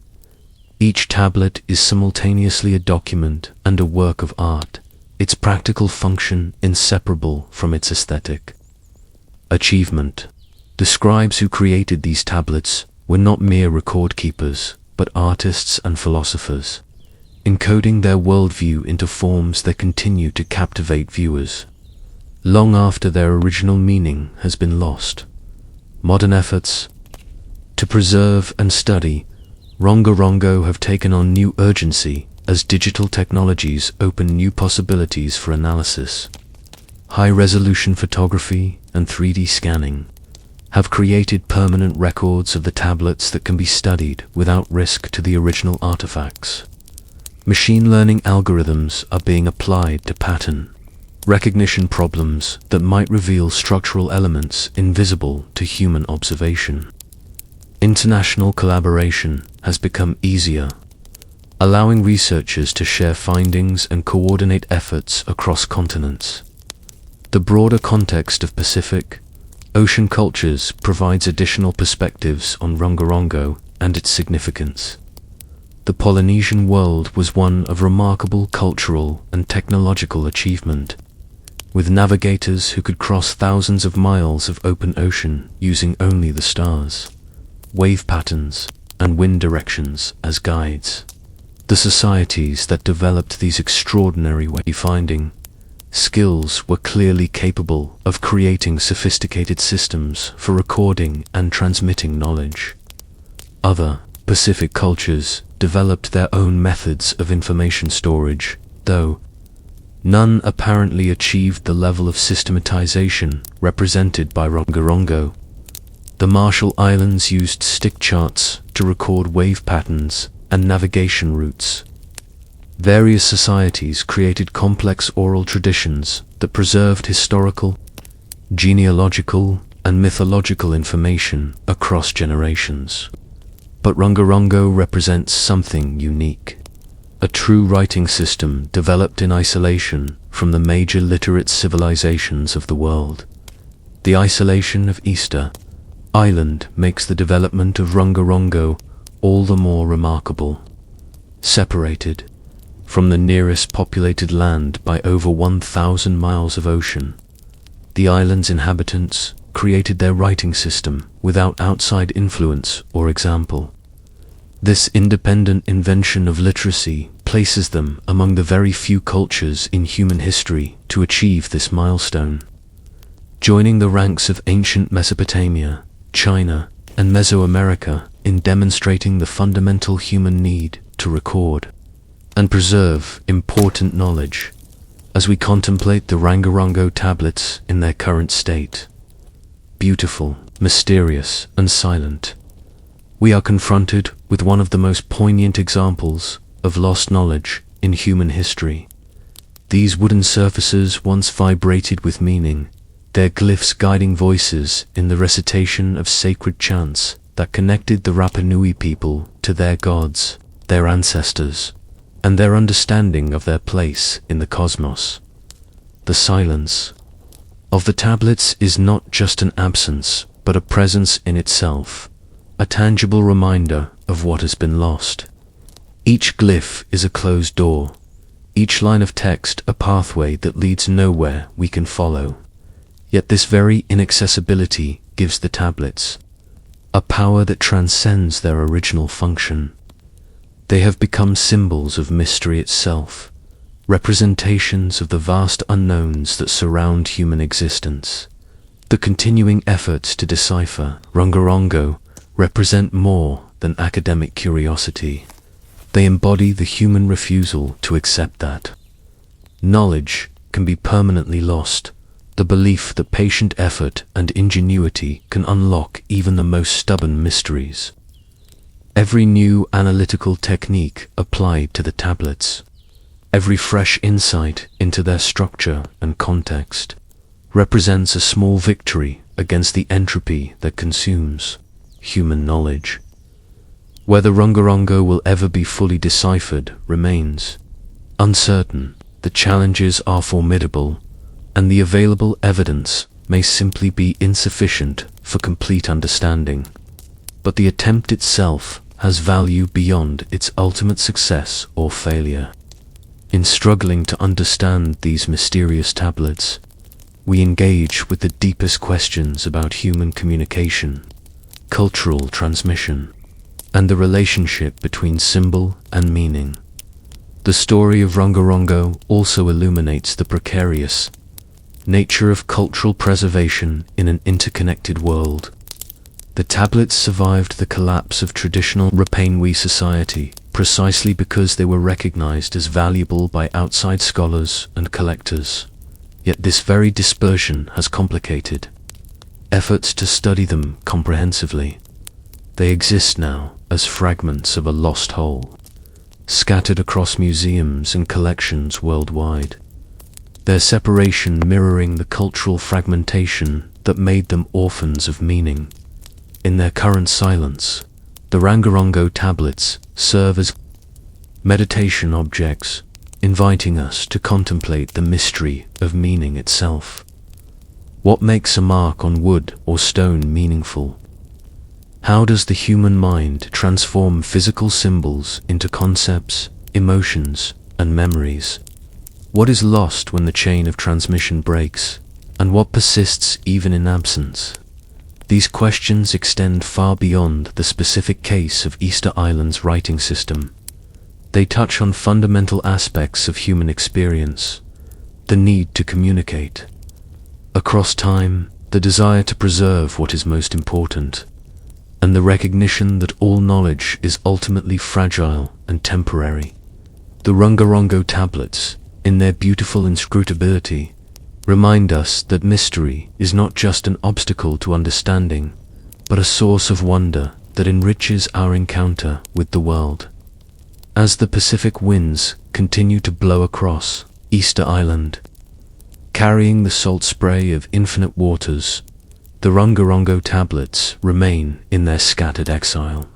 Each tablet is simultaneously a document and a work of art, its practical function inseparable from its aesthetic achievement. The scribes who created these tablets were not mere record keepers, but artists and philosophers, encoding their worldview into forms that continue to captivate viewers, long after their original meaning has been lost. Modern efforts to preserve and study Rongorongo have taken on new urgency as digital technologies open new possibilities for analysis. High-resolution photography and 3D scanning have created permanent records of the tablets that can be studied without risk to the original artifacts. Machine learning algorithms are being applied to pattern recognition problems that might reveal structural elements invisible to human observation. International collaboration has become easier, allowing researchers to share findings and coordinate efforts across continents. The broader context of Pacific Ocean cultures provides additional perspectives on Rongorongo and its significance. The Polynesian world was one of remarkable cultural and technological achievement, with navigators who could cross thousands of miles of open ocean using only the stars, wave patterns, and wind directions as guides. The societies that developed these extraordinary wayfinding skills were clearly capable of creating sophisticated systems for recording and transmitting knowledge. Other Pacific cultures developed their own methods of information storage, though none apparently achieved the level of systematization represented by Rongorongo. The Marshall Islands used stick charts to record wave patterns and navigation routes. Various societies created complex oral traditions that preserved historical, genealogical, and mythological information across generations. But Rongorongo represents something unique, a true writing system developed in isolation from the major literate civilizations of the world. The isolation of Easter Island makes the development of Rongorongo all the more remarkable. Separated from the nearest populated land by over 1,000 miles of ocean, the island's inhabitants created their writing system without outside influence or example. This independent invention of literacy places them among the very few cultures in human history to achieve this milestone, joining the ranks of ancient Mesopotamia, China, and Mesoamerica in demonstrating the fundamental human need to record and preserve important knowledge. As we contemplate the Rongorongo tablets in their current state, beautiful, mysterious, and silent, we are confronted with one of the most poignant examples of lost knowledge in human history. These wooden surfaces once vibrated with meaning, their glyphs guiding voices in the recitation of sacred chants that connected the Rapa Nui people to their gods, their ancestors, and their understanding of their place in the cosmos. The silence of the tablets is not just an absence, but a presence in itself, a tangible reminder of what has been lost. Each glyph is a closed door, each line of text a pathway that leads nowhere we can follow. Yet this very inaccessibility gives the tablets a power that transcends their original function. They have become symbols of mystery itself, representations of the vast unknowns that surround human existence. The continuing efforts to decipher Rongorongo represent more than academic curiosity. They embody the human refusal to accept that knowledge can be permanently lost, the belief that patient effort and ingenuity can unlock even the most stubborn mysteries. Every new analytical technique applied to the tablets, every fresh insight into their structure and context, represents a small victory against the entropy that consumes human knowledge. Whether Rongorongo will ever be fully deciphered remains uncertain. The challenges are formidable, and the available evidence may simply be insufficient for complete understanding. But the attempt itself has value beyond its ultimate success or failure. In struggling to understand these mysterious tablets, we engage with the deepest questions about human communication, cultural transmission, and the relationship between symbol and meaning. The story of Rongorongo also illuminates the precarious nature of cultural preservation in an interconnected world. The tablets survived the collapse of traditional Rapa society precisely because they were recognized as valuable by outside scholars and collectors. Yet this very dispersion has complicated efforts to study them comprehensively. They exist now as fragments of a lost whole, scattered across museums and collections worldwide, their separation mirroring the cultural fragmentation that made them orphans of meaning. In their current silence, the Rongorongo tablets serve as meditation objects, inviting us to contemplate the mystery of meaning itself. What makes a mark on wood or stone meaningful? How does the human mind transform physical symbols into concepts, emotions, and memories? What is lost when the chain of transmission breaks, and what persists even in absence? These questions extend far beyond the specific case of Easter Island's writing system. They touch on fundamental aspects of human experience, the need to communicate across time, the desire to preserve what is most important, and the recognition that all knowledge is ultimately fragile and temporary. The Rongorongo tablets, in their beautiful inscrutability, remind us that mystery is not just an obstacle to understanding, but a source of wonder that enriches our encounter with the world. As the Pacific winds continue to blow across Easter Island, carrying the salt spray of infinite waters, the Rongorongo tablets remain in their scattered exile,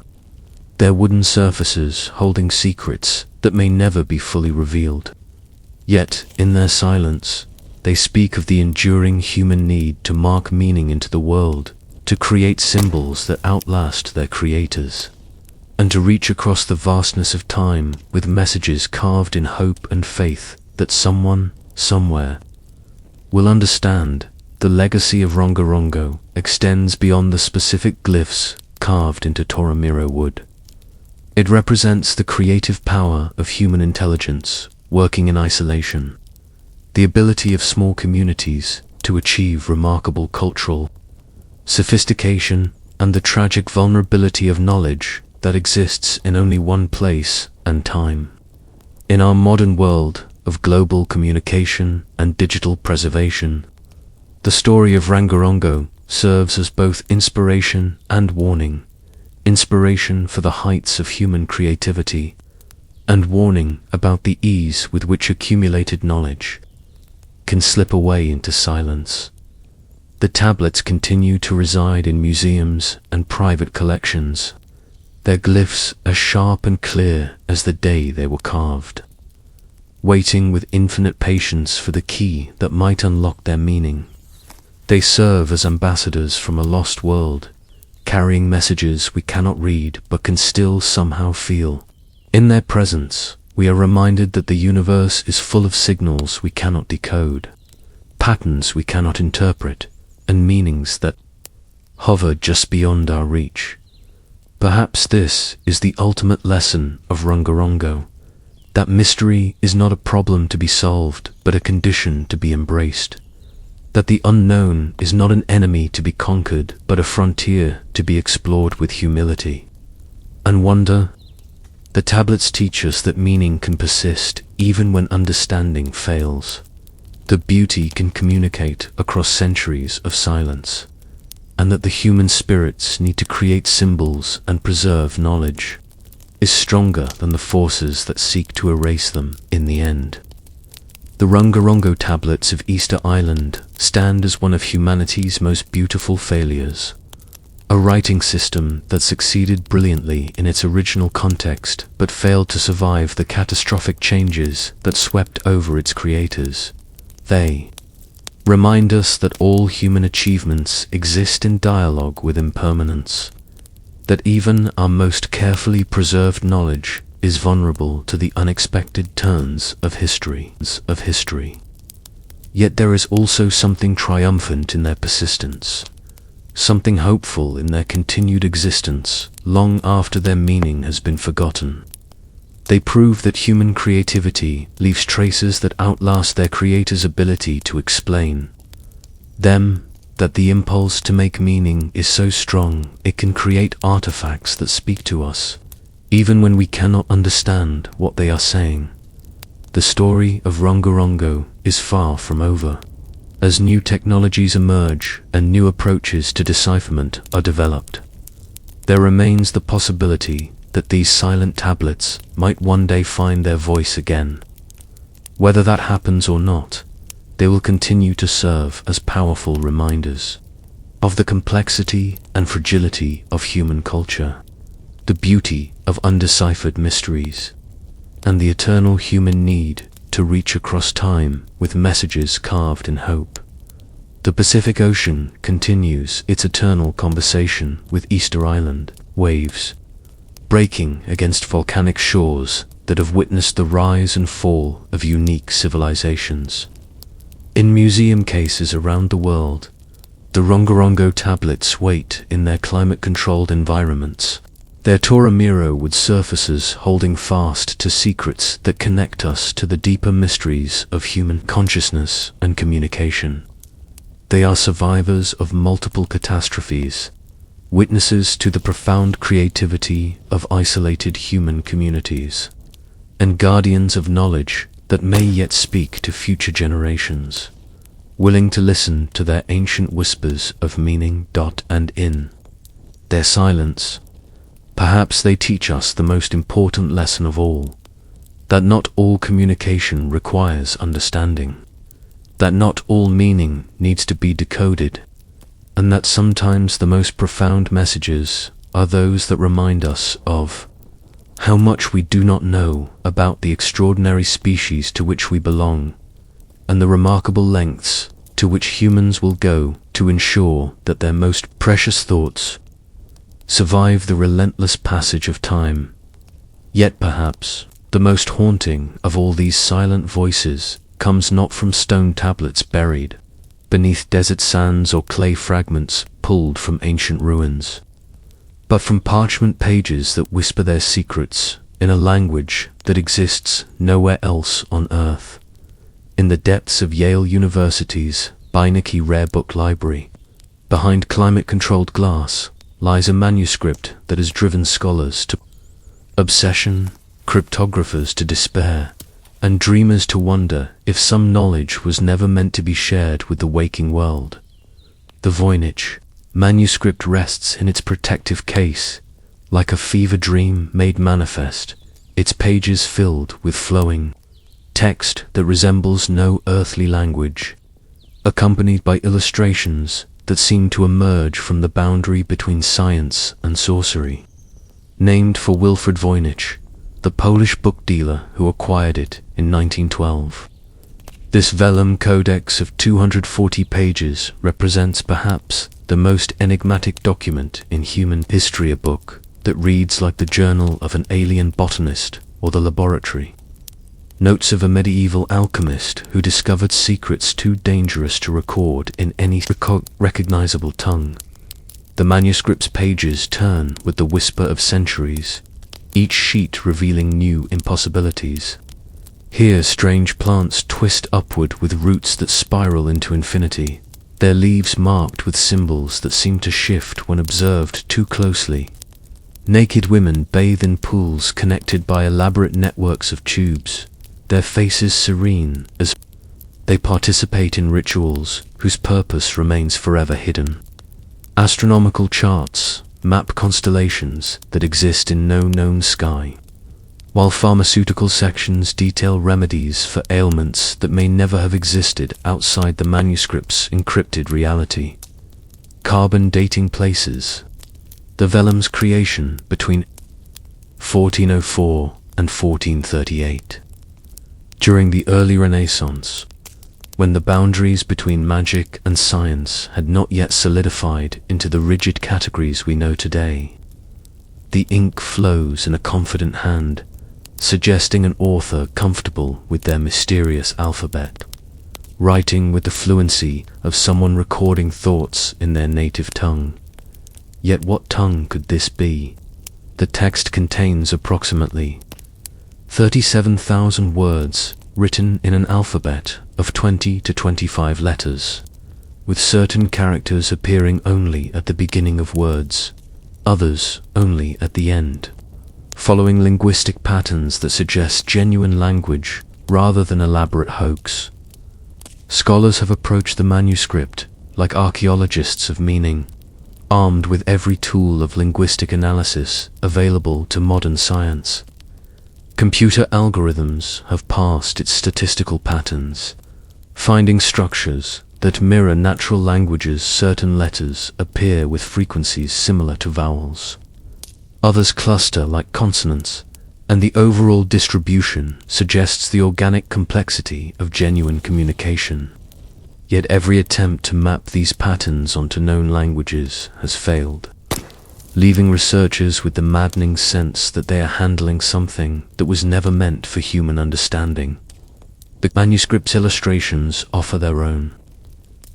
their wooden surfaces holding secrets that may never be fully revealed. Yet, in their silence, they speak of the enduring human need to mark meaning into the world, to create symbols that outlast their creators, and to reach across the vastness of time with messages carved in hope and faith that someone, somewhere, will understand. The legacy of Rongorongo extends beyond the specific glyphs carved into Toromiro wood. It represents the creative power of human intelligence working in isolation, the ability of small communities to achieve remarkable cultural sophistication, and the tragic vulnerability of knowledge that exists in only one place and time. In our modern world of global communication and digital preservation, the story of Rongorongo serves as both inspiration and warning. Inspiration for the heights of human creativity, and warning about the ease with which accumulated knowledge can slip away into silence. The tablets continue to reside in museums and private collections, their glyphs as sharp and clear as the day they were carved, waiting with infinite patience for the key that might unlock their meaning. They serve as ambassadors from a lost world, carrying messages we cannot read but can still somehow feel. In their presence, we are reminded that the universe is full of signals we cannot decode, patterns we cannot interpret, and meanings that hover just beyond our reach. Perhaps this is the ultimate lesson of Rongorongo, that mystery is not a problem to be solved, but a condition to be embraced. That the unknown is not an enemy to be conquered, but a frontier to be explored with humility and wonder. The tablets teach us that meaning can persist even when understanding fails. That beauty can communicate across centuries of silence, and that the human spirits need to create symbols and preserve knowledge is stronger than the forces that seek to erase them in the end. The Rongorongo tablets of Easter Island stand as one of humanity's most beautiful failures, a writing system that succeeded brilliantly in its original context but failed to survive the catastrophic changes that swept over its creators. They remind us that all human achievements exist in dialogue with impermanence, that even our most carefully preserved knowledge is vulnerable to the unexpected turns of history. Yet there is also something triumphant in their persistence, something hopeful in their continued existence long after their meaning has been forgotten. They prove that human creativity leaves traces that outlast their creator's ability to explain them, that the impulse to make meaning is so strong it can create artifacts that speak to us, even when we cannot understand what they are saying. The story of Rongorongo is far from over. As new technologies emerge and new approaches to decipherment are developed, there remains the possibility that these silent tablets might one day find their voice again. Whether that happens or not, they will continue to serve as powerful reminders of the complexity and fragility of human culture, the beauty of undeciphered mysteries, and the eternal human need to reach across time with messages carved in hope. The Pacific Ocean continues its eternal conversation with Easter Island, waves breaking against volcanic shores that have witnessed the rise and fall of unique civilizations. In museum cases around the world, the Rongorongo tablets wait in their climate-controlled environments, their Toramiro wood surfaces holding fast to secrets that connect us to the deeper mysteries of human consciousness and communication. They are survivors of multiple catastrophes, witnesses to the profound creativity of isolated human communities, and guardians of knowledge that may yet speak to future generations, willing to listen to their ancient whispers of meaning. And in their silence, perhaps they teach us the most important lesson of all, that not all communication requires understanding, that not all meaning needs to be decoded, and that sometimes the most profound messages are those that remind us of how much we do not know about the extraordinary species to which we belong, and the remarkable lengths to which humans will go to ensure that their most precious thoughts survive the relentless passage of time. Yet perhaps the most haunting of all these silent voices comes not from stone tablets buried beneath desert sands or clay fragments pulled from ancient ruins, but from parchment pages that whisper their secrets in a language that exists nowhere else on Earth. In the depths of Yale University's Beinecke Rare Book Library, behind climate-controlled glass, lies a manuscript that has driven scholars to obsession, cryptographers to despair, and dreamers to wonder if some knowledge was never meant to be shared with the waking world. The Voynich manuscript rests in its protective case, like a fever dream made manifest, its pages filled with flowing text that resembles no earthly language, accompanied by illustrations that seem to emerge from the boundary between science and sorcery. Named for Wilfred Voynich, the Polish book dealer who acquired it in 1912. This vellum codex of 240 pages represents perhaps the most enigmatic document in human history, a book that reads like the journal of an alien botanist or the laboratory. Notes of a medieval alchemist who discovered secrets too dangerous to record in any recognizable tongue. The manuscript's pages turn with the whisper of centuries, each sheet revealing new impossibilities. Here strange plants twist upward with roots that spiral into infinity, their leaves marked with symbols that seem to shift when observed too closely. Naked women bathe in pools connected by elaborate networks of tubes, their faces serene as they participate in rituals whose purpose remains forever hidden. Astronomical charts map constellations that exist in no known sky, while pharmaceutical sections detail remedies for ailments that may never have existed outside the manuscript's encrypted reality. Carbon dating places the vellum's creation between 1404 and 1438. During the early Renaissance, when the boundaries between magic and science had not yet solidified into the rigid categories we know today, the ink flows in a confident hand, suggesting an author comfortable with their mysterious alphabet, writing with the fluency of someone recording thoughts in their native tongue. Yet what tongue could this be? The text contains approximately 37,000 words written in an alphabet of 20 to 25 letters, with certain characters appearing only at the beginning of words, others only at the end, following linguistic patterns that suggest genuine language rather than elaborate hoax. Scholars have approached the manuscript like archaeologists of meaning, armed with every tool of linguistic analysis available to modern science. Computer algorithms have parsed its statistical patterns, finding structures that mirror natural languages. Certain letters appear with frequencies similar to vowels. Others cluster like consonants, and the overall distribution suggests the organic complexity of genuine communication. Yet every attempt to map these patterns onto known languages has failed, leaving researchers with the maddening sense that they are handling something that was never meant for human understanding. The manuscript's illustrations offer their own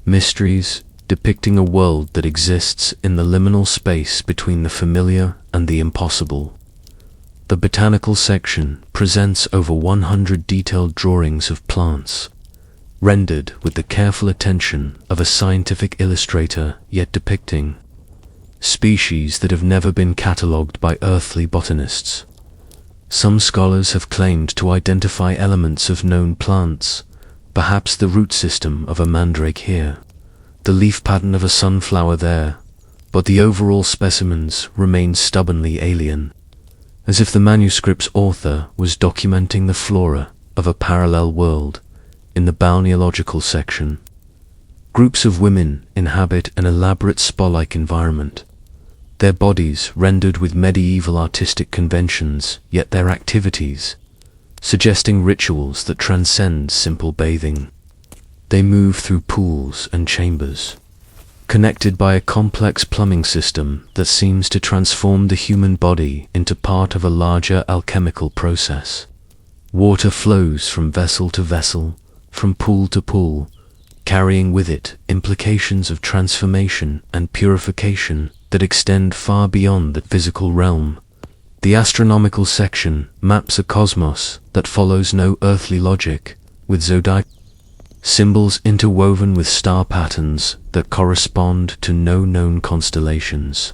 mysteries, depicting a world that exists in the liminal space between the familiar and the impossible. The botanical section presents over 100 detailed drawings of plants, rendered with the careful attention of a scientific illustrator, yet depicting species that have never been catalogued by earthly botanists. Some scholars have claimed to identify elements of known plants, perhaps the root system of a mandrake here, the leaf pattern of a sunflower there, but the overall specimens remain stubbornly alien, as if the manuscript's author was documenting the flora of a parallel world. In the balneological section, groups of women inhabit an elaborate spa-like environment, their bodies rendered with medieval artistic conventions, yet their activities suggesting rituals that transcend simple bathing. They move through pools and chambers, connected by a complex plumbing system that seems to transform the human body into part of a larger alchemical process. Water flows from vessel to vessel, from pool to pool, carrying with it implications of transformation and purification that extend far beyond the physical realm. The astronomical section maps a cosmos that follows no earthly logic, with zodiac symbols interwoven with star patterns that correspond to no known constellations.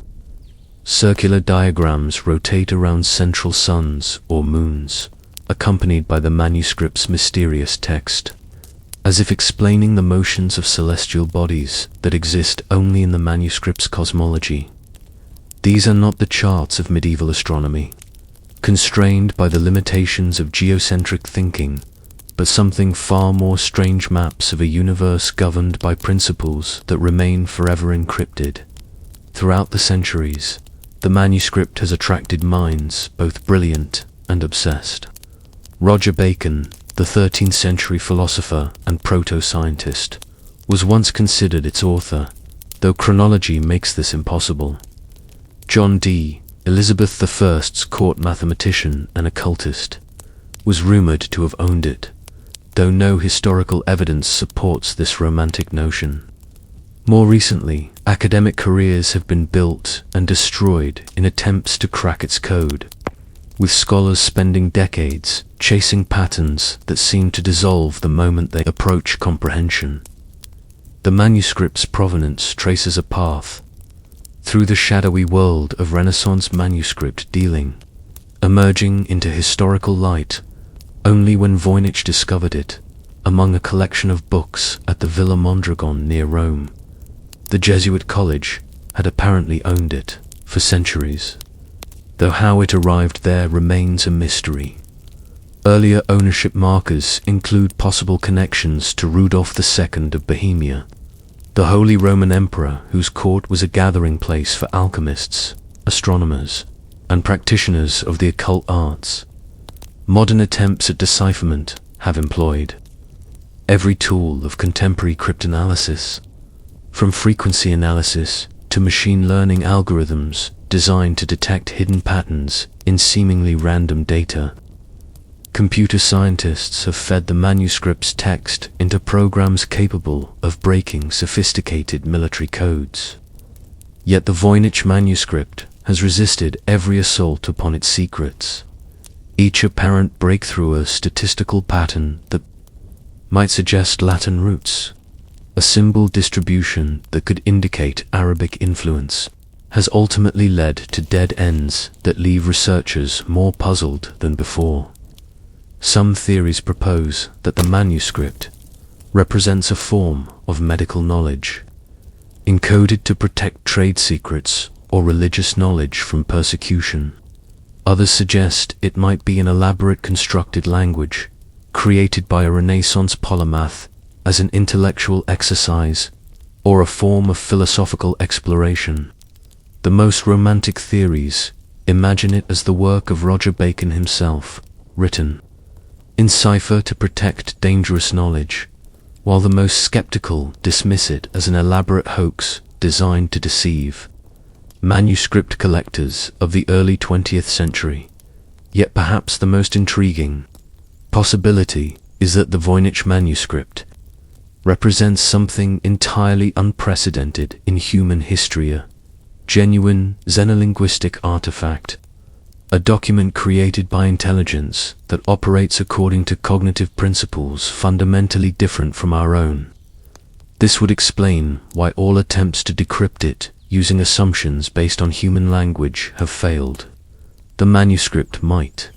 Circular diagrams rotate around central suns or moons, accompanied by the manuscript's mysterious text, as if explaining the motions of celestial bodies that exist only in the manuscript's cosmology. These are not the charts of medieval astronomy, constrained by the limitations of geocentric thinking, but something far more strange, maps of a universe governed by principles that remain forever encrypted. Throughout the centuries, the manuscript has attracted minds both brilliant and obsessed. Roger Bacon, the 13th century philosopher and proto-scientist, was once considered its author, though chronology makes this impossible. John Dee, Elizabeth I's court mathematician and occultist, was rumored to have owned it, though no historical evidence supports this romantic notion. More recently, academic careers have been built and destroyed in attempts to crack its code, with scholars spending decades chasing patterns that seem to dissolve the moment they approach comprehension. The manuscript's provenance traces a path through the shadowy world of Renaissance manuscript dealing, emerging into historical light only when Voynich discovered it among a collection of books at the Villa Mondragon near Rome. The Jesuit college had apparently owned it for centuries, though how it arrived there remains a mystery. Earlier ownership markers include possible connections to Rudolph II of Bohemia, the Holy Roman Emperor whose court was a gathering place for alchemists, astronomers, and practitioners of the occult arts. Modern attempts at decipherment have employed every tool of contemporary cryptanalysis, from frequency analysis to machine learning algorithms designed to detect hidden patterns in seemingly random data. Computer scientists have fed the manuscript's text into programs capable of breaking sophisticated military codes. Yet the Voynich manuscript has resisted every assault upon its secrets. Each apparent breakthrough a statistical pattern that might suggest Latin roots, a symbol distribution that could indicate Arabic influence, has ultimately led to dead ends that leave researchers more puzzled than before. Some theories propose that the manuscript represents a form of medical knowledge, encoded to protect trade secrets or religious knowledge from persecution. Others suggest it might be an elaborate constructed language, created by a Renaissance polymath as an intellectual exercise or a form of philosophical exploration. The most romantic theories imagine it as the work of Roger Bacon himself, written in cipher to protect dangerous knowledge, while the most skeptical dismiss it as an elaborate hoax designed to deceive manuscript collectors of the early 20th century. Yet perhaps the most intriguing possibility is that the Voynich manuscript represents something entirely unprecedented in human history, a genuine xenolinguistic artifact, a document created by intelligence that operates according to cognitive principles fundamentally different from our own. This would explain why all attempts to decrypt it using assumptions based on human language have failed. The manuscript might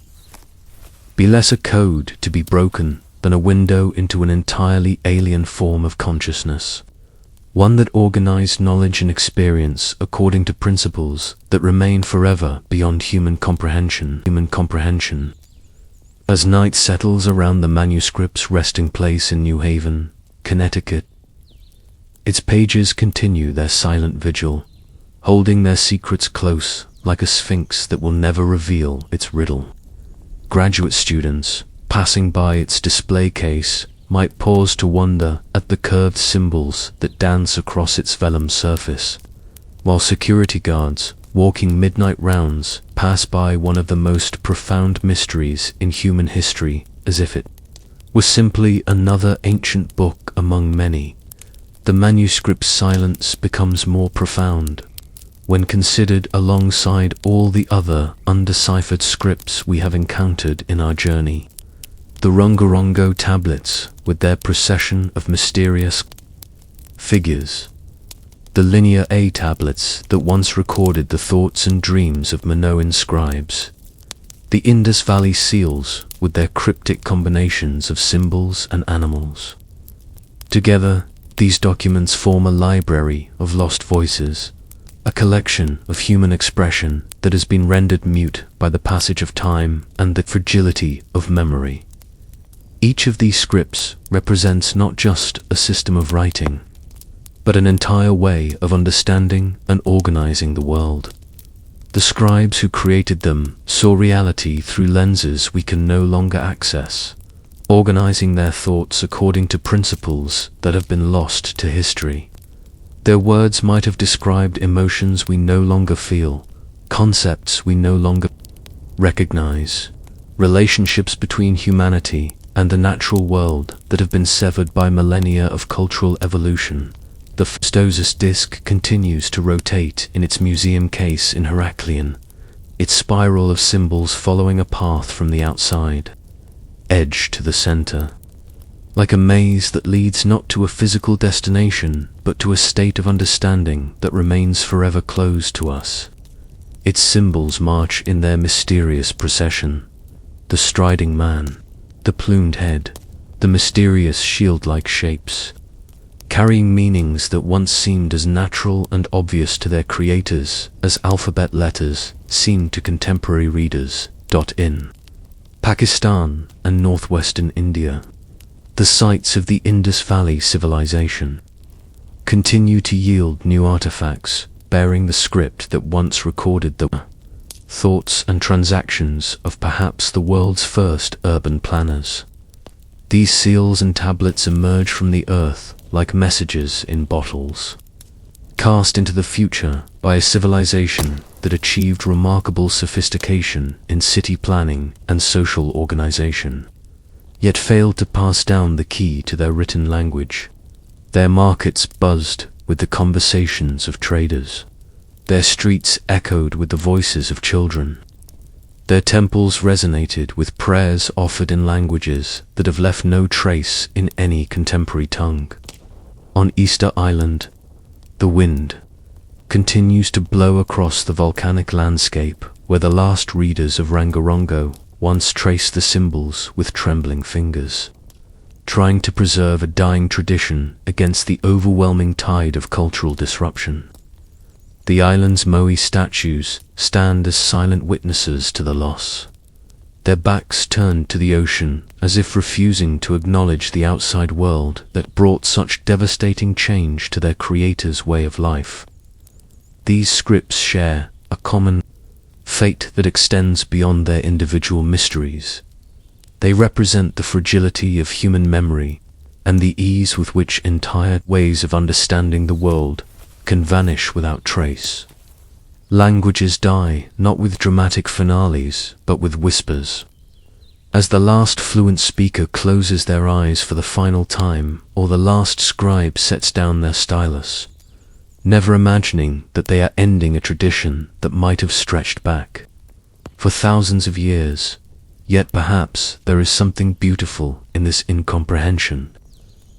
be less a code to be broken than a window into an entirely alien form of consciousness, one that organized knowledge and experience according to principles that remain forever beyond human comprehension. As night settles around the manuscript's resting place in New Haven, Connecticut, its pages continue their silent vigil, holding their secrets close like a sphinx that will never reveal its riddle. Graduate students, passing by its display case, might pause to wonder at the curved symbols that dance across its vellum surface, while security guards, walking midnight rounds, pass by one of the most profound mysteries in human history as if it was simply another ancient book among many. The manuscript's silence becomes more profound when considered alongside all the other undeciphered scripts we have encountered in our journey. The Rongorongo tablets, with their procession of mysterious figures. The Linear A tablets that once recorded the thoughts and dreams of Minoan scribes. The Indus Valley seals, with their cryptic combinations of symbols and animals. Together, these documents form a library of lost voices, a collection of human expression that has been rendered mute by the passage of time and the fragility of memory. Each of these scripts represents not just a system of writing, but an entire way of understanding and organizing the world. The scribes who created them saw reality through lenses we can no longer access, organizing their thoughts according to principles that have been lost to history. Their words might have described emotions we no longer feel, concepts we no longer recognize, relationships between humanity and the natural world that have been severed by millennia of cultural evolution. The Stosus disc continues to rotate in its museum case in Heraklion, its spiral of symbols following a path from the outside edge to the center, like a maze that leads not to a physical destination, but to a state of understanding that remains forever closed to us. Its symbols march in their mysterious procession: the striding man, the plumed head, the mysterious shield-like shapes, carrying meanings that once seemed as natural and obvious to their creators as alphabet letters seemed to contemporary readers. In Pakistan and northwestern India, the sites of the Indus Valley civilization continue to yield new artifacts bearing the script that once recorded the thoughts and transactions of perhaps the world's first urban planners. These seals and tablets emerge from the earth like messages in bottles, cast into the future by a civilization that achieved remarkable sophistication in city planning and social organization, yet failed to pass down the key to their written language. Their markets buzzed with the conversations of traders, their streets echoed with the voices of children, their temples resonated with prayers offered in languages that have left no trace in any contemporary tongue. On Easter Island, the wind continues to blow across the volcanic landscape where the last readers of Rongorongo once traced the symbols with trembling fingers, trying to preserve a dying tradition against the overwhelming tide of cultural disruption. The island's Moai statues stand as silent witnesses to the loss, their backs turned to the ocean as if refusing to acknowledge the outside world that brought such devastating change to their creators' way of life. These scripts share a common fate that extends beyond their individual mysteries. They represent the fragility of human memory and the ease with which entire ways of understanding the world can vanish without trace. Languages die not with dramatic finales, but with whispers. As the last fluent speaker closes their eyes for the final time, or the last scribe sets down their stylus, never imagining that they are ending a tradition that might have stretched back for thousands of years. Yet perhaps there is something beautiful in this incomprehension,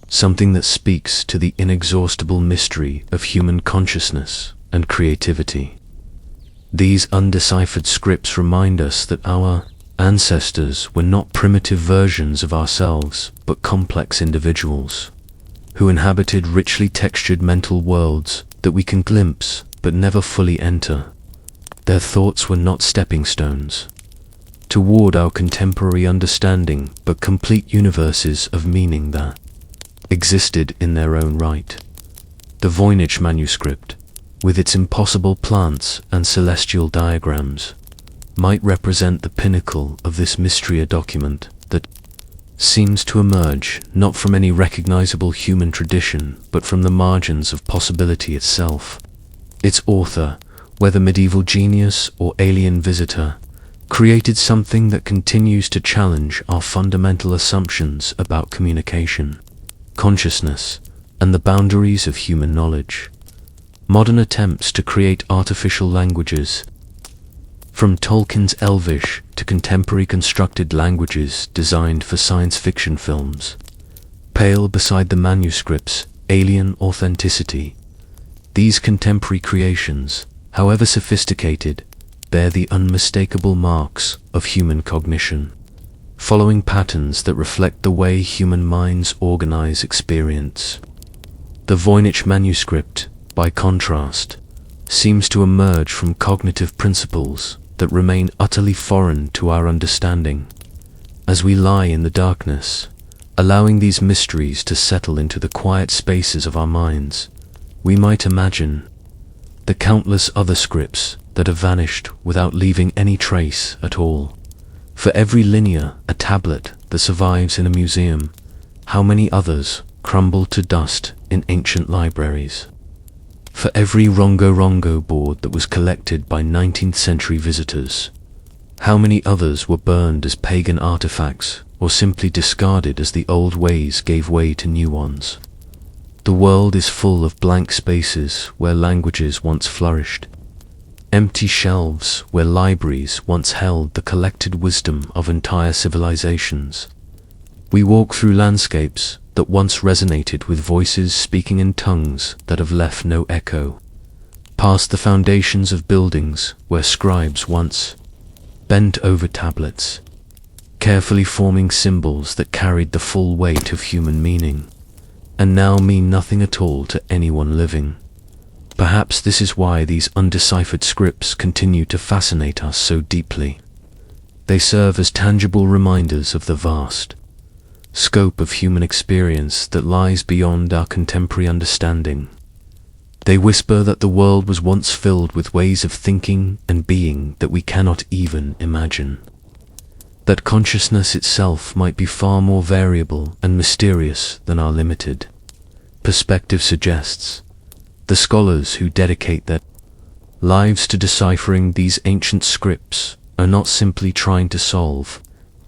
something that speaks to the inexhaustible mystery of human consciousness and creativity. These undeciphered scripts remind us that our ancestors were not primitive versions of ourselves, but complex individuals who inhabited richly textured mental worlds that we can glimpse but never fully enter. Their thoughts were not stepping stones toward our contemporary understanding, but complete universes of meaning that existed in their own right. The Voynich manuscript, with its impossible plants and celestial diagrams, might represent the pinnacle of this mystery, a document that seems to emerge not from any recognizable human tradition, but from the margins of possibility itself. Its author, whether medieval genius or alien visitor, created something that continues to challenge our fundamental assumptions about communication, consciousness, and the boundaries of human knowledge. Modern attempts to create artificial languages, from Tolkien's Elvish to contemporary constructed languages designed for science fiction films, pale beside the manuscript's alien authenticity. These contemporary creations, however sophisticated, bear the unmistakable marks of human cognition, following patterns that reflect the way human minds organize experience. The Voynich manuscript, by contrast, seems to emerge from cognitive principles that remain utterly foreign to our understanding. As we lie in the darkness, allowing these mysteries to settle into the quiet spaces of our minds, we might imagine the countless other scripts that have vanished without leaving any trace at all. For every linear, a tablet, that survives in a museum, how many others crumble to dust in ancient libraries? For every Rongorongo board that was collected by 19th century visitors, how many others were burned as pagan artifacts or simply discarded as the old ways gave way to new ones? The world is full of blank spaces where languages once flourished, empty shelves where libraries once held the collected wisdom of entire civilizations. We walk through landscapes that once resonated with voices speaking in tongues that have left no echo, past the foundations of buildings where scribes once bent over tablets, carefully forming symbols that carried the full weight of human meaning, and now mean nothing at all to anyone living. Perhaps this is why these undeciphered scripts continue to fascinate us so deeply. They serve as tangible reminders of the vast scope of human experience that lies beyond our contemporary understanding. They whisper that the world was once filled with ways of thinking and being that we cannot even imagine. That consciousness itself might be far more variable and mysterious than our limited perspective suggests. The scholars who dedicate their lives to deciphering these ancient scripts are not simply trying to solve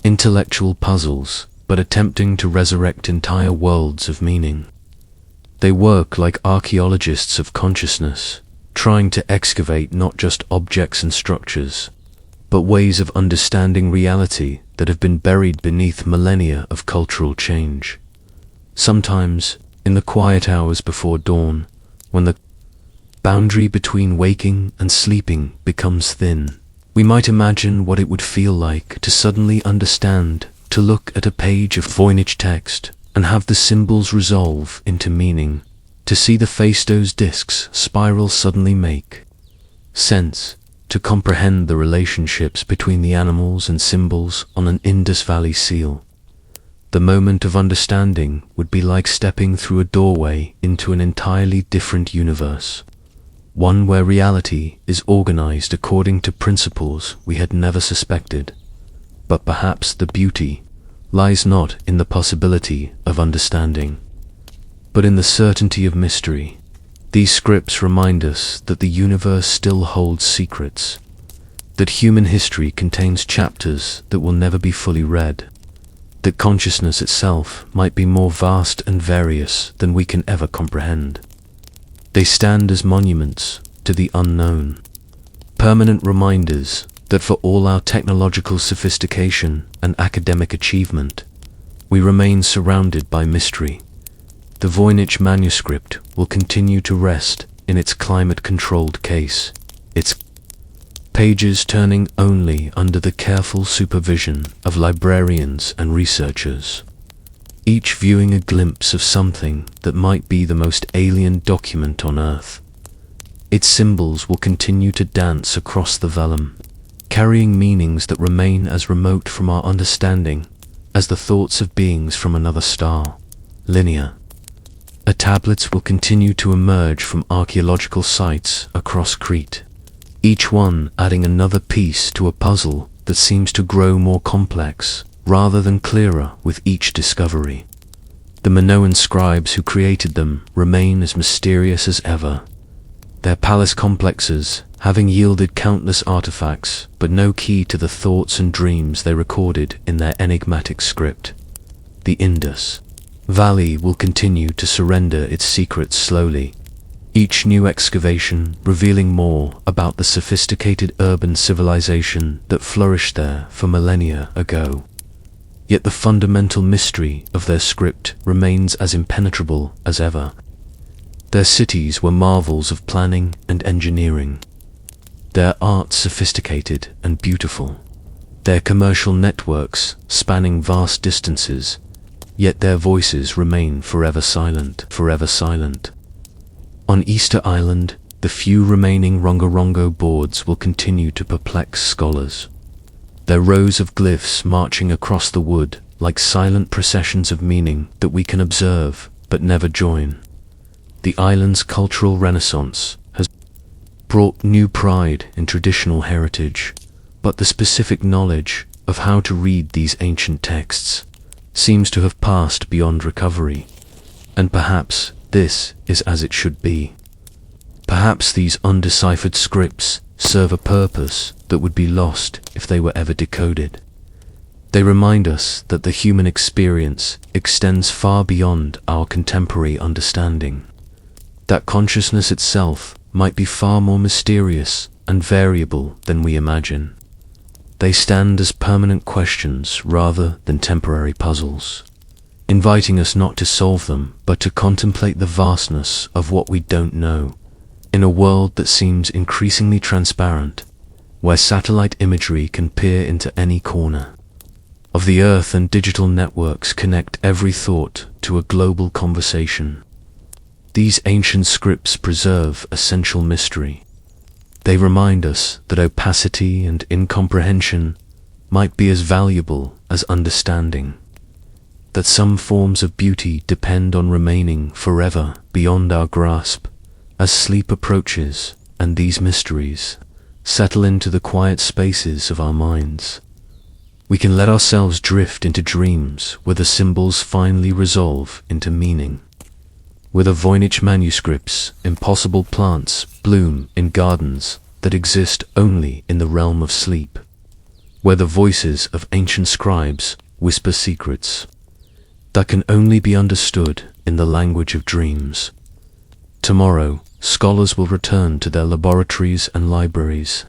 intellectual puzzles, but attempting to resurrect entire worlds of meaning. They work like archaeologists of consciousness, trying to excavate not just objects and structures, but ways of understanding reality that have been buried beneath millennia of cultural change. Sometimes, in the quiet hours before dawn, when the boundary between waking and sleeping becomes thin, we might imagine what it would feel like to suddenly understand, to look at a page of Voynich text and have the symbols resolve into meaning, to see the Phaistos discs spiral suddenly make sense, to comprehend the relationships between the animals and symbols on an Indus Valley seal. The moment of understanding would be like stepping through a doorway into an entirely different universe, one where reality is organized according to principles we had never suspected. But perhaps the beauty lies not in the possibility of understanding, but in the certainty of mystery. These scripts remind us that the universe still holds secrets, that human history contains chapters that will never be fully read, that consciousness itself might be more vast and various than we can ever comprehend. They stand as monuments to the unknown, permanent reminders that for all our technological sophistication and academic achievement, we remain surrounded by mystery. The Voynich manuscript will continue to rest in its climate-controlled case, its pages turning only under the careful supervision of librarians and researchers, each viewing a glimpse of something that might be the most alien document on Earth. Its symbols will continue to dance across the vellum, carrying meanings that remain as remote from our understanding as the thoughts of beings from another star. Linear tablets will continue to emerge from archaeological sites across Crete, each one adding another piece to a puzzle that seems to grow more complex rather than clearer with each discovery. The Minoan scribes who created them remain as mysterious as ever, their palace complexes having yielded countless artifacts, but no key to the thoughts and dreams they recorded in their enigmatic script. The Indus Valley will continue to surrender its secrets slowly, each new excavation revealing more about the sophisticated urban civilization that flourished there for millennia ago. Yet the fundamental mystery of their script remains as impenetrable as ever. Their cities were marvels of planning and engineering, their art sophisticated and beautiful, their commercial networks spanning vast distances, yet their voices remain forever silent, forever silent. On Easter Island, the few remaining Rongorongo boards will continue to perplex scholars, their rows of glyphs marching across the wood like silent processions of meaning that we can observe but never join. The island's cultural renaissance has brought new pride in traditional heritage, but the specific knowledge of how to read these ancient texts seems to have passed beyond recovery. And perhaps this is as it should be. Perhaps these undeciphered scripts serve a purpose that would be lost if they were ever decoded. They remind us that the human experience extends far beyond our contemporary understanding, that consciousness itself might be far more mysterious and variable than we imagine. They stand as permanent questions rather than temporary puzzles, inviting us not to solve them, but to contemplate the vastness of what we don't know, in a world that seems increasingly transparent, where satellite imagery can peer into any corner of the earth and digital networks connect every thought to a global conversation. These ancient scripts preserve essential mystery. They remind us that opacity and incomprehension might be as valuable as understanding, that some forms of beauty depend on remaining forever beyond our grasp as sleep approaches and these mysteries settle into the quiet spaces of our minds. We can let ourselves drift into dreams where the symbols finally resolve into meaning. With the Voynich manuscripts, impossible plants bloom in gardens that exist only in the realm of sleep, where the voices of ancient scribes whisper secrets that can only be understood in the language of dreams. Tomorrow, scholars will return to their laboratories and libraries.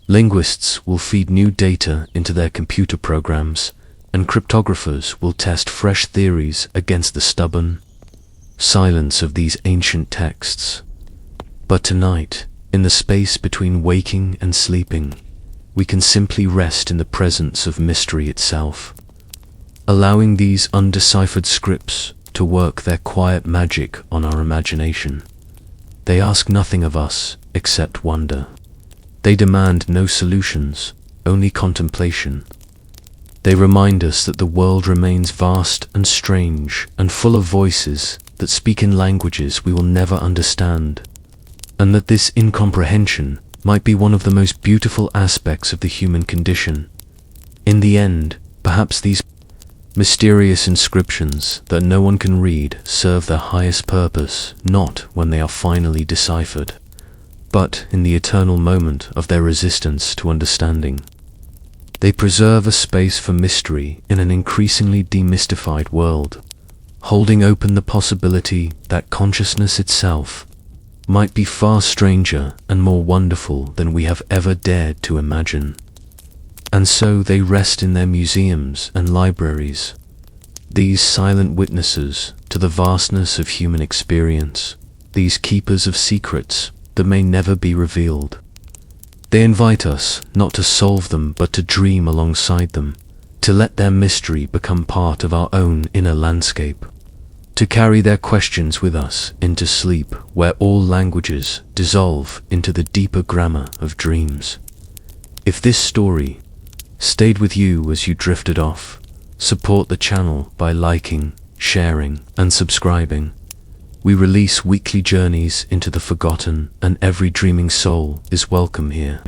Linguists will feed new data into their computer programs, and cryptographers will test fresh theories against the stubborn silence of these ancient texts. But tonight, in the space between waking and sleeping, we can simply rest in the presence of mystery itself, allowing these undeciphered scripts to work their quiet magic on our imagination. They ask nothing of us except wonder. They demand no solutions, only contemplation. They remind us that the world remains vast and strange and full of voices that speak in languages we will never understand, and that this incomprehension might be one of the most beautiful aspects of the human condition. In the end, perhaps these mysterious inscriptions that no one can read serve their highest purpose not when they are finally deciphered, but in the eternal moment of their resistance to understanding. They preserve a space for mystery in an increasingly demystified world, holding open the possibility that consciousness itself might be far stranger and more wonderful than we have ever dared to imagine. And so they rest in their museums and libraries, these silent witnesses to the vastness of human experience, these keepers of secrets that may never be revealed. They invite us not to solve them but to dream alongside them, to let their mystery become part of our own inner landscape, to carry their questions with us into sleep where all languages dissolve into the deeper grammar of dreams. If this story stayed with you as you drifted off, support the channel by liking, sharing, and subscribing. We release weekly journeys into the forgotten, and every dreaming soul is welcome here.